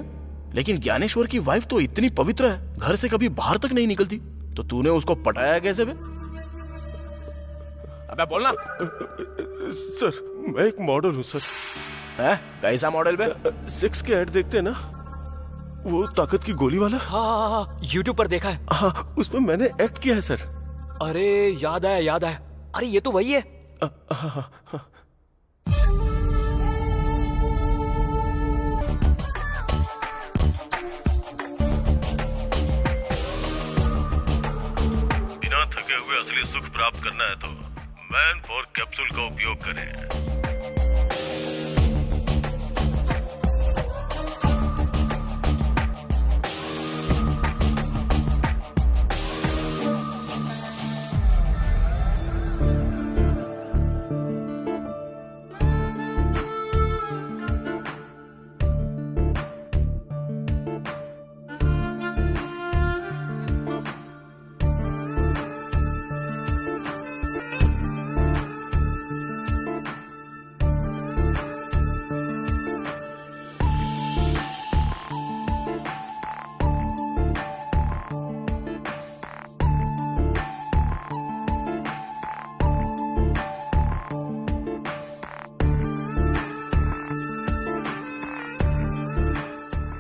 लेकिन ज्ञानेश्वर की वाइफ तो इतनी पवित्र है, घर से कभी बाहर तक नहीं निकलती, तो तूने उसको पटाया कैसे बे? अबे बोलना। सर मैं एक मॉडल हूँ सर। है? कैसा मॉडल बे? 6 के ऐड देखते हैं ना, वो ताकत की गोली वाला। हाँ, यूट्यूब पर देखा है। हाँ, उसमें मैंने एक्ट किया है सर। अरे याद आया। अरे ये तो वही है। हाँ। बिना थके हुए असली सुख प्राप्त करना है तो मैन 4 कैप्सूल का उपयोग करें।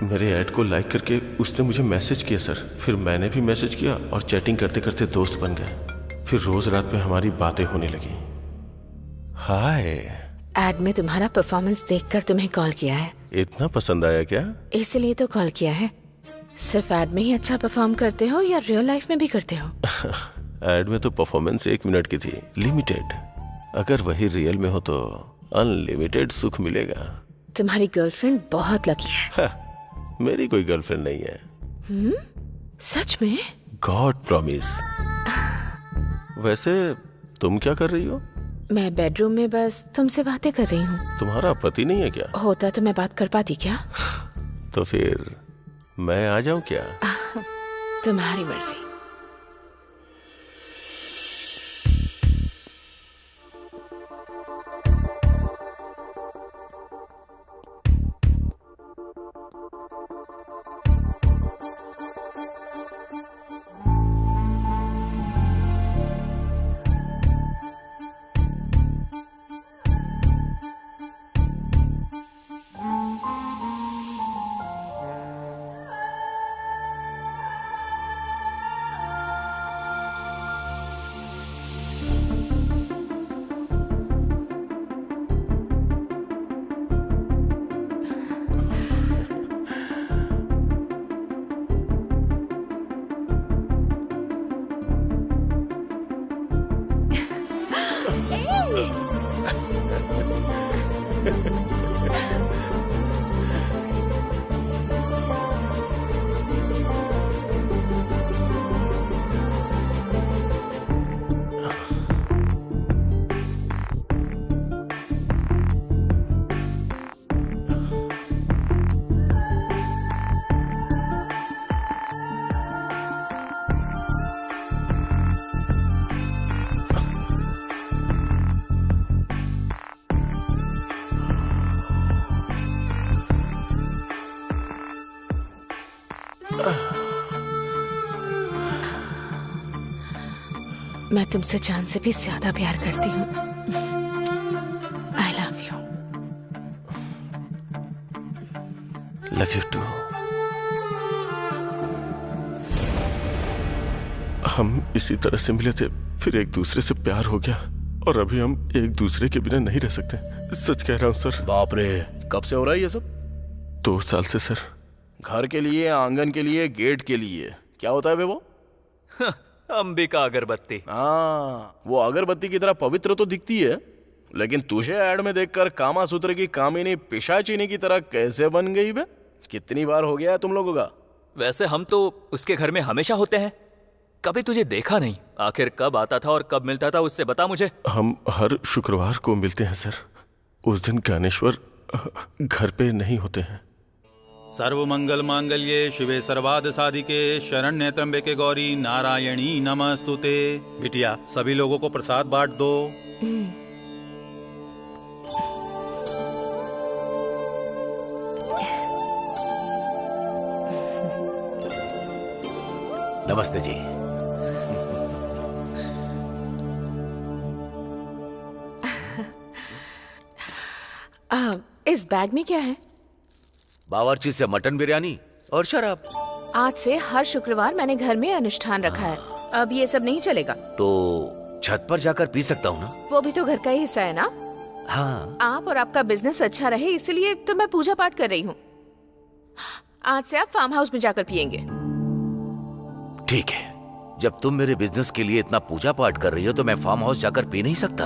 मेरे ऐड को लाइक करके उसने मुझे मैसेज किया सर। फिर मैंने भी मैसेज किया और चैटिंग करते करते दोस्त बन गए। फिर रोज रात में हमारी बातें होने लगी। हाय। एड में तुम्हारा परफॉर्मेंस देखकर तुम्हें कॉल किया है। इतना पसंद आया क्या? इसलिए तो कॉल किया है। सिर्फ एड में ही अच्छा परफॉर्म करते हो या रियल लाइफ में भी करते हो? एड में तो परफॉर्मेंस 1 मिनट की थी, लिमिटेड। अगर वही रियल में हो तो अनलिमिटेड सुख मिलेगा। तुम्हारी गर्लफ्रेंड बहुत लकी है। मेरी कोई गर्लफ्रेंड नहीं है। सच में? God promise. वैसे तुम क्या कर रही हो? मैं बेडरूम में बस तुमसे बातें कर रही हूँ। तुम्हारा पति नहीं है क्या? होता तो मैं बात कर पाती क्या? तो फिर मैं आ जाऊं क्या? तुम्हारी मर्जी। मैं तुमसे जान से भी ज्यादा प्यार करती हूँ। I love you. Love you too. हम इसी तरह से मिले थे, फिर एक दूसरे से प्यार हो गया और अभी हम एक दूसरे के बिना नहीं रह सकते। सच कह रहा हूँ सर। बाप रे, कब से हो रहा है ये सब? 2 साल से सर। घर के लिए, आंगन के लिए, गेट के लिए, क्या होता है बे वो? अंबिका अगरबत्ती। हाँ, वो अगरबत्ती की तरह पवित्र तो दिखती है, लेकिन तुझे ऐड में देखकर कामा सूत्र की कामिनी पिशाचिनी की तरह कैसे बन गई बे? कितनी बार हो गया है तुम लोगों का? वैसे हम तो उसके घर में हमेशा होते हैं, कभी तुझे देखा नहीं। आखिर कब आता था और कब मिलता था उससे बता मुझे। हम हर शुक्रवार को मिलते हैं सर। उस दिन ज्ञानेश्वर घर पे नहीं होते हैं। सर्व मंगल मांगल्ये शिवे सर्वाद साधिके शरण्य त्र्यंबके गौरी नारायणी नमस्तुते। बिटिया, सभी लोगों को प्रसाद बांट दो। नमस्ते जी। इस बैग में क्या है? बावर्ची से मटन बिरयानी और शराब। आज से हर शुक्रवार मैंने घर में अनुष्ठान रखा है, अब ये सब नहीं चलेगा। तो छत पर जाकर पी सकता हूँ ना? वो भी तो घर का ही हिस्सा है ना। हाँ। आप और आपका बिजनेस अच्छा रहे इसलिए तो मैं पूजा पाठ कर रही हूँ। आज से आप फार्म हाउस में जाकर पियेंगे। ठीक है, जब तुम मेरे बिजनेस के लिए इतना पूजा पाठ कर रही हो तो मैं फार्म हाउस जाकर पी नहीं सकता?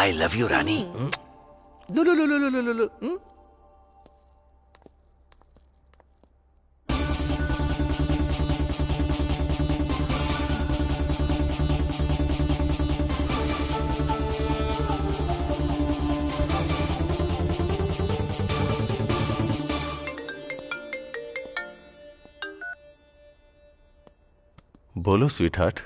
आई लव यू रानी। लो लो लो लो लो लो लो। बोलो स्वीटहार्ट।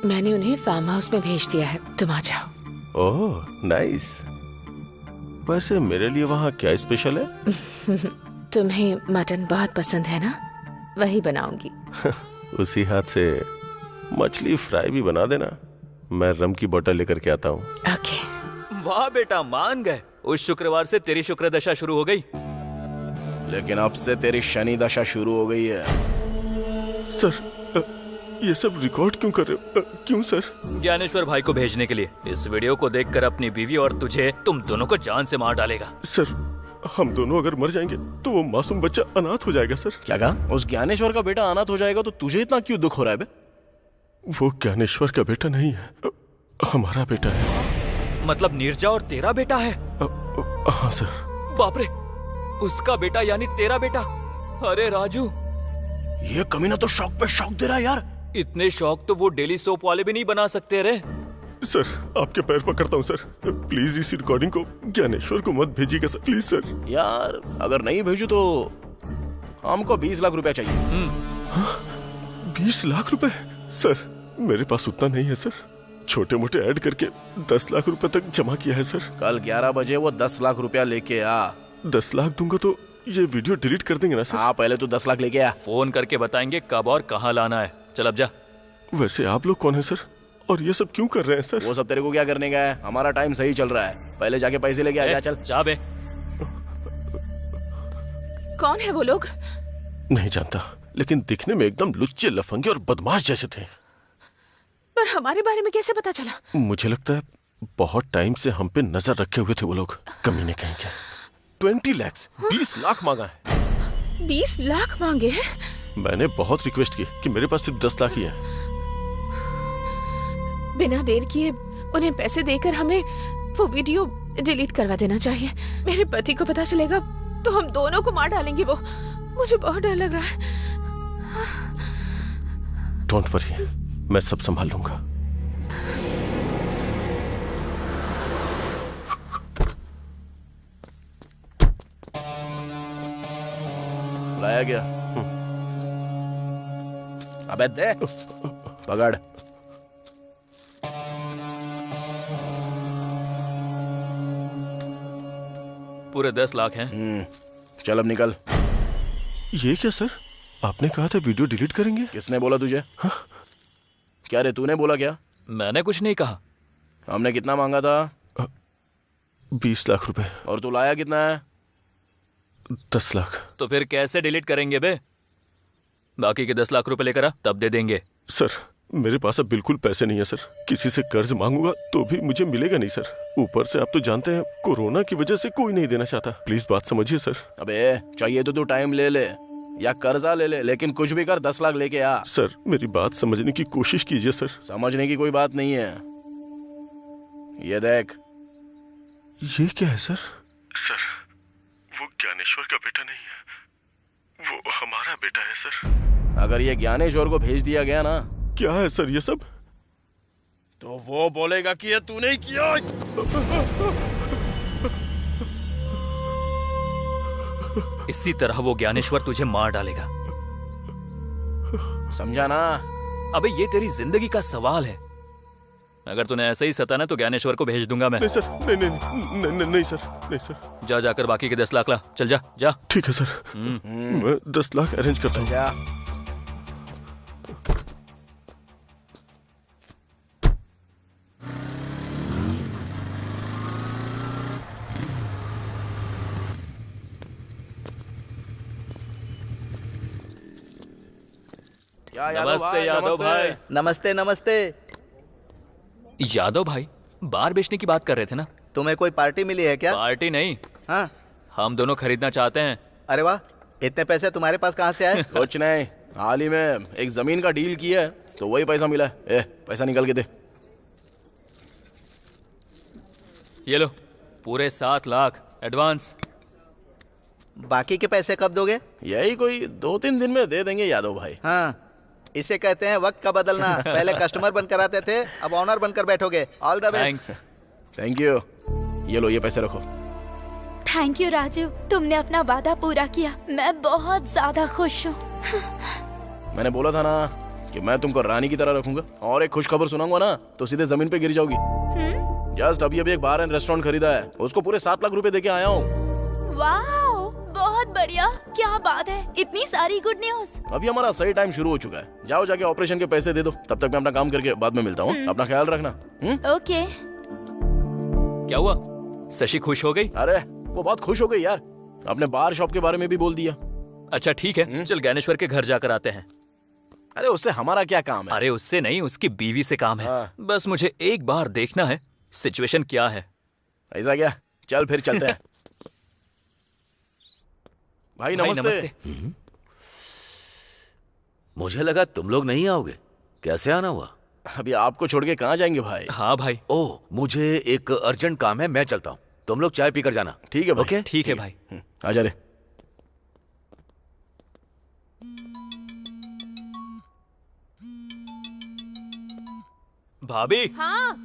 मैंने उन्हें फार्म हाउस में भेज दिया है, तुम आ जाओ। Oh nice. वैसे मेरे लिए वहाँ क्या स्पेशल है? तुम्हें मटन बहुत पसंद है ना, वही बनाऊंगी। उसी हाथ से मछली फ्राई भी बना देना, मैं रम की बोतल लेकर के आता हूँ। ओके। वाह बेटा, मान गए। उस शुक्रवार से तेरी शुक्र दशा शुरू हो गई। लेकिन अब से तेरी शनि दशा शुरू हो गई है। सर ये सब रिकॉर्ड क्यों कर रहे हो? क्यों सर? ज्ञानेश्वर भाई को भेजने के लिए। इस वीडियो को देखकर अपनी बीवी और तुझे, तुम दोनों को जान से मार डालेगा। सर हम दोनों अगर मर जाएंगे तो वो मासूम बच्चा अनाथ हो जाएगा सर। क्या कहा? उस ज्ञानेश्वर का बेटा अनाथ हो जाएगा तो तुझे इतना क्यों दुख हो रहा है बे? वो ज्ञानेश्वर का बेटा नहीं है, हमारा बेटा है। मतलब नीरजा और तेरा बेटा है? हाँ सर। बाप रे, उसका बेटा यानी तेरा बेटा। अरे राजू, ये कमीना तो शौक पे शौक दे रहा है यार। इतने शौक तो वो डेली सोप वाले भी नहीं बना सकते रे। सर आपके पैर पकड़ता हूँ सर, प्लीज इस रिकॉर्डिंग को ज्ञानेश्वर को मत भेजिएगा सर, प्लीज सर। यार अगर नहीं भेजू तो हमको 20 लाख रुपया चाहिए। 20 लाख रुपए? सर मेरे पास उतना नहीं है सर, छोटे मोटे ऐड करके 10 लाख रुपए तक जमा किया है सर। कल 11 बजे वो 10 लाख रुपया लेके आ। 10 लाख दूंगा तो ये वीडियो डिलीट कर देंगे ना सर? हाँ, पहले तो 10 लाख लेके आ। फोन करके बताएंगे कब और कहाँ लाना है। चल अब जा। वैसे आप लोग कौन है सर, और ये सब क्यों कर रहे हैं सर? वो सब तेरे को क्या करने का है, हमारा टाइम सही चल रहा है। पहले जाके पैसे लेके आ जा। चल जा बे। कौन है वो लोग? नहीं जानता, लेकिन दिखने में एकदम लुच्चे, लफंगे और बदमाश जैसे थे। पर हमारे बारे में कैसे पता चला? मुझे लगता है बहुत टाइम से हम पे नजर रखे हुए थे वो लोग, कमीने कहेंगे। 20 लाख, 20 लाख मांगा है। 20 लाख मांगे हैं? मैंने बहुत रिक्वेस्ट की कि मेरे पास सिर्फ 10 लाख ही है। बिना देर किए उन्हें पैसे देकर हमें वो वीडियो डिलीट करवा देना चाहिए। मेरे पति को पता चलेगा तो हम दोनों को मार डालेंगे वो। मुझे बहुत डर लग रहा है। डोंट वरी, मैं सब संभाल लूंगा। लाया गया। अबे दे, पकड़। पूरे 10 लाख हैं। चल अब निकल। ये क्या सर, आपने कहा था वीडियो डिलीट करेंगे? किसने बोला तुझे? हाँ? क्या रे, तूने बोला क्या? मैंने कुछ नहीं कहा। हमने कितना मांगा था? 20 लाख रुपए। और तू लाया कितना है? 10 लाख। तो फिर कैसे डिलीट करेंगे बे? बाकी के 10 लाख रुपए लेकर आ, तब दे देंगे। सर मेरे पास अब बिल्कुल पैसे नहीं है सर। किसी से कर्ज मांगूंगा तो भी मुझे मिलेगा नहीं सर। ऊपर से आप तो जानते हैं कोरोना की वजह से कोई नहीं देना चाहता। प्लीज बात समझिए सर। अबे चाहिए तो तू टाइम ले ले या कर्जा ले ले, लेकिन कुछ भी कर 10 लाख लेके आ। सर मेरी बात समझने की कोशिश कीजिए सर। समझने की कोई बात नहीं है। ये देख। ये क्या है सर? सर वो ज्ञानेश्वर का बेटा नहीं है, वो हमारा बेटा है सर। अगर ये ज्ञानेश्वर को भेज दिया गया ना। क्या है सर ये सब? तो वो बोलेगा कि ये तूने किया। इसी तरह वो ज्ञानेश्वर तुझे मार डालेगा, समझा ना? अबे ये तेरी जिंदगी का सवाल है। अगर तूने ऐसे ही सताना तो ज्ञानेश्वर को भेज दूंगा मैं। नहीं सर, नहीं सर, नहीं सर। जा जाकर बाकी के 10 लाख ला। चल जा जा। ठीक है सर, मैं 10 लाख अरेंज करता हूँ। नमस्ते यादव भाई। नमस्ते नमस्ते। यादव भाई बार बेचने की बात कर रहे थे ना? तुम्हें कोई पार्टी मिली है क्या? पार्टी नहीं। हाँ, हम दोनों खरीदना चाहते हैं। अरे वाह, इतने पैसे तुम्हारे पास कहाँ से आए? कुछ नहीं, हाल ही में एक जमीन का डील किया है तो वही पैसा मिला है। पैसा निकाल के दे। ये लो पूरे 7 लाख एडवांस। बाकी के पैसे कब दोगे? यही कोई 2-3 दिन में दे देंगे यादव भाई। हाँ, इसे कहते हैं वक्त का बदलना। पहले कस्टमर बनकर आते थे, अब ऑनर बनकर बैठोगे। All the best. Thank you. ये लो, ये पैसे रखो। थैंक यू राजू, तुमने अपना वादा पूरा किया। मैं बहुत ज्यादा खुश हूँ। मैंने बोला था ना कि मैं तुमको रानी की तरह रखूंगा, और एक खुश खबर सुनाऊंगा ना तो सीधे जमीन पे गिर जाओगी। जस्ट अभी एक बार एंड रेस्टोरेंट खरीदा है, उसको पूरे 7 लाख रुपए देके आया हूँ। वाह, बहुत बढ़िया। क्या बात है, इतनी सारी गुड न्यूज। अभी हमारा सही टाइम शुरू हो चुका है। जाओ जाके ऑपरेशन के पैसे दे दो, तब तक मैं अपना काम करके बाद में मिलता हूँ। अपना ख्याल रखना। ओके। क्या हुआ, शशि खुश हो गई? अरे वो बहुत खुश हो गई यार, अपने बार शॉप के बारे में भी बोल दिया। अच्छा ठीक है, चल ज्ञानेश्वर के घर जाकर आते हैं। अरे उससे हमारा क्या काम है? अरे उससे नहीं, उसकी बीवी से काम है। बस मुझे एक बार देखना है सिचुएशन क्या है। ऐसा क्या? चल फिर चलते हैं। भाई नमस्ते। मुझे लगा तुम लोग नहीं आओगे। कैसे आना हुआ? अभी आपको छोड़ के कहाँ जाएंगे भाई? हाँ भाई। ओह, मुझे एक अर्जेंट काम है, मैं चलता हूँ। तुम लोग चाय पीकर जाना। ठीक है भाई। ओके? ठीक है भाई। आजा रे। भाभी। हाँ?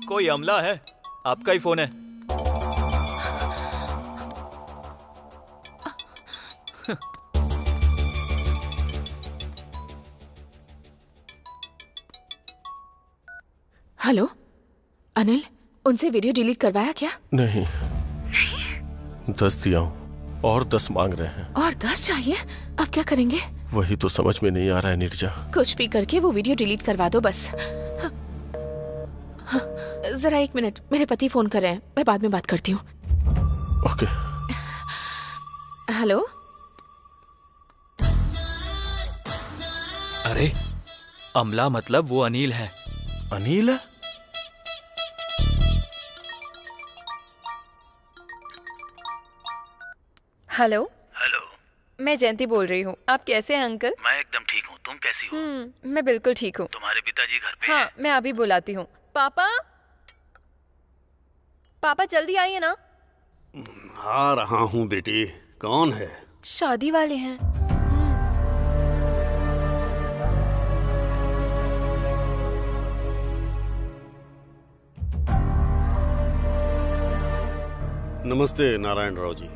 कोई अमला है, आपका ही फोन है। हेलो अनिल, उनसे वीडियो डिलीट करवाया क्या? नहीं। 10 दिया हूँ और 10 मांग रहे हैं। और 10 चाहिए? अब क्या करेंगे? वही तो समझ में नहीं आ रहा है नीरजा। कुछ भी करके वो वीडियो डिलीट करवा दो बस। जरा 1 मिनट, मेरे पति फोन कर रहे हैं, मैं बाद में बात करती हूँ। ओके। हेलो। अरे अमला मतलब वो अनिल है। अनिल है? हेलो। हेलो, मैं जयंती बोल रही हूँ। आप कैसे हैं अंकल? मैं एकदम ठीक हूँ। तुम कैसी हो? मैं बिल्कुल ठीक हूँ। तुम्हारे पिताजी घर पे हाँ, मैं अभी बुलाती हूँ। पापा, पापा जल्दी आइए ना। आ रहा हूँ बेटी। कौन है? शादी वाले हैं। नमस्ते नारायण राव जी,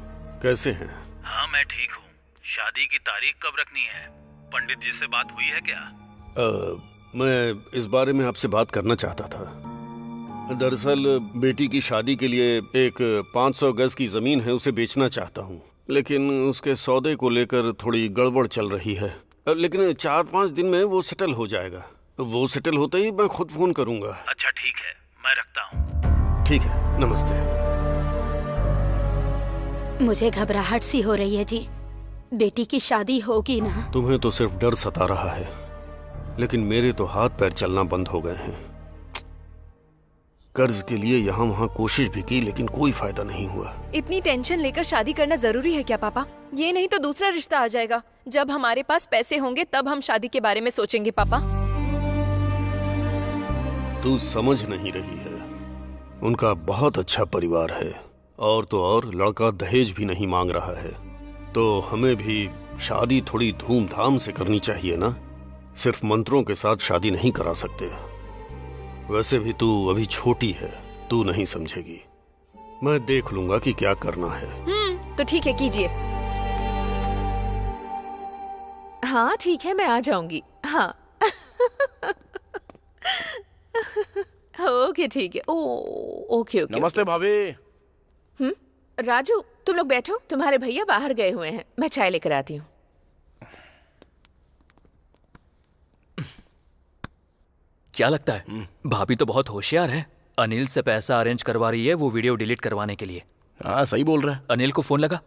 कैसे हैं? हाँ मैं ठीक हूँ। शादी की तारीख कब रखनी है? पंडित जी से बात हुई है क्या? मैं इस बारे में आपसे बात करना चाहता था। दरअसल बेटी की शादी के लिए एक 500 गज की जमीन है, उसे बेचना चाहता हूँ, लेकिन उसके सौदे को लेकर थोड़ी गड़बड़ चल रही है। लेकिन 4-5 दिन में वो सेटल हो जाएगा। वो सेटल होते ही मैं खुद फोन करूंगा। अच्छा ठीक है, मैं रखता हूँ। ठीक है, नमस्ते। मुझे घबराहट सी हो रही है जी। बेटी की शादी होगी ना? तुम्हें तो सिर्फ डर सता रहा है। लेकिन मेरे तो हाथ पैर चलना बंद हो गए हैं। कर्ज के लिए यहाँ वहाँ कोशिश भी की लेकिन कोई फायदा नहीं हुआ। इतनी टेंशन लेकर शादी करना जरूरी है क्या पापा? ये नहीं तो दूसरा रिश्ता आ जाएगा। जब हमारे पास पैसे होंगे तब हम शादी के बारे में सोचेंगे पापा। तू समझ नहीं रही है। उनका बहुत अच्छा परिवार है और तो और लड़का दहेज भी नहीं मांग रहा है, तो हमें भी शादी थोड़ी धूमधाम से करनी चाहिए ना। सिर्फ मंत्रों के साथ शादी नहीं करा सकते। वैसे भी तू अभी छोटी है, तू नहीं समझेगी। मैं देख लूंगा कि क्या करना है। तो ठीक है, कीजिए। हाँ ठीक है, मैं आ जाऊंगी। हाँ ओके ठीक है। Okay okay. नमस्ते भाभी। राजू तुम लोग बैठो, तुम्हारे भैया बाहर गए हुए हैं, मैं चाय लेकर आती हूँ। क्या लगता है भाभी तो बहुत होशियार है। अनिल से पैसा अरेंज करवा रही है वो वीडियो डिलीट करवाने के लिए। हाँ सही बोल रहा है। अनिल को फोन लगा।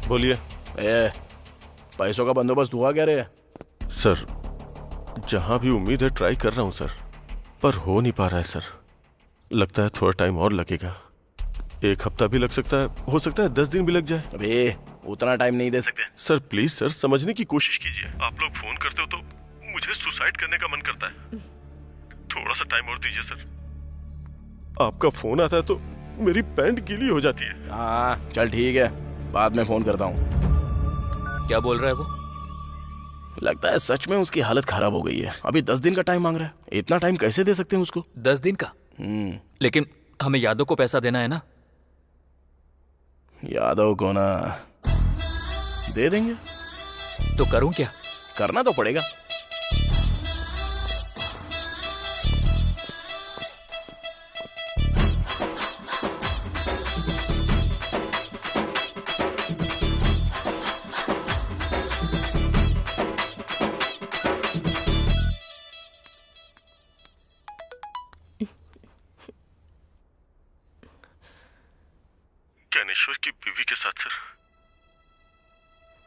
बोलिए। पैसों का बंदोबस्त हुआ क्या रे? सर जहां भी उम्मीद है ट्राई कर रहा हूं सर, पर हो नहीं पा रहा है सर। लगता है थोड़ा टाइम और लगेगा। 1 हफ्ता भी लग सकता है, हो सकता है 10 दिन भी लग जाए। अबे उतना टाइम नहीं दे सकते। सर प्लीज सर समझने की कोशिश कीजिए। आप लोग फोन करते हो तो मुझे सुसाइड करने का मन करता है। थोड़ा सा टाइम और दीजिए सर। आपका फोन आता है तो मेरी पैंट गीली हो जाती है। हाँ चल ठीक है, बाद में फोन करता हूँ। क्या बोल रहा है वो? लगता है सच में उसकी हालत खराब हो गई है। अभी 10 दिन का टाइम मांग रहा है। इतना टाइम कैसे दे सकते हैं उसको? 10 दिन का? लेकिन हमें यादव को पैसा देना है ना। यादव को ना दे देंगे। तो करूं क्या? करना तो पड़ेगा। ज्ञानेश्वर की बीवी के साथ सर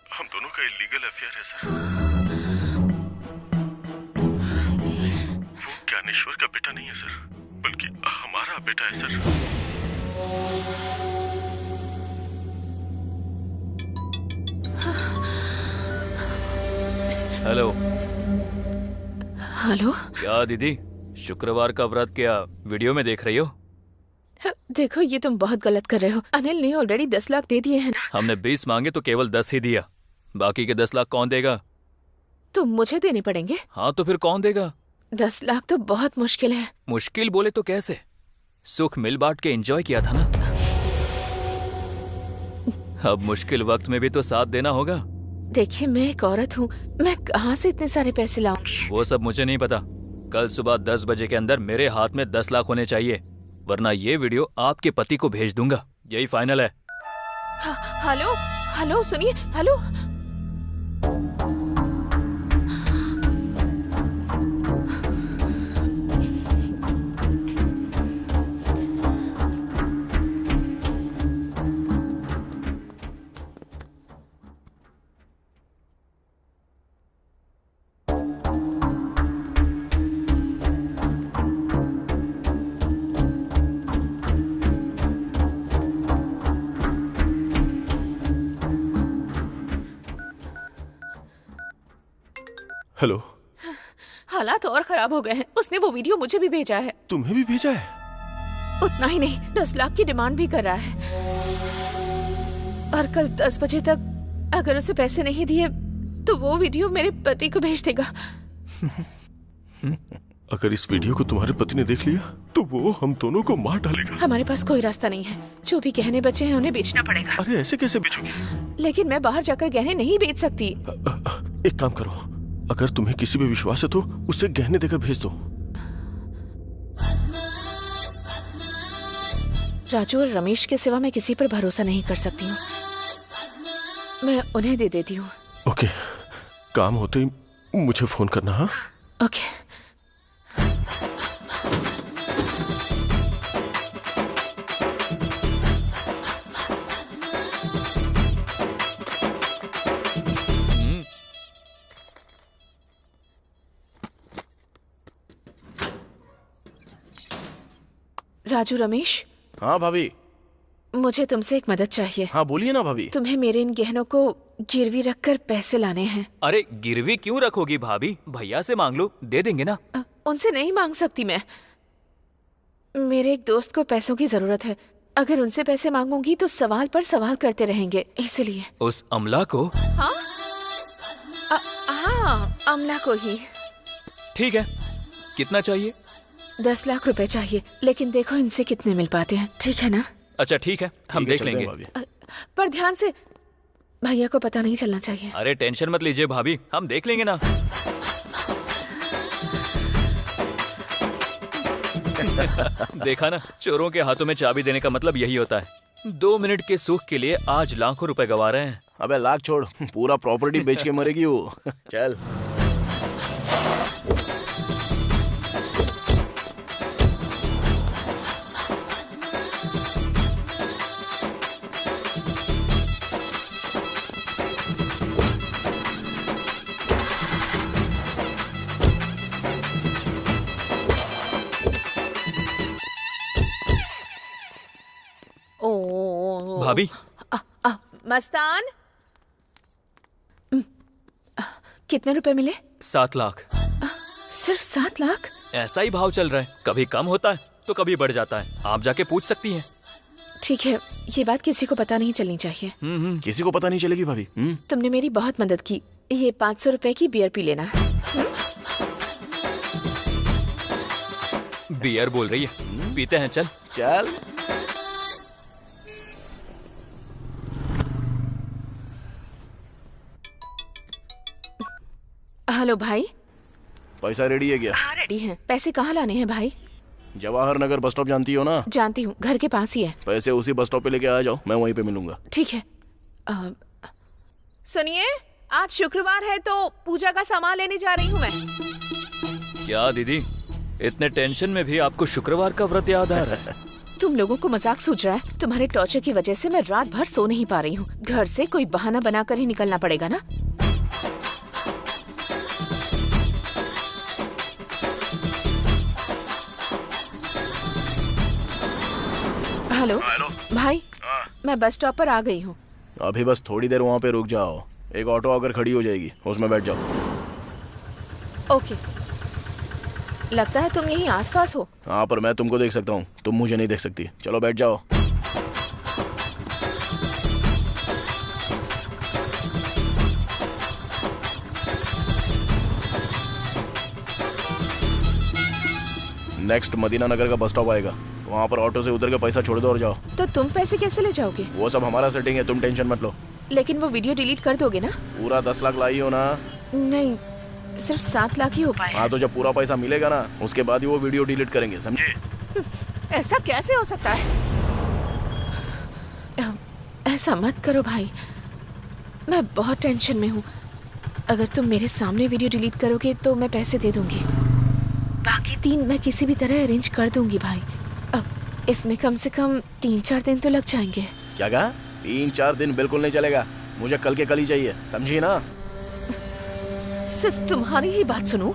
हम दोनों का इलीगल अफेयर है सर। वो ज्ञानेश्वर का बेटा नहीं है सर, बल्कि हमारा बेटा है सर। हेलो। हेलो। क्या दीदी, शुक्रवार का व्रत क्या वीडियो में देख रही हो? देखो ये तुम बहुत गलत कर रहे हो। अनिल ने ऑलरेडी 10 लाख दे दिए हैं ना। हमने 20 मांगे तो केवल 10 ही दिया। बाकी के 10 लाख कौन देगा? तो मुझे देने पड़ेंगे। हाँ तो फिर कौन देगा? 10 लाख तो बहुत मुश्किल है। मुश्किल बोले तो कैसे? सुख मिल बांट के एंजॉय किया था ना। अब मुश्किल वक्त में भी तो साथ देना होगा। देखिए मैं एक औरत हूँ, मैं कहाँ से इतने सारे पैसे लाऊंगी? वो सब मुझे नहीं पता। कल सुबह 10 बजे के अंदर मेरे हाथ में 10 लाख होने चाहिए, वरना ये वीडियो आपके पति को भेज दूंगा। यही फाइनल है। हेलो हेलो सुनिए। Hello hello. हालात और खराब हो गए हैं। उसने वो वीडियो मुझे भी भेजा है। तुम्हें भी भेजा है? उतना ही नहीं, 10 लाख की डिमांड भी कर रहा है। और कल 10 बजे तक अगर उसे पैसे नहीं दिए तो वो वीडियो मेरे पति को भेज देगा। अगर इस वीडियो को तुम्हारे पति ने देख लिया तो वो हम दोनों को मार डालेगा। हमारे पास कोई रास्ता नहीं है। जो भी गहने बचे हैं उन्हें बेचना पड़ेगा। अरे ऐसे कैसे बेचोगी? लेकिन मैं बाहर जाकर गहने नहीं बेच सकती। एक काम करो, अगर तुम्हें किसी पे विश्वास है तो उसे गहने देकर भेज दो। राजू और रमेश के सिवा मैं किसी पर भरोसा नहीं कर सकती हूँ। मैं उन्हें दे देती हूँ। ओके, काम होते ही मुझे फोन करना। हाँ ओके। राजू रमेश। हाँ भाभी। मुझे तुमसे एक मदद चाहिए। हाँ बोलिए ना भाभी। तुम्हें मेरे इन गहनों को गिरवी रखकर पैसे लाने हैं। अरे गिरवी क्यों रखोगी भाभी, भैया से मांग लो, दे देंगे ना। उनसे नहीं मांग सकती मैं। मेरे एक दोस्त को पैसों की जरूरत है। अगर उनसे पैसे मांगूंगी तो सवाल पर सवाल करते रहेंगे, इसलिए। उस अमला को? हाँ हाँ, अमला को ही। ठीक है, कितना चाहिए? 10 लाख रुपए चाहिए, लेकिन देखो इनसे कितने मिल पाते हैं, ठीक है ना? अच्छा ठीक है, हम देख लेंगे। पर ध्यान से, भैया को पता नहीं चलना चाहिए। अरे टेंशन मत लीजिए भाभी, हम देख लेंगे ना। देखा ना, चोरों के हाथों में चाबी देने का मतलब यही होता है। 2 मिनट के सुख के लिए आज लाखों रुपए गवा रहे हैं। अबे लाख छोड़, पूरा प्रॉपर्टी बेच के मरेगी वो। चल। भाभी। मस्तान, कितने रुपए मिले? 7 लाख। सिर्फ 7 लाख? ऐसा ही भाव चल रहा है, कभी कम होता है तो कभी बढ़ जाता है, आप जाके पूछ सकती हैं। ठीक है, ये बात किसी को पता नहीं चलनी चाहिए। किसी को पता नहीं चलेगी भाभी। तुमने मेरी बहुत मदद की। ये 500 रुपए की बियर पी लेना। बियर बोल रही है, पीते हैं, चल चल। हेलो भाई। पैसा रेडी है क्या? हाँ रेडी है। पैसे कहाँ लाने हैं भाई? जवाहर नगर बस स्टॉप जानती हो ना? जानती हूँ, घर के पास ही है। पैसे उसी बस स्टॉप पे लेके आ जाओ, मैं वहीं पे मिलूंगा। ठीक है। सुनिए, आज शुक्रवार है तो पूजा का सामान लेने जा रही हूँ मैं। क्या दीदी, इतने टेंशन में भी आपको शुक्रवार का व्रत याद आ रहा है? तुम लोगों को मजाक सूझ रहा है? तुम्हारे टॉर्चर की वजह से मैं रात भर सो नहीं पा रही हूँ। घर से कोई बहाना बनाकर ही निकलना पड़ेगा ना। हेलो भाई। मैं बस स्टॉप पर आ गई हूँ। अभी बस थोड़ी देर वहाँ पे रुक जाओ, एक ऑटो आकर खड़ी हो जाएगी, उसमें बैठ जाओ। ओके। लगता है तुम यहीं आसपास हो। हाँ, पर मैं तुमको देख सकता हूँ, तुम मुझे नहीं देख सकती। चलो बैठ जाओ। नेक्स्ट मदीना नगर का बस स्टॉप आएगा, वहाँ पर ऑटो से उतर के पैसा छोड़ दो और जाओ। तो तुम पैसे कैसे ले जाओगे? वो सब हमारा सेटिंग है, तुम टेंशन मत लो। लेकिन वो वीडियो डिलीट कर दोगे ना? पूरा 10 लाख लाई हो ना? नहीं, सिर्फ 7 लाख ही हो पाए। हाँ, तो जब पूरा पैसा मिलेगा ना, उसके बाद ही वो वीडियो डिलीट करेंगे, समझे? ऐसा कैसे हो सकता है? ऐसा मत करो भाई, मैं बहुत टेंशन में हूँ। अगर तुम मेरे सामने वीडियो डिलीट करोगे तो मैं पैसे दे दूंगी, बाकी 3 मैं किसी भी तरह अरेंज कर दूंगी भाई। अब इसमें कम से कम 3-4 दिन तो लग जाएंगे। क्या कहा? 3-4 दिन बिल्कुल नहीं चलेगा, मुझे कल के कल ही चाहिए, समझी ना? सिर्फ तुम्हारी ही बात सुनो,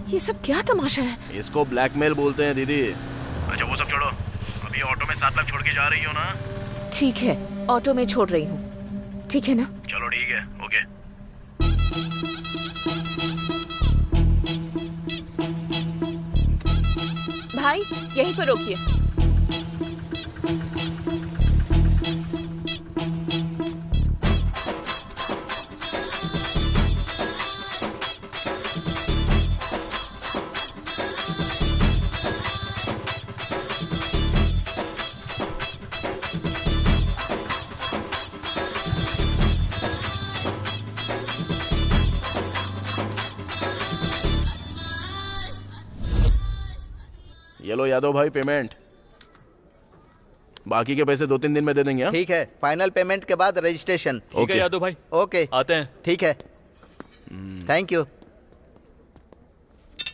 ये सब क्या तमाशा है? इसको ब्लैकमेल बोलते हैं दीदी। अच्छा वो सब छोड़ो, अभी ऑटो में 7 लाख छोड़ के जा रही हो ना? ठीक है, ऑटो में छोड़ रही हूँ, ठीक है ना? चलो ठीक है, ओके। भाई यहीं पर रोकिए। ये लो यादव भाई पेमेंट, बाकी के पैसे 2-3 दिन में दे देंगे। ठीक है, फाइनल पेमेंट के बाद रजिस्ट्रेशन। ठीक है यादव भाई। ओके, आते हैं। ठीक है, थैंक यू।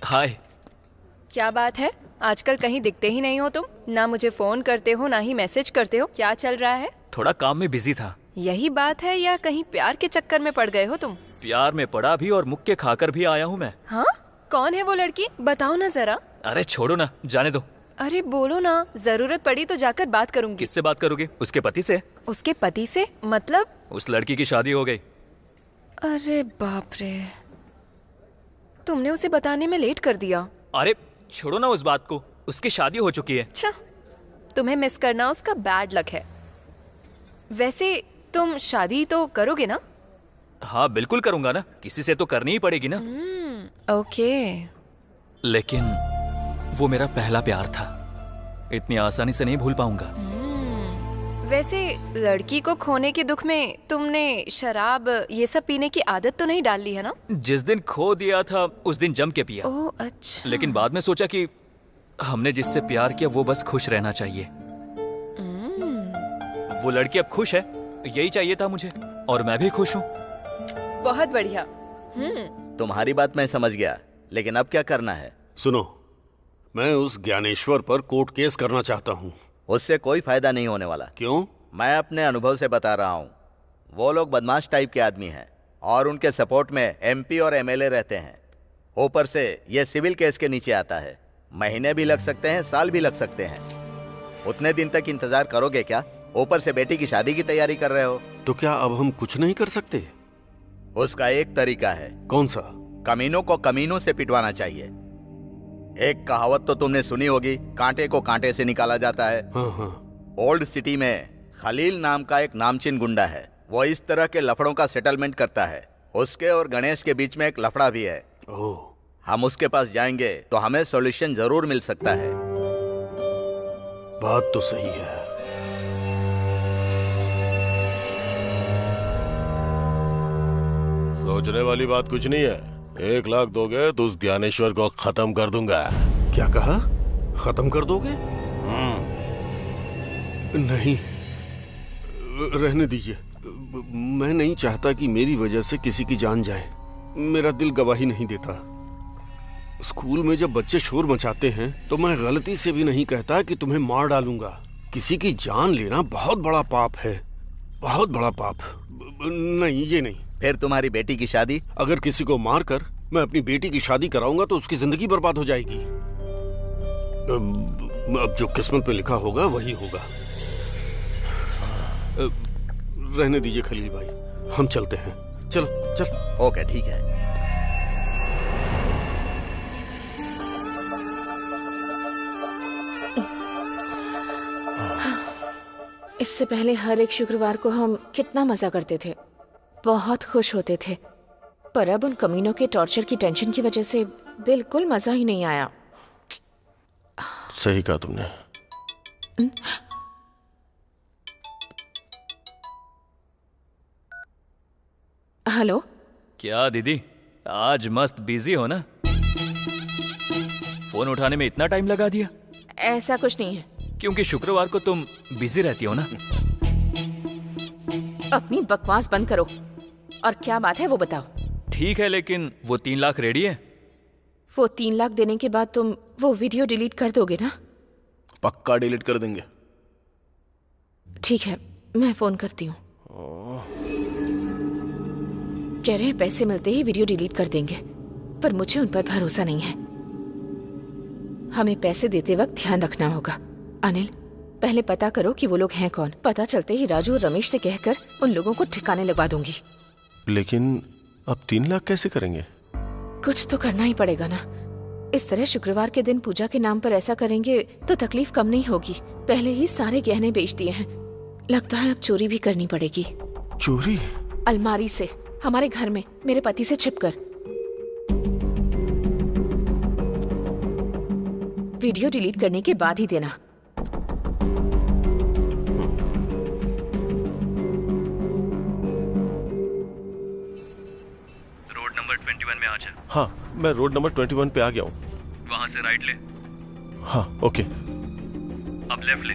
हाय। क्या बात है, आजकल कहीं दिखते ही नहीं हो तुम, ना मुझे फोन करते हो ना ही मैसेज करते हो, क्या चल रहा है? थोड़ा काम में बिजी था। यही बात है या कहीं प्यार के चक्कर में पड़ गए हो तुम? प्यार में पड़ा भी और मुक्के खाकर भी आया हूँ मैं। हाँ, कौन है वो लड़की, बताओ ना जरा। अरे छोड़ो ना, जाने दो। अरे बोलो ना, जरूरत पड़ी तो जाकर बात करूंगी। किससे बात करोगे? उसके पति से? उसके पति से मतलब? उस लड़की की शादी हो गई। अरे बाप रे, तुमने उसे बताने में लेट कर दिया। अरे छोड़ो ना उस बात को, उसकी शादी हो चुकी है। अच्छा, तुम्हें मिस करना उसका बैड लक है। वैसे तुम शादी तो करोगे ना? हाँ बिल्कुल करूंगा ना, किसी से तो करनी ही पड़ेगी ना। ओके। लेकिन वो मेरा पहला प्यार था, इतनी आसानी से नहीं भूल पाऊंगा। वैसे लड़की को खोने के दुख में तुमने शराब ये सब पीने की आदत तो नहीं डाल ली है ना? जिस दिन खो दिया था उस दिन जम के पिया। ओह अच्छा। लेकिन बाद में सोचा कि हमने जिससे प्यार किया वो बस खुश रहना चाहिए। वो लड़की अब खुश है, यही चाहिए था मुझे, और मैं भी खुश हूँ। बहुत बढ़िया। तुम्हारी बात मैं समझ गया, लेकिन अब क्या करना है? सुनो, मैं उस ज्ञानेश्वर पर कोर्ट केस करना चाहता हूँ। उससे कोई फायदा नहीं होने वाला। क्यों? मैं अपने अनुभव से बता रहा हूँ। वो लोग बदमाश टाइप के आदमी हैं और उनके सपोर्ट में एमपी और एमएलए रहते हैं। ऊपर से ये सिविल केस के नीचे आता है। महीने भी लग सकते हैं, साल भी लग सकते हैं। उतने दिन तक इंतजार करोगे क्या? ऊपर से बेटी की शादी की तैयारी कर रहे हो। तो क्या अब हम कुछ नहीं कर सकते? उसका एक तरीका है। कौन सा? कमीनों को कमीनों से पिटवाना चाहिए। एक कहावत तो तुमने सुनी होगी, कांटे को कांटे से निकाला जाता है। हाँ। ओल्ड सिटी में खलील नाम का एक नामचीन गुंडा है। वो इस तरह के लफड़ों का सेटलमेंट करता है। उसके और गणेश के बीच में एक लफड़ा भी है। हम उसके पास जाएंगे तो हमें सॉल्यूशन जरूर मिल सकता है। बात तो सही है। सोचने वाली बात कुछ नहीं है। 1 लाख दोगे तो उस ज्ञानेश्वर को खत्म कर दूंगा। क्या कहा? खत्म कर दोगे? नहीं, रहने दीजिए। मैं नहीं चाहता कि मेरी वजह से किसी की जान जाए। मेरा दिल गवाही नहीं देता। स्कूल में जब बच्चे शोर मचाते हैं तो मैं गलती से भी नहीं कहता कि तुम्हें मार डालूंगा। किसी की जान लेना बहुत बड़ा पाप है, बहुत बड़ा पाप। नहीं, ये नहीं। फिर तुम्हारी बेटी की शादी? अगर किसी को मारकर मैं अपनी बेटी की शादी कराऊंगा तो उसकी जिंदगी बर्बाद हो जाएगी। अब जो किस्मत में लिखा होगा वही होगा। रहने दीजिए खलील भाई, हम चलते हैं। चलो चल। ओके ठीक है। इससे पहले हर एक शुक्रवार को हम कितना मजा करते थे, बहुत खुश होते थे। पर अब उन कमीनों के टॉर्चर की टेंशन की वजह से बिल्कुल मजा ही नहीं आया। सही कहा तुमने। हेलो। क्या दीदी, आज मस्त बिजी हो ना? फोन उठाने में इतना टाइम लगा दिया? ऐसा कुछ नहीं है। क्योंकि शुक्रवार को तुम बिजी रहती हो ना। अपनी बकवास बंद करो और क्या बात है वो बताओ। ठीक है, लेकिन वो 3 लाख रेडी है? वो 3 लाख देने के बाद तुम वो वीडियो डिलीट कर दोगे ना? पक्का डिलीट कर देंगे। ठीक है, मैं फोन करती हूँ। कह रहे हैं पैसे मिलते ही वीडियो डिलीट कर देंगे, पर मुझे उन पर भरोसा नहीं है। हमें पैसे देते वक्त ध्यान रखना होगा। अनिल, पहले पता करो कि वो लोग हैं कौन। पता चलते ही राजू और रमेश से कहकर उन लोगों को ठिकाने लगवा दूंगी। लेकिन अब 3 लाख कैसे करेंगे? कुछ तो करना ही पड़ेगा ना। इस तरह शुक्रवार के दिन पूजा के नाम पर ऐसा करेंगे तो तकलीफ कम नहीं होगी। पहले ही सारे गहने बेच दिए हैं, लगता है अब चोरी भी करनी पड़ेगी। चोरी? अलमारी से, हमारे घर में, मेरे पति से छिपकर। वीडियो डिलीट करने के बाद ही देना। रोड नंबर 21 में आ जा। हाँ, मैं रोड नंबर 21 पे आ गया हूँ। वहां से राइट ले। हाँ ओके। अब लेफ्ट ले।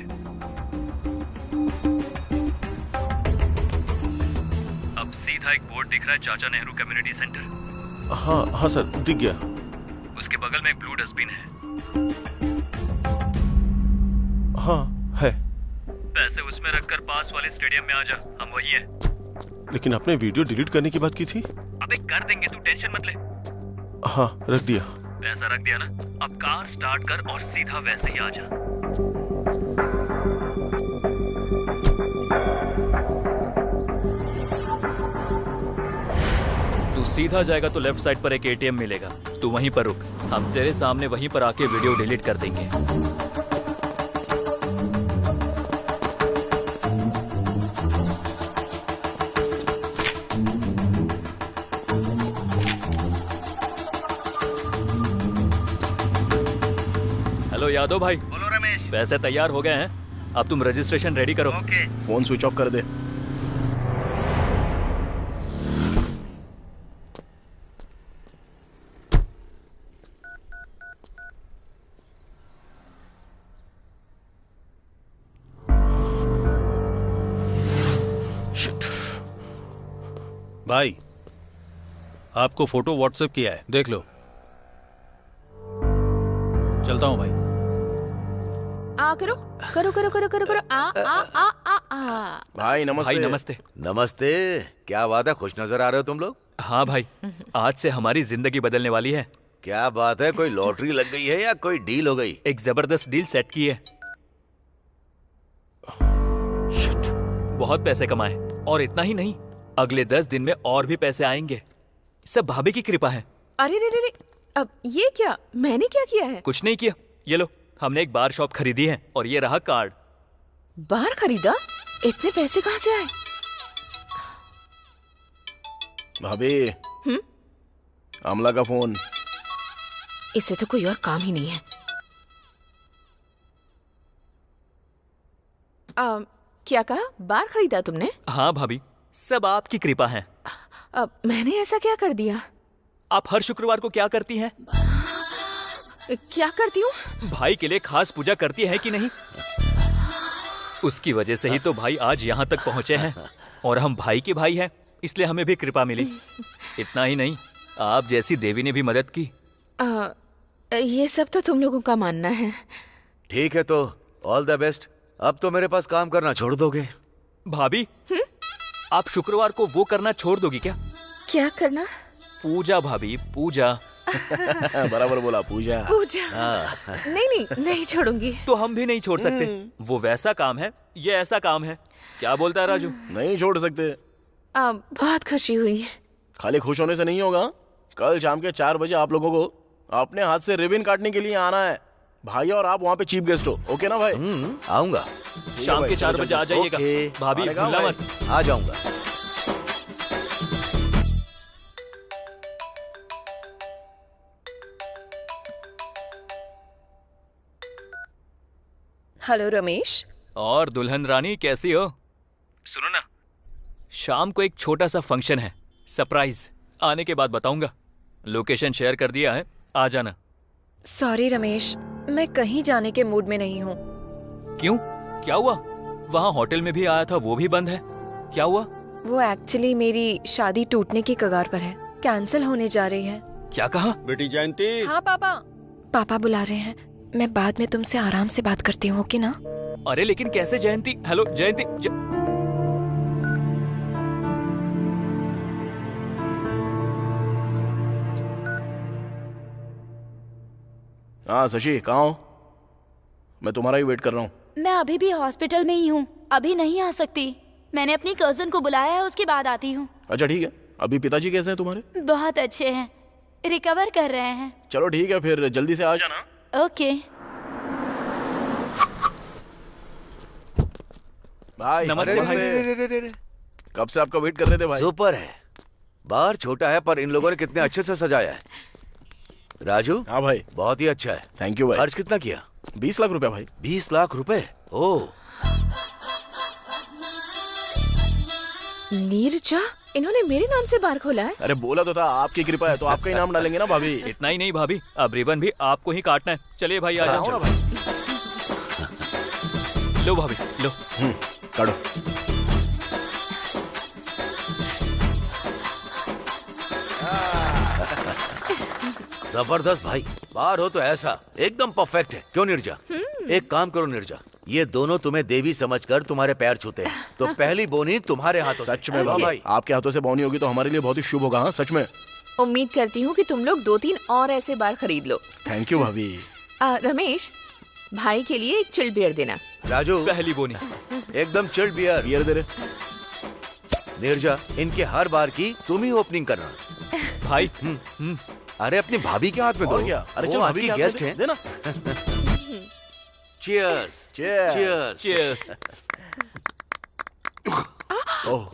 अब सीधा एक बोर्ड दिख रहा है, चाचा नेहरू कम्युनिटी सेंटर। हाँ हाँ सर, दिख गया। उसके बगल में एक ब्लू डस्टबिन है। हाँ है। पैसे उसमें रखकर पास वाले स्टेडियम में आ जा, हम वही हैं। लेकिन आपने वीडियो डिलीट करने की बात की थी। अबे कर देंगे, तू टेंशन मत ले। हाँ, रख दिया। तूने ऐसा रख दिया ना, अब कार स्टार्ट कर और सीधा वैसे ही आ जा। तू सीधा जाएगा तो लेफ्ट साइड पर एक एटीएम मिलेगा, तू वहीं पर रुक, हम तेरे सामने वहीं पर आके वीडियो डिलीट कर देंगे। हेलो यादव भाई। बोलो रमेश। पैसे तैयार हो गए हैं, अब तुम रजिस्ट्रेशन रेडी करो। ओके। फोन स्विच ऑफ कर दे। भाई आपको फोटो व्हाट्सएप किया है, देख लो। चलता हूँ भाई। आ करो करो करो करो करो करो आ आ आ आ आ। भाई नमस्ते। भाई नमस्ते। नमस्ते। क्या बात है, खुश नजर आ रहे हो तुम लोग? हाँ भाई, आज से हमारी जिंदगी बदलने वाली है। क्या बात है, कोई लॉटरी लग गई है या कोई डील हो गई? एक जबरदस्त डील सेट की है। बहुत पैसे कमाए, और इतना ही नहीं, अगले 10 दिन में और भी पैसे आएंगे। सब भाभी की कृपा है। अरे रे रे रे, अब ये क्या, मैंने क्या किया है? कुछ नहीं किया, ये लो, हमने एक बार शॉप खरीदी है और ये रहा कार्ड। बार खरीदा? इतने पैसे कहाँ से आए? भाभी। अमला का फोन। इसे तो कोई और काम ही नहीं है। क्या कहा, बार खरीदा तुमने? हाँ भाभी, सब आपकी कृपा है। अब मैंने ऐसा क्या कर दिया? आप हर शुक्रवार को क्या करती हैं? क्या करती हूँ? भाई के लिए खास पूजा करती है कि नहीं? उसकी वजह से ही तो भाई आज यहाँ तक पहुँचे हैं, और हम भाई के भाई हैं, इसलिए हमें भी कृपा मिली। इतना ही नहीं, आप जैसी देवी ने भी मदद की। ये सब तो तुम लोगों का मानना है। ठीक है तो ऑल द बेस्ट। अब तो मेरे पास काम करना छोड़ दोगे? भाभी, आप शुक्रवार को वो करना छोड़ दोगी क्या? क्या करना? पूजा भाभी, पूजा। बराबर बोला, पूजा। पूजा। नहीं नहीं छोड़ूंगी। तो हम भी नहीं छोड़ सकते। वो वैसा काम है, ये ऐसा काम है। क्या बोलता है राजू? नहीं छोड़ सकते। बहुत खुशी हुई। खाली खुश होने से नहीं होगा, कल शाम के 4 बजे आप लोगों को अपने हाथ से रिबन काटने के लिए आना है। भाई और आप वहाँ पे चीफ गेस्ट हो, ओके ना भाई? आऊंगा। शाम के 4 बजे आ जाइएगा। भाभी भूलना मत। आ जाऊंगा। हेलो रमेश। और दुल्हन रानी कैसी हो? सुनो ना, शाम को एक छोटा सा फंक्शन है, सरप्राइज। आने के बाद बताऊंगा। लोकेशन शेयर कर दिया है, आ जाना। सॉरी रमेश, मैं कहीं जाने के मूड में नहीं हूँ। क्यों, क्या हुआ? वहाँ होटल में भी आया था, वो भी बंद है, क्या हुआ? वो एक्चुअली मेरी शादी टूटने की कगार पर है, कैंसिल होने जा रही है। क्या कहा? बेटी जयंती। हाँ पापा। पापा बुला रहे हैं, मैं बाद में तुमसे आराम से बात करती हूँ, ओके ना? अरे लेकिन कैसे जयंती? हेलो जयंती। हाँ शशि, कहाँ हो? मैं तुम्हारा ही वेट कर रहा हूँ। मैं अभी भी हॉस्पिटल में ही हूँ, अभी नहीं आ सकती। मैंने अपनी कजन को बुलाया है, उसके बाद आती हूँ। अच्छा ठीक है। अभी पिताजी कैसे हैं तुम्हारे? बहुत अच्छे हैं, रिकवर कर रहे हैं। चलो ठीक है, फिर जल्दी से आ जाना। ओके। भाई नमस्ते भाई। कब से आपका वेट कर रहे थे भाई। सुपर है। बार छोटा है पर इन लोगों ने कितने अच्छे से सजाया है। राजू। हाँ भाई। बहुत ही अच्छा है। थैंक यू भाई। खर्च कितना किया? 20 लाख रुपए भाई। 20 लाख रुपए? ओह। नीरजा, इन्होंने मेरे नाम से बार खोला है? अरे बोला तो था, आपकी कृपा है तो आपका ही नाम डालेंगे ना भाभी। इतना ही नहीं भाभी, अब रिबन भी आपको ही काटना है। चलिए भाई, आ जाओ ना भाई। लो भाभी, लो। काटो। जबरदस्त भाई। बाहर हो तो ऐसा एकदम परफेक्ट है, क्यों निर्जा? एक काम करो निर्जा, ये दोनों तुम्हें देवी समझकर तुम्हारे पैर छूते हैं, तो पहली बोनी तुम्हारे हाथों से। सच में भाई, आपके हाथों से बोनी होगी तो हमारे लिए बहुत ही शुभ होगा। हाँ सच में। उम्मीद करती हूँ कि तुम लोग 2-3 और ऐसे बार खरीद लो। थैंक यू भाभी। रमेश, भाई के लिए एक चिल्ड बियर देना। राजू, पहली बोनी एकदम चिल्ड बियर। बियर दे रहे। नीरजा, इनके हर बार की तुम ही ओपनिंग करना। भाई। अरे अपनी भाभी के हाथ में दो। क्या? अरे वो चल, आज भाभी की के हाथ गेस्ट में हैं। देना। चीयर्स। Cheers. चीयर्स। ओह,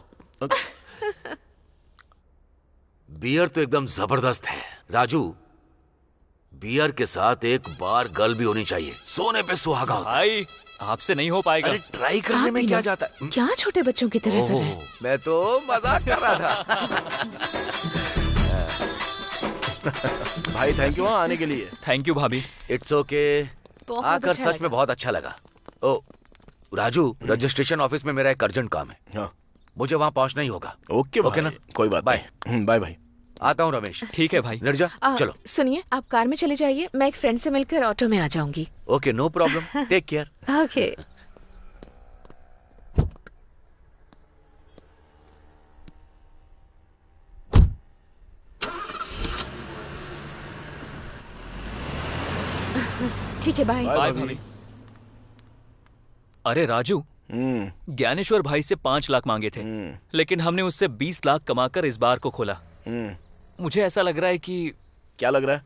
बियर तो एकदम जबरदस्त है। राजू, बियर के साथ एक बार गर्ल भी होनी चाहिए। सोने पे सुहागा होता है। भाई, आपसे नहीं हो पाएगा। अरे ट्राई करने में क्या जाता है? क्या छोटे बच्चों की तरह कर रहे हैं? मैं तो मजाक कर रहा था। भाई थैंक यू आने के लिए। थैंक यू भाभी। It's okay. बहुत आकर अच्छा सच में बहुत अच्छा लगा। ओ राजू, रजिस्ट्रेशन ऑफिस में मेरा एक अर्जेंट काम है। हाँ। मुझे वहाँ पहुँचना ही होगा। ओके ओके ना? कोई बात बाय। Bye bye. आता हूँ रमेश। ठीक है भाई। निर्जा, चलो। सुनिए, आप कार में चले जाइए, मैं एक फ्रेंड से मिलकर ऑटो में आ जाऊंगी। Okay, no problem. Take care. Okay. ठीक है, बाय। बाय भाभी। अरे राजू, ज्ञानेश्वर भाई से 5 लाख मांगे थे, लेकिन हमने उससे 20 लाख कमाकर इस बार को खोला। मुझे ऐसा लग रहा है कि क्या लग रहा है?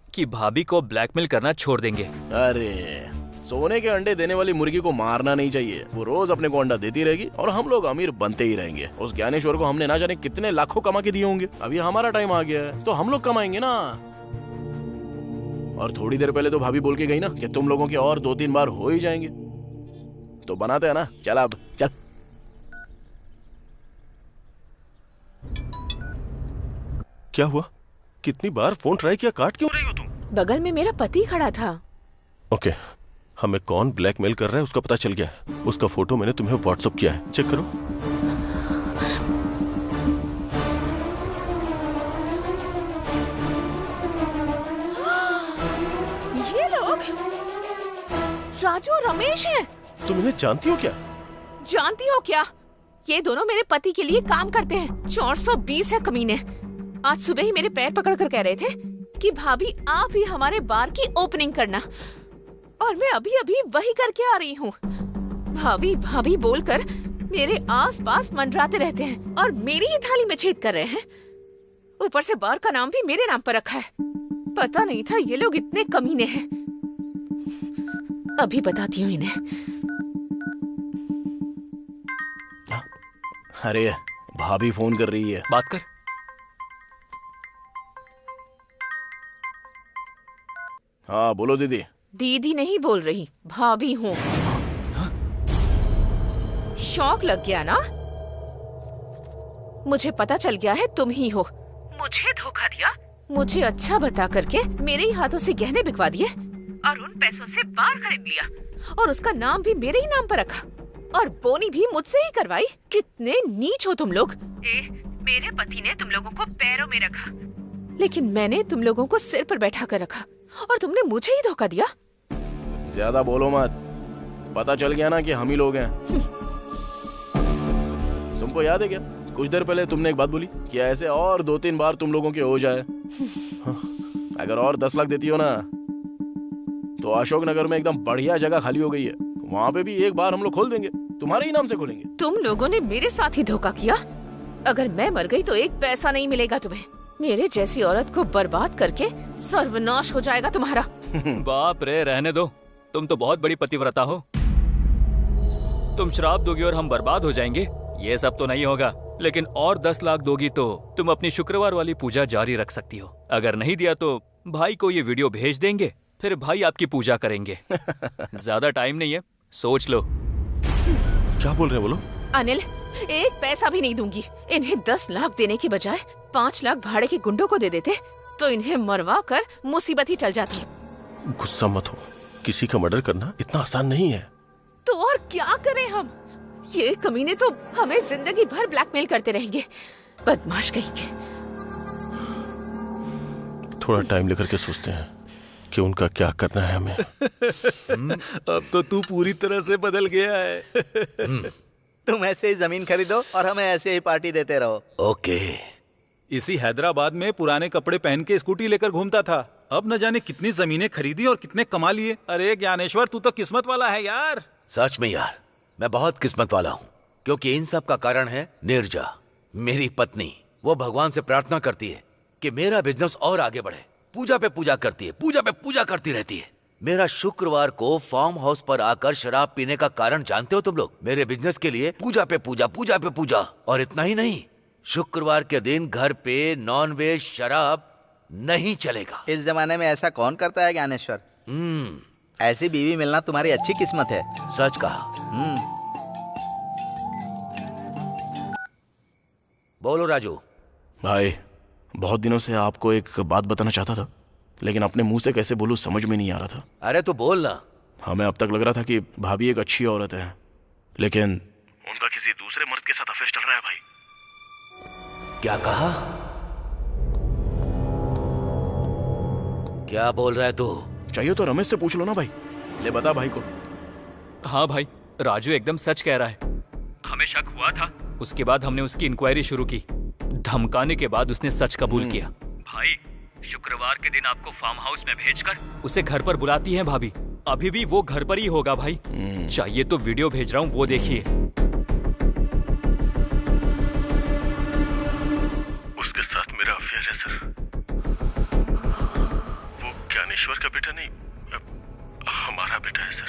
कि भाभी को ब्लैकमेल करना छोड़ देंगे। अरे सोने के अंडे देने वाली मुर्गी को मारना नहीं चाहिए। वो रोज अपने को अंडा देती रहेगी और हम लोग अमीर बनते ही रहेंगे। उस ज्ञानेश्वर को हमने ना जाने कितने लाखों कमा के दिए होंगे। अभी हमारा टाइम आ गया है तो हम लोग कमाएंगे ना। और थोड़ी देर पहले तो भाभी बोल के गई ना कि तुम लोगों के और 2-3 बार हो ही जाएंगे। तो बनाते हैं ना। चल अब चल। क्या हुआ? कितनी बार फोन ट्राई किया, काट क्यों रही हो तुम? बगल में मेरा पति खड़ा था। ओके, हमें कौन ब्लैकमेल कर रहा है उसका पता चल गया है। उसका फोटो मैंने तुम्हें व्हाट्सएप किया है, चेक करो। ये लोग राजू और रमेश हैं। तुम इन्हें जानती हो क्या? जानती हो क्या? ये दोनों मेरे पति के लिए काम करते हैं। 420 है कमीने। आज सुबह ही मेरे पैर पकड़कर कह रहे थे कि भाभी आप ही हमारे बार की ओपनिंग करना, और मैं अभी अभी वही करके आ रही हूँ। भाभी भाभी बोलकर मेरे आसपास मंडराते रहते हैं और मेरी ही थाली में छेद कर रहे हैं। ऊपर से बार का नाम भी मेरे नाम पर रखा है। पता नहीं था ये लोग इतने कमीने हैं। अभी बताती हूँ इन्हें। अरे भाभी फोन कर रही है, बात कर। हाँ बोलो दीदी। दीदी नहीं बोल रही, भाभी हूँ। शौक लग गया ना? मुझे पता चल गया है तुम ही हो। मुझे धोखा दिया, मुझे अच्छा बता करके मेरे ही हाथों से गहने बिकवा दिए और उन पैसों से बार खरीद लिया और उसका नाम भी मेरे ही नाम पर रखा और बोनी भी मुझसे ही करवाई। कितने नीच हो तुम लोग। मेरे पति ने तुम लोगों को पैरों में रखा, लेकिन मैंने तुम लोगों को सिर पर बैठा कर रखा और तुमने मुझे ही धोखा दिया। ज्यादा बोलो मत, पता चल गया ना कि हम ही लोग हैं। तुमको याद है क्या, कुछ देर पहले तुमने एक बात बोली कि ऐसे और 2-3 बार तुम लोगों के हो जाए। अगर और 10 लाख देती हो ना तो अशोक नगर में एकदम बढ़िया जगह खाली हो गई है, वहाँ पे भी एक बार हम लोग खोल देंगे, तुम्हारे ही नाम से खोलेंगे। तुम लोगों ने मेरे साथ ही धोखा किया। अगर मैं मर गई तो एक पैसा नहीं मिलेगा तुम्हें। मेरे जैसी औरत को बर्बाद करके सर्वनाश हो जाएगा तुम्हारा। बाप रे, रहने दो। तुम तो बहुत बड़ी पतिव्रता हो। तुम श्राप दोगी और हम बर्बाद हो जाएंगे, ये सब तो नहीं होगा। लेकिन और 10 लाख दोगी तो तुम अपनी शुक्रवार वाली पूजा जारी रख सकती हो। अगर नहीं दिया तो भाई को ये वीडियो भेज देंगे, फिर भाई आपकी पूजा करेंगे। ज्यादा टाइम नहीं है, सोच लो। क्या बोल रहे हैं बोलो? अनिल, एक पैसा भी नहीं दूंगी। इन्हें 10 लाख देने के बजाय 5 लाख भाड़े के गुंडों को दे देते तो इन्हें मरवा कर मुसीबत ही टल जाती। गुस्सा मत हो, किसी का मर्डर करना इतना आसान नहीं है। तो और क्या करें हम? ये कमीने तो हमें जिंदगी भर ब्लैकमेल करते रहेंगे। बदमाश कहीं के। थोड़ा टाइम लेकर के सोचते हैं कि उनका क्या करना है हमें। अब तो तू पूरी तरह से बदल गया है। तुम ऐसे ही जमीन खरीदो और हमें ऐसे ही पार्टी देते रहो। ओके, इसी हैदराबाद में पुराने कपड़े पहन के स्कूटी लेकर घूमता था। अब न जाने कितनी जमीनें खरीदी और कितने कमा लिए। अरे ज्ञानेश्वर, तू तो किस्मत वाला है यार। सच में यार, मैं बहुत किस्मत वाला हूँ, क्योंकि इन सब का कारण है नीरजा, मेरी पत्नी। वो भगवान से प्रार्थना करती है कि मेरा बिजनेस और आगे बढ़े। पूजा पे पूजा करती है, पूजा पे पूजा करती रहती है। मेरा शुक्रवार को फार्म हाउस पर आकर शराब पीने का कारण जानते हो तुम लोग? मेरे बिजनेस के लिए पूजा पे पूजा, पूजा पे पूजा। और इतना ही नहीं, शुक्रवार के दिन घर पे नॉन वेज शराब नहीं चलेगा। इस जमाने में ऐसा कौन करता है ज्ञानेश्वर? ऐसी बीवी मिलना तुम्हारी अच्छी किस्मत है। सच कहा। बोलो राजू। भाई, बहुत दिनों से आपको एक बात बताना चाहता था, लेकिन अपने मुंह से कैसे बोलूं समझ में नहीं आ रहा था। अरे तो बोल ना। हमें अब तक लग रहा था कि भाभी एक अच्छी औरत है, लेकिन उनका किसी दूसरे मर्द के साथ अफेयर चल रहा है भाई। क्या कहा? क्या बोल रहा है तू? चाहिए तो रमेश से पूछ लो ना भाई। ले बता भाई को। हाँ भाई, राजू एकदम सच कह रहा है। हमें शक हुआ था, उसके बाद हमने उसकी इंक्वायरी शुरू की। धमकाने के बाद उसने सच कबूल किया। भाई, शुक्रवार के दिन आपको फार्म हाउस में भेजकर उसे घर पर बुलाती हैं भाभी। अभी भी वो घर पर ही होगा भाई। चाहिए तो वीडियो भेज रहा हूँ, वो देखिए। उसके साथ मेरा अफेयर है सर। वो ज्ञानेश्वर का बेटा नहीं, हमारा बेटा है सर।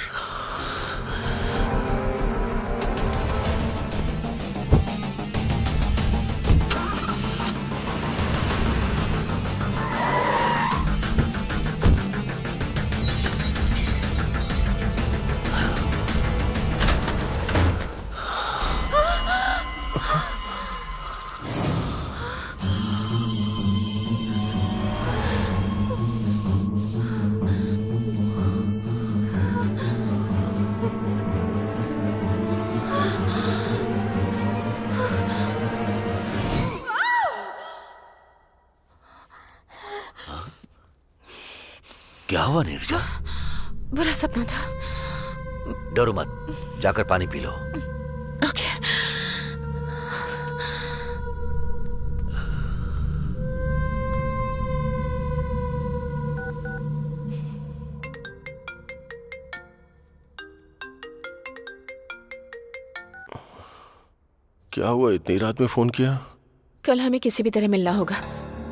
क्या हुआ नीरजा? बुरा सपना था। डरो मत, जाकर पानी पी लो। ओके। क्या हुआ, इतनी रात में फोन किया? कल हमें किसी भी तरह मिलना होगा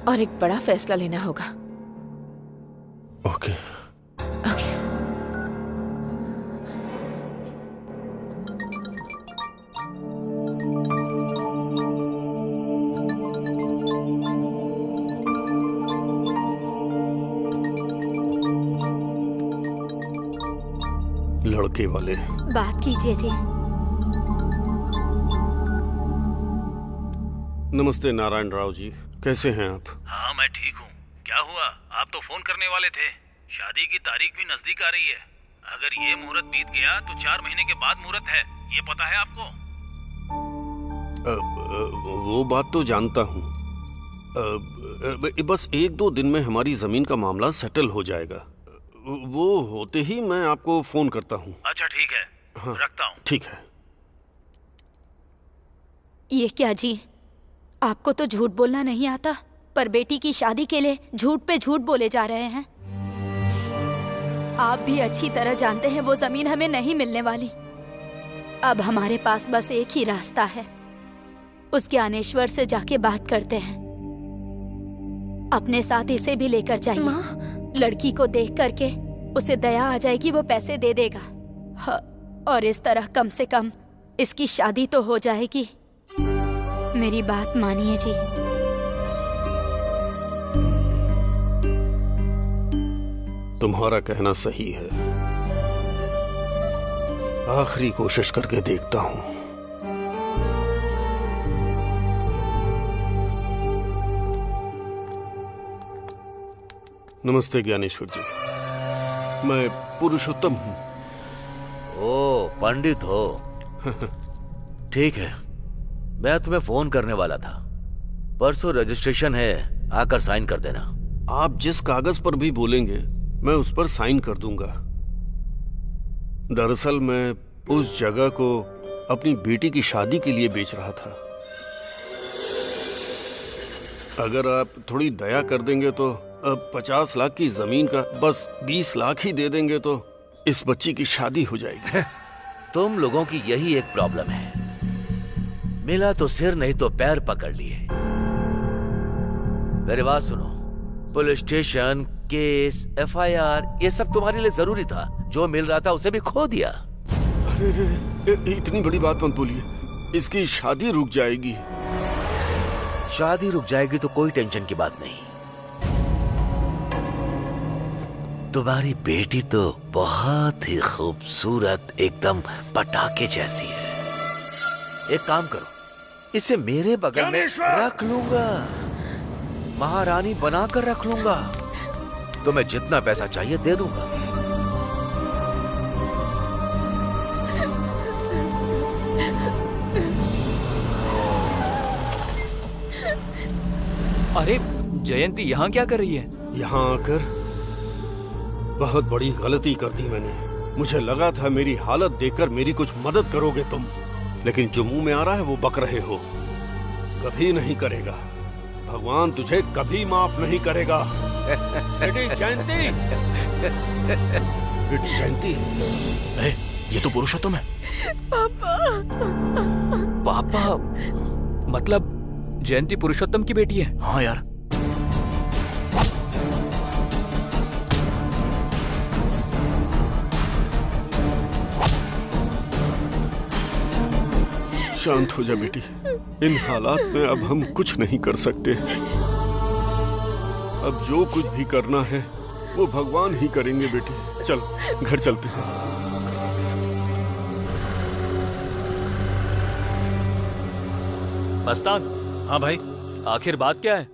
और एक बड़ा फैसला लेना होगा। ओके। ओके। लड़के वाले। बात कीजिए जी। नमस्ते नारायण राव जी, कैसे हैं आप? हाँ मैं ठीक हूँ। क्या हुआ, आप तो फोन करने वाले थे। शादी की तारीख भी नजदीक आ रही है। अगर ये मुहूर्त बीत गया तो 4 महीने के बाद मुहूर्त है, ये पता है आपको? वो बात तो जानता हूँ। बस 1-2 दिन में हमारी जमीन का मामला सेटल हो जाएगा। वो होते ही मैं आपको फोन करता हूँ। अच्छा ठीक है। हाँ, रखता हूँ। ठीक है। ये क्या जी, आपको तो झूठ बोलना नहीं आता, पर बेटी की शादी के लिए झूठ पे झूठ बोले जा रहे हैं। आप भी अच्छी तरह जानते हैं वो जमीन हमें नहीं मिलने वाली। अब हमारे पास बस एक ही रास्ता है, उस ज्ञानेश्वर से जाके बात करते हैं। अपने साथ इसे भी लेकर जाइए। लड़की को देख करके उसे दया आ जाएगी, वो पैसे दे देगा। और इस तरह कम से कम इसकी शादी तो हो जाएगी। मेरी बात मानिए जी। तुम्हारा कहना सही है। आखिरी कोशिश करके देखता हूँ। नमस्ते ज्ञानेश्वर जी, मैं पुरुषोत्तम हूँ। ओ, पंडित हो। ठीक है, मैं तुम्हें फोन करने वाला था। परसों रजिस्ट्रेशन है, आकर साइन कर देना। आप जिस कागज पर भी बोलेंगे मैं उस पर साइन कर दूंगा। दरअसल मैं उस जगह को अपनी बेटी की शादी के लिए बेच रहा था। अगर आप थोड़ी दया कर देंगे तो अब 50 लाख की जमीन का बस 20 लाख ही दे देंगे तो इस बच्ची की शादी हो जाएगी। तुम लोगों की यही एक प्रॉब्लम है, मिला तो सिर नहीं तो पैर पकड़ लिए। मेरी बात सुनो, पुलिस स्टेशन, केस, FIR ये सब तुम्हारे लिए जरूरी था। जो मिल रहा था उसे भी खो दिया। अरे इतनी बड़ी बात मत बोलिए, इसकी शादी रुक जाएगी। शादी रुक जाएगी तो कोई टेंशन की बात नहीं। तुम्हारी बेटी तो बहुत ही खूबसूरत, एकदम पटाखे जैसी है। एक काम करो, इसे मेरे बगल में रख लूंगा, महारानी बनाकर रख लूंगा। तुम्हें जितना पैसा चाहिए दे दूंगा। अरे जयंती यहाँ क्या कर रही है? यहाँ आकर बहुत बड़ी गलती कर दी मैंने। मुझे लगा था मेरी हालत देखकर मेरी कुछ मदद करोगे तुम, लेकिन जो मुंह में आ रहा है वो बक रहे हो। कभी नहीं करेगा, भगवान तुझे कभी माफ नहीं करेगा। बेटी जयंती, बेटी जयंती, ये तो पुरुषोत्तम है। पापा, पापा मतलब जयंती पुरुषोत्तम की बेटी है? हाँ यार। शांत हो जा बेटी, इन हालात में अब हम कुछ नहीं कर सकते। अब जो कुछ भी करना है वो भगवान ही करेंगे बेटी। चल घर चलते हैं। मस्तान। हाँ भाई। आखिर बात क्या है?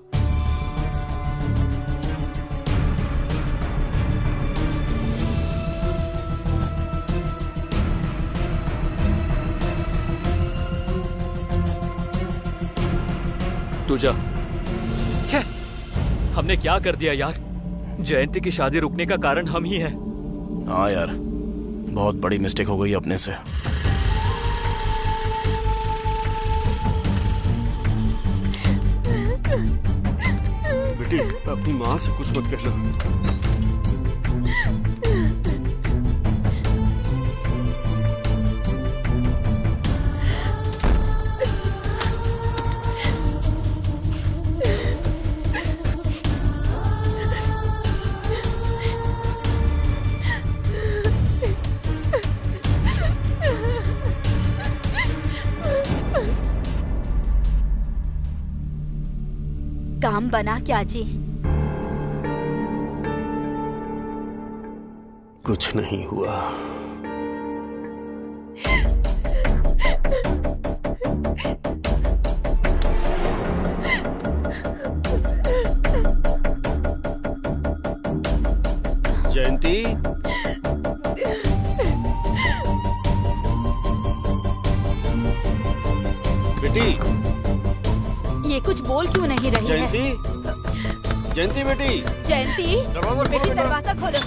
तू जा। छे, हमने क्या कर दिया यार? जयंती की शादी रुकने का कारण हम ही हैं। हाँ यार, बहुत बड़ी मिस्टेक हो गई अपने से। बेटी अपनी माँ से कुछ मत कहना। काम बना क्या जी? कुछ नहीं हुआ। जयंती, बेटी ये कुछ बोल क्यों नहीं रही है? जयंती, जयंती बेटी, जयंती बेटी दरवाजा खोलो।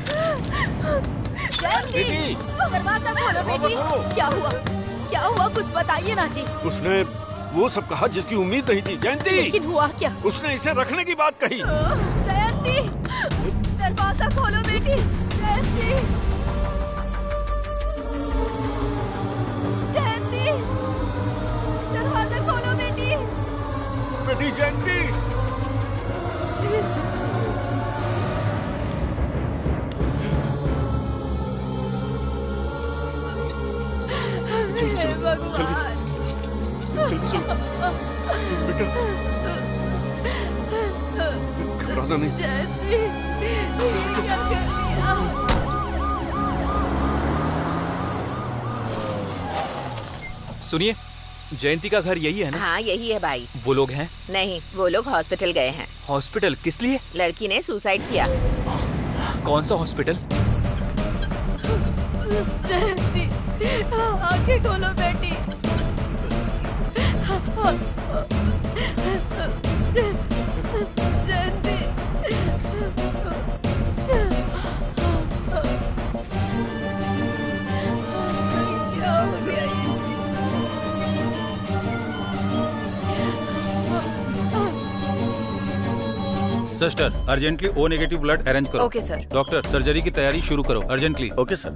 जयंती दरवाजा खोलो बेटी। क्या हुआ? क्या हुआ? कुछ बताइए ना जी। उसने वो सब कहा जिसकी उम्मीद नहीं थी। जयंती, लेकिन हुआ क्या? उसने इसे रखने की बात कही। जयंती दरवाजा खोलो बेटी। जयंती, जयंती दरवाजा खोलो बेटी। बेटी जयंती, जल्दी बेटा, घबराना नहीं। जयंती, ये क्या कर दिया? सुनिए, जयंती का घर यही है ना? हाँ यही है भाई। वो लोग हैं? नहीं, वो लोग हॉस्पिटल गए हैं। हॉस्पिटल किस लिए? लड़की ने सुसाइड किया। कौन सा हॉस्पिटल? जयंती आंखें खोलो बेटी। जयंती, क्या हो गया ये? Sister urgently O negative blood arrange करो। Okay sir. डॉक्टर सर्जरी की तैयारी शुरू करो अर्जेंटली। Okay sir.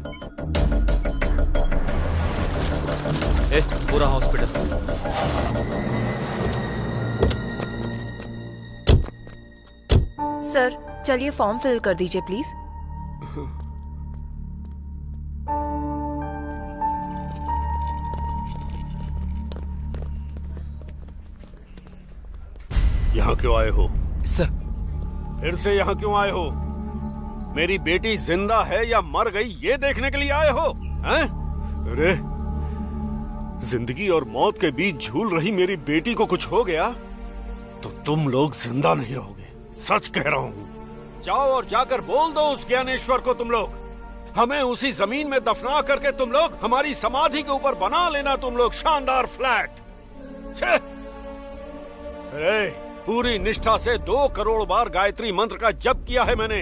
पूरा हॉस्पिटल। सर चलिए फॉर्म फिल कर दीजिए प्लीज। यहाँ क्यों आए हो सर? फिर से यहाँ क्यों आए हो? मेरी बेटी जिंदा है या मर गई ये देखने के लिए आए हो? हैं? अरे जिंदगी और मौत के बीच झूल रही मेरी बेटी को कुछ हो गया तो तुम लोग जिंदा नहीं रहोगे। सच कह रहा हूँ। जाओ और जाकर बोल दो उस ज्ञानेश्वर को तुम लोग हमें उसी जमीन में दफना करके तुम लोग हमारी समाधि के ऊपर बना लेना तुम लोग शानदार फ्लैट। अरे पूरी निष्ठा से 2 करोड़ बार गायत्री मंत्र का जप किया है मैंने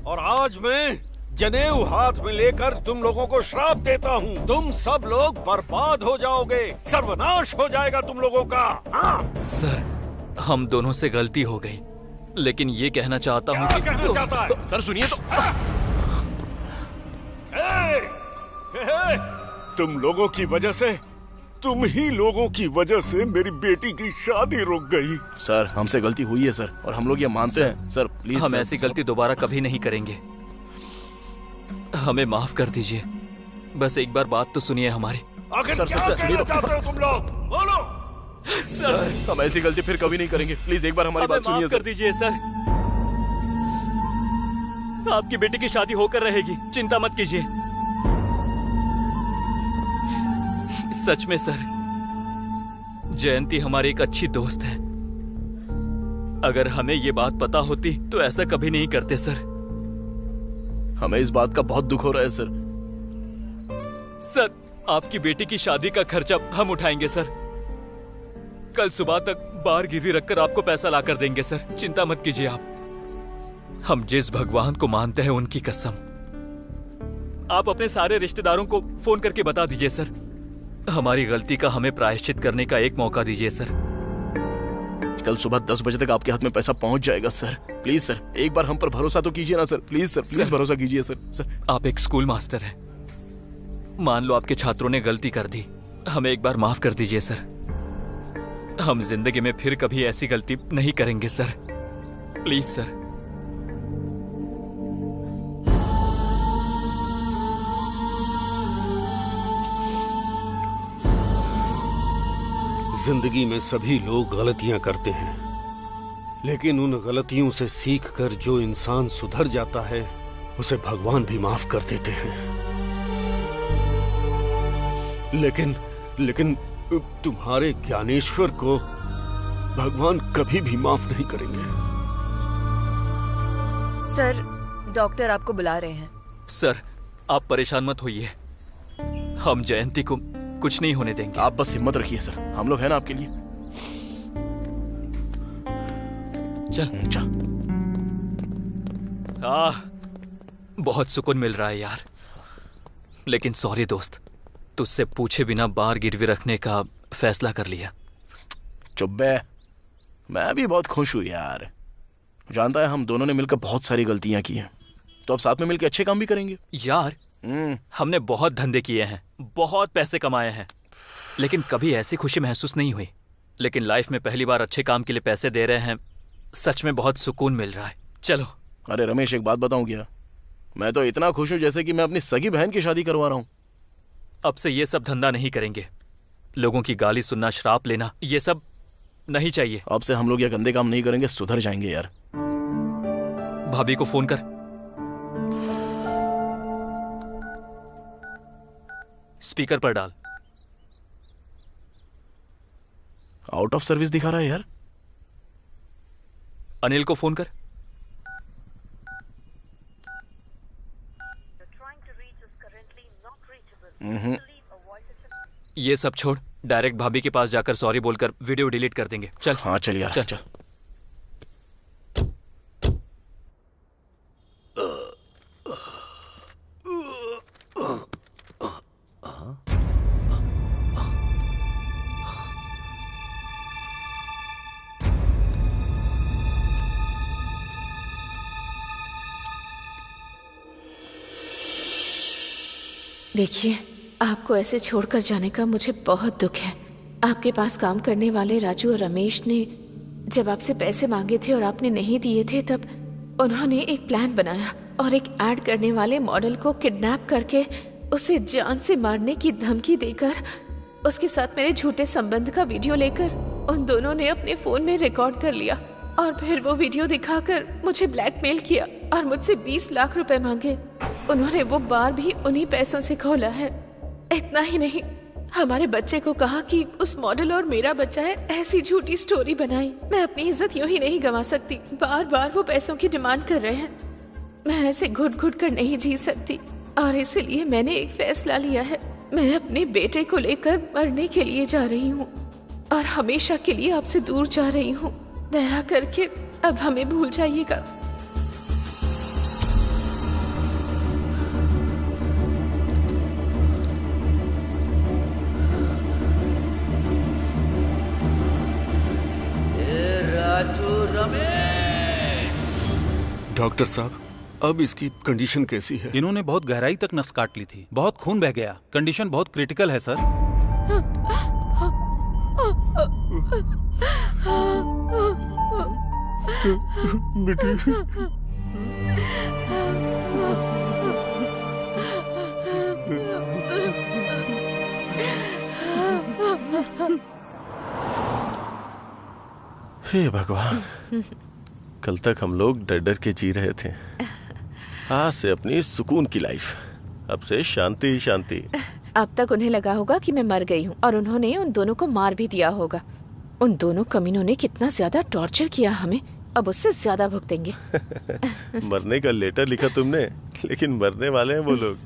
और आज मैं जनेऊ हाथ में लेकर तुम लोगों को श्राप देता हूँ। तुम सब लोग बर्बाद हो जाओगे, सर्वनाश हो जाएगा तुम लोगों का। हाँ? सर हम दोनों से गलती हो गई, लेकिन ये कहना चाहता हूँ कि कहना चाहता है? सर सुनिए तो। तुम लोगों की वजह से, तुम ही लोगों की वजह से मेरी बेटी की शादी रुक गई। सर हमसे गलती हुई है सर, और हम लोग ये मानते हैं। सर प्लीज हम ऐसी गलती दोबारा कभी नहीं करेंगे, हमें माफ कर दीजिए। बस एक बार बात तो सुनिए हमारी। आखिर सर, क्या सर, कहना सुनिए तो। चाहते हो तुम लोग? बोलो। सर हम ऐसी गलती फिर कभी नहीं करेंगे, प्लीज एक बार हमारी बात सुनिए माफ कर दीजिए सर। आपकी बेटी की शादी होकर रहेगी, चिंता मत कीजिए। सच में सर, जयंती हमारी एक अच्छी दोस्त है। अगर हमें ये बात पता होती तो ऐसा कभी नहीं करते सर। हमें इस बात का बहुत दुख हो रहा है सर। सर आपकी बेटी की शादी का खर्चा हम उठाएंगे सर। कल सुबह तक बाहर गिरवी रखकर आपको पैसा लाकर देंगे सर, चिंता मत कीजिए आप। हम जिस भगवान को मानते हैं उनकी कसम। आप अपने सारे रिश्तेदारों को फोन करके बता दीजिए सर। हमारी गलती का हमें प्रायश्चित करने का एक मौका दीजिए सर। कल सुबह 10 बजे तक आपके हाथ में पैसा पहुंच जाएगा सर। प्लीज सर एक बार हम पर भरोसा तो कीजिए ना सर। प्लीज सर, प्लीज भरोसा कीजिए सर। सर आप एक स्कूल मास्टर हैं, मान लो आपके छात्रों ने गलती कर दी, हमें एक बार माफ कर दीजिए सर। हम जिंदगी में फिर कभी ऐसी गलती नहीं करेंगे सर, प्लीज सर। जिंदगी में सभी लोग गलतियां करते हैं, लेकिन उन गलतियों से सीखकर जो इंसान सुधर जाता है उसे भगवान भी माफ कर देते हैं। लेकिन तुम्हारे ज्ञानेश्वर को भगवान कभी भी माफ नहीं करेंगे। सर डॉक्टर आपको बुला रहे हैं। सर आप परेशान मत होइए, हम जयंती को कुछ नहीं होने देंगे। आप बस हिम्मत रखिए सर, हम लोग हैं ना आपके लिए। चल चल। बहुत सुकून मिल रहा है यार, लेकिन सॉरी दोस्त, तुझसे पूछे बिना बाहर गिरवी रखने का फैसला कर लिया। चुप बे, मैं भी बहुत खुश हूँ यार। जानता है हम दोनों ने मिलकर बहुत सारी गलतियां की हैं, तो अब साथ में मिलकर अच्छे काम भी करेंगे। यार हमने बहुत धंधे किए हैं, बहुत पैसे कमाए हैं, लेकिन कभी ऐसी खुशी महसूस नहीं हुई। लेकिन लाइफ में पहली बार अच्छे काम के लिए पैसे दे रहे हैं, सच में बहुत सुकून मिल रहा है। चलो। अरे रमेश एक बात बताऊं क्या, मैं तो इतना खुश हूं जैसे कि मैं अपनी सगी बहन की शादी करवा रहा हूं। अब से ये सब धंधा नहीं करेंगे, लोगों की गाली सुनना, श्राप लेना, ये सब नहीं चाहिए। अब से हम लोग ये गंदे काम नहीं करेंगे, सुधर जाएंगे यार। भाभी को फोन कर। स्पीकर पर डाल। आउट ऑफ सर्विस दिखा रहा है यार। अनिल को फोन कर। ये सब छोड़, डायरेक्ट भाभी के पास जाकर सॉरी बोलकर वीडियो डिलीट कर देंगे। चल। हाँ चल यार, चल। देखिए, आपको ऐसे छोड़कर जाने का मुझे बहुत दुख है। आपके पास काम करने वाले राजू और रमेश ने जब आपसे पैसे मांगे थे और आपने नहीं दिए थे, तब उन्होंने एक प्लान बनाया और एक ऐड करने वाले मॉडल को किडनैप करके उसे जान से मारने की धमकी देकर उसके साथ मेरे झूठे संबंध का वीडियो लेकर उन दोनों ने अपने फोन में रिकॉर्ड कर लिया और फिर वो वीडियो दिखाकर मुझे ब्लैकमेल किया और मुझसे 20 लाख रुपए मांगे। उन्होंने वो बार भी उन्हीं पैसों से खोला है। इतना ही नहीं, हमारे बच्चे को कहा कि उस मॉडल और मेरा बच्चा है, ऐसी झूठी स्टोरी बनाई। मैं अपनी इज्जत यूं ही नहीं गंवा सकती। बार बार वो पैसों की डिमांड कर रहे हैं। मैं ऐसे घुट घुट कर नहीं जी सकती और इसलिए मैंने एक फैसला लिया है। मैं अपने बेटे को लेकर मरने के लिए जा रही हूँ और हमेशा के लिए आपसे दूर जा रही हूँ। दया करके अब हमें भूल जाइएगा। राजू रमेश। डॉक्टर साहब, अब इसकी कंडीशन कैसी है? इन्होंने बहुत गहराई तक नस काट ली थी, बहुत खून बह गया। कंडीशन बहुत क्रिटिकल है सर। बेटी, हे भगवान, कल तक हम लोग डर डर के जी रहे थे। आज से अपनी सुकून की लाइफ, अब से शांति ही शांति। अब तक उन्हें लगा होगा कि मैं मर गई हूँ और उन्होंने उन दोनों को मार भी दिया होगा। उन दोनों कमीनों ने कितना ज्यादा टॉर्चर किया हमें, अब उससे ज्यादा भुगतेंगे। मरने का लेटर लिखा तुमने, लेकिन मरने वाले हैं वो लोग।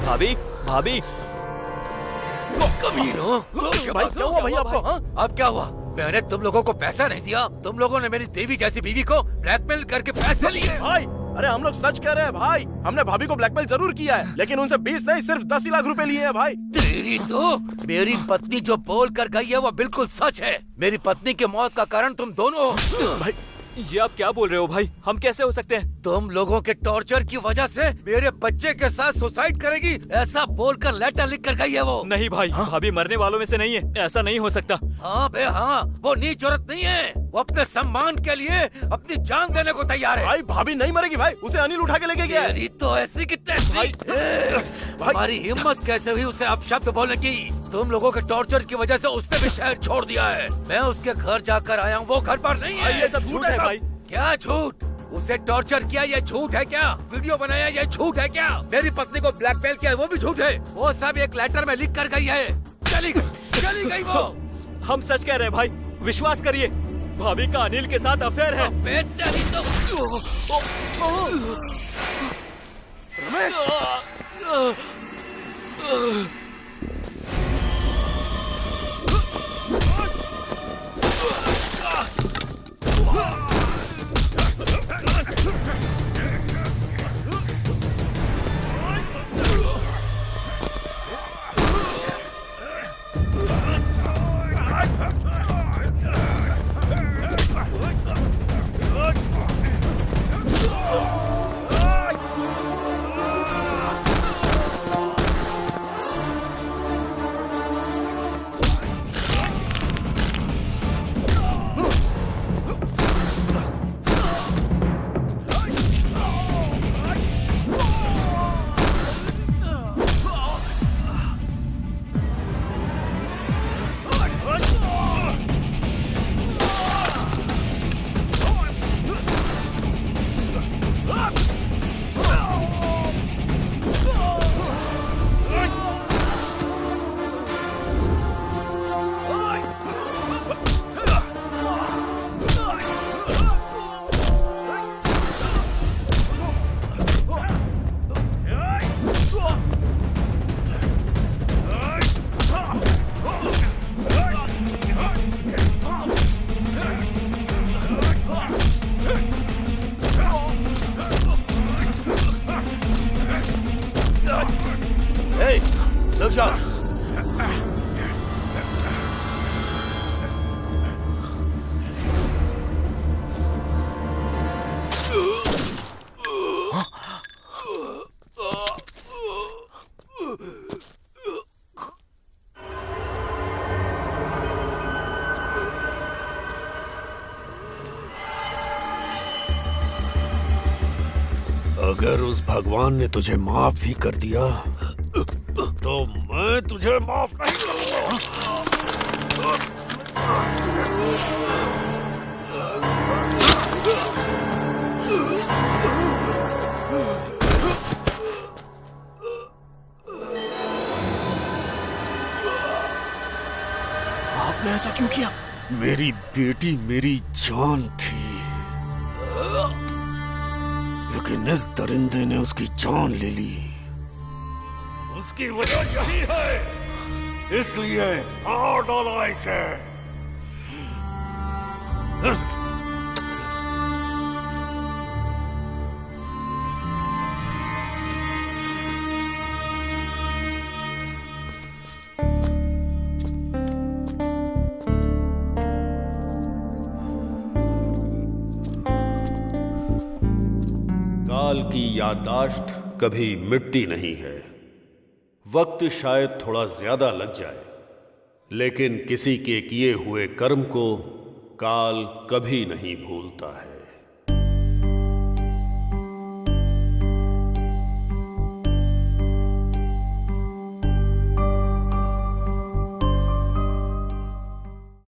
भाभी, भाभी, कमीनो, भाई क्या हुआ भाई आपको? हाँ? अब क्या हुआ? मैंने तुम लोगों को पैसा नहीं दिया, तुम लोगों ने मेरी देवी जैसी बीवी को ब्लैकमेल करके पैसे लिए। भाई, अरे हम लोग सच कह रहे हैं भाई, हमने भाभी को ब्लैकमेल जरूर किया है, लेकिन उनसे 20 नहीं सिर्फ 10 लाख रुपए लिए हैं भाई। तेरी तो, मेरी पत्नी जो बोल कर गई है वो बिल्कुल सच है। मेरी पत्नी की मौत का कारण तुम दोनों हो। भाई ये आप क्या बोल रहे हो भाई? हम कैसे हो सकते हैं? तुम लोगों के टॉर्चर की वजह से मेरे बच्चे के साथ सुसाइड करेगी, ऐसा बोलकर लेटर लिख कर गई है वो। नहीं भाई, भाभी मरने वालों में से नहीं है, ऐसा नहीं हो सकता। हाँ बे हाँ, वो नीच औरत नहीं है, वो अपने सम्मान के लिए अपनी जान देने को तैयार है। भाई भाभी नहीं मरेगी भाई, उसे अनिल उठा के लेके गया है। तो ऐसी की तैसी। हमारी हिम्मत कैसे हुई उसे अपशब्द बोलने की? तुम लोगों के टॉर्चर की वजह से उसने भी शहर छोड़ दिया है। मैं उसके घर जाकर आया हूँ, वो घर पर नहीं है। ये सब झूठ है भाई। क्या झूठ? उसे टॉर्चर किया ये झूठ है क्या? वीडियो बनाया ये झूठ है क्या? मेरी पत्नी को ब्लैकमेल किया वो भी झूठ है। वो सब एक लेटर में लिख कर गई है। चली गई वो। हम सच कह रहे हैं भाई, विश्वास करिए, भाभी का अनिल के साथ अफेयर है। उस भगवान ने तुझे माफ ही कर दिया तो मैं तुझे माफ नहीं करूंगा। आपने ऐसा क्यों किया? मेरी बेटी मेरी जान थी, लेकिन इस दरिंदे ने उसकी जान ले ली। उसकी वजह यही है, इसलिए मार डाला इसे। काल की याददाश्त कभी मिटती नहीं है। वक्त शायद थोड़ा ज्यादा लग जाए, लेकिन किसी के किए हुए कर्म को काल कभी नहीं भूलता है।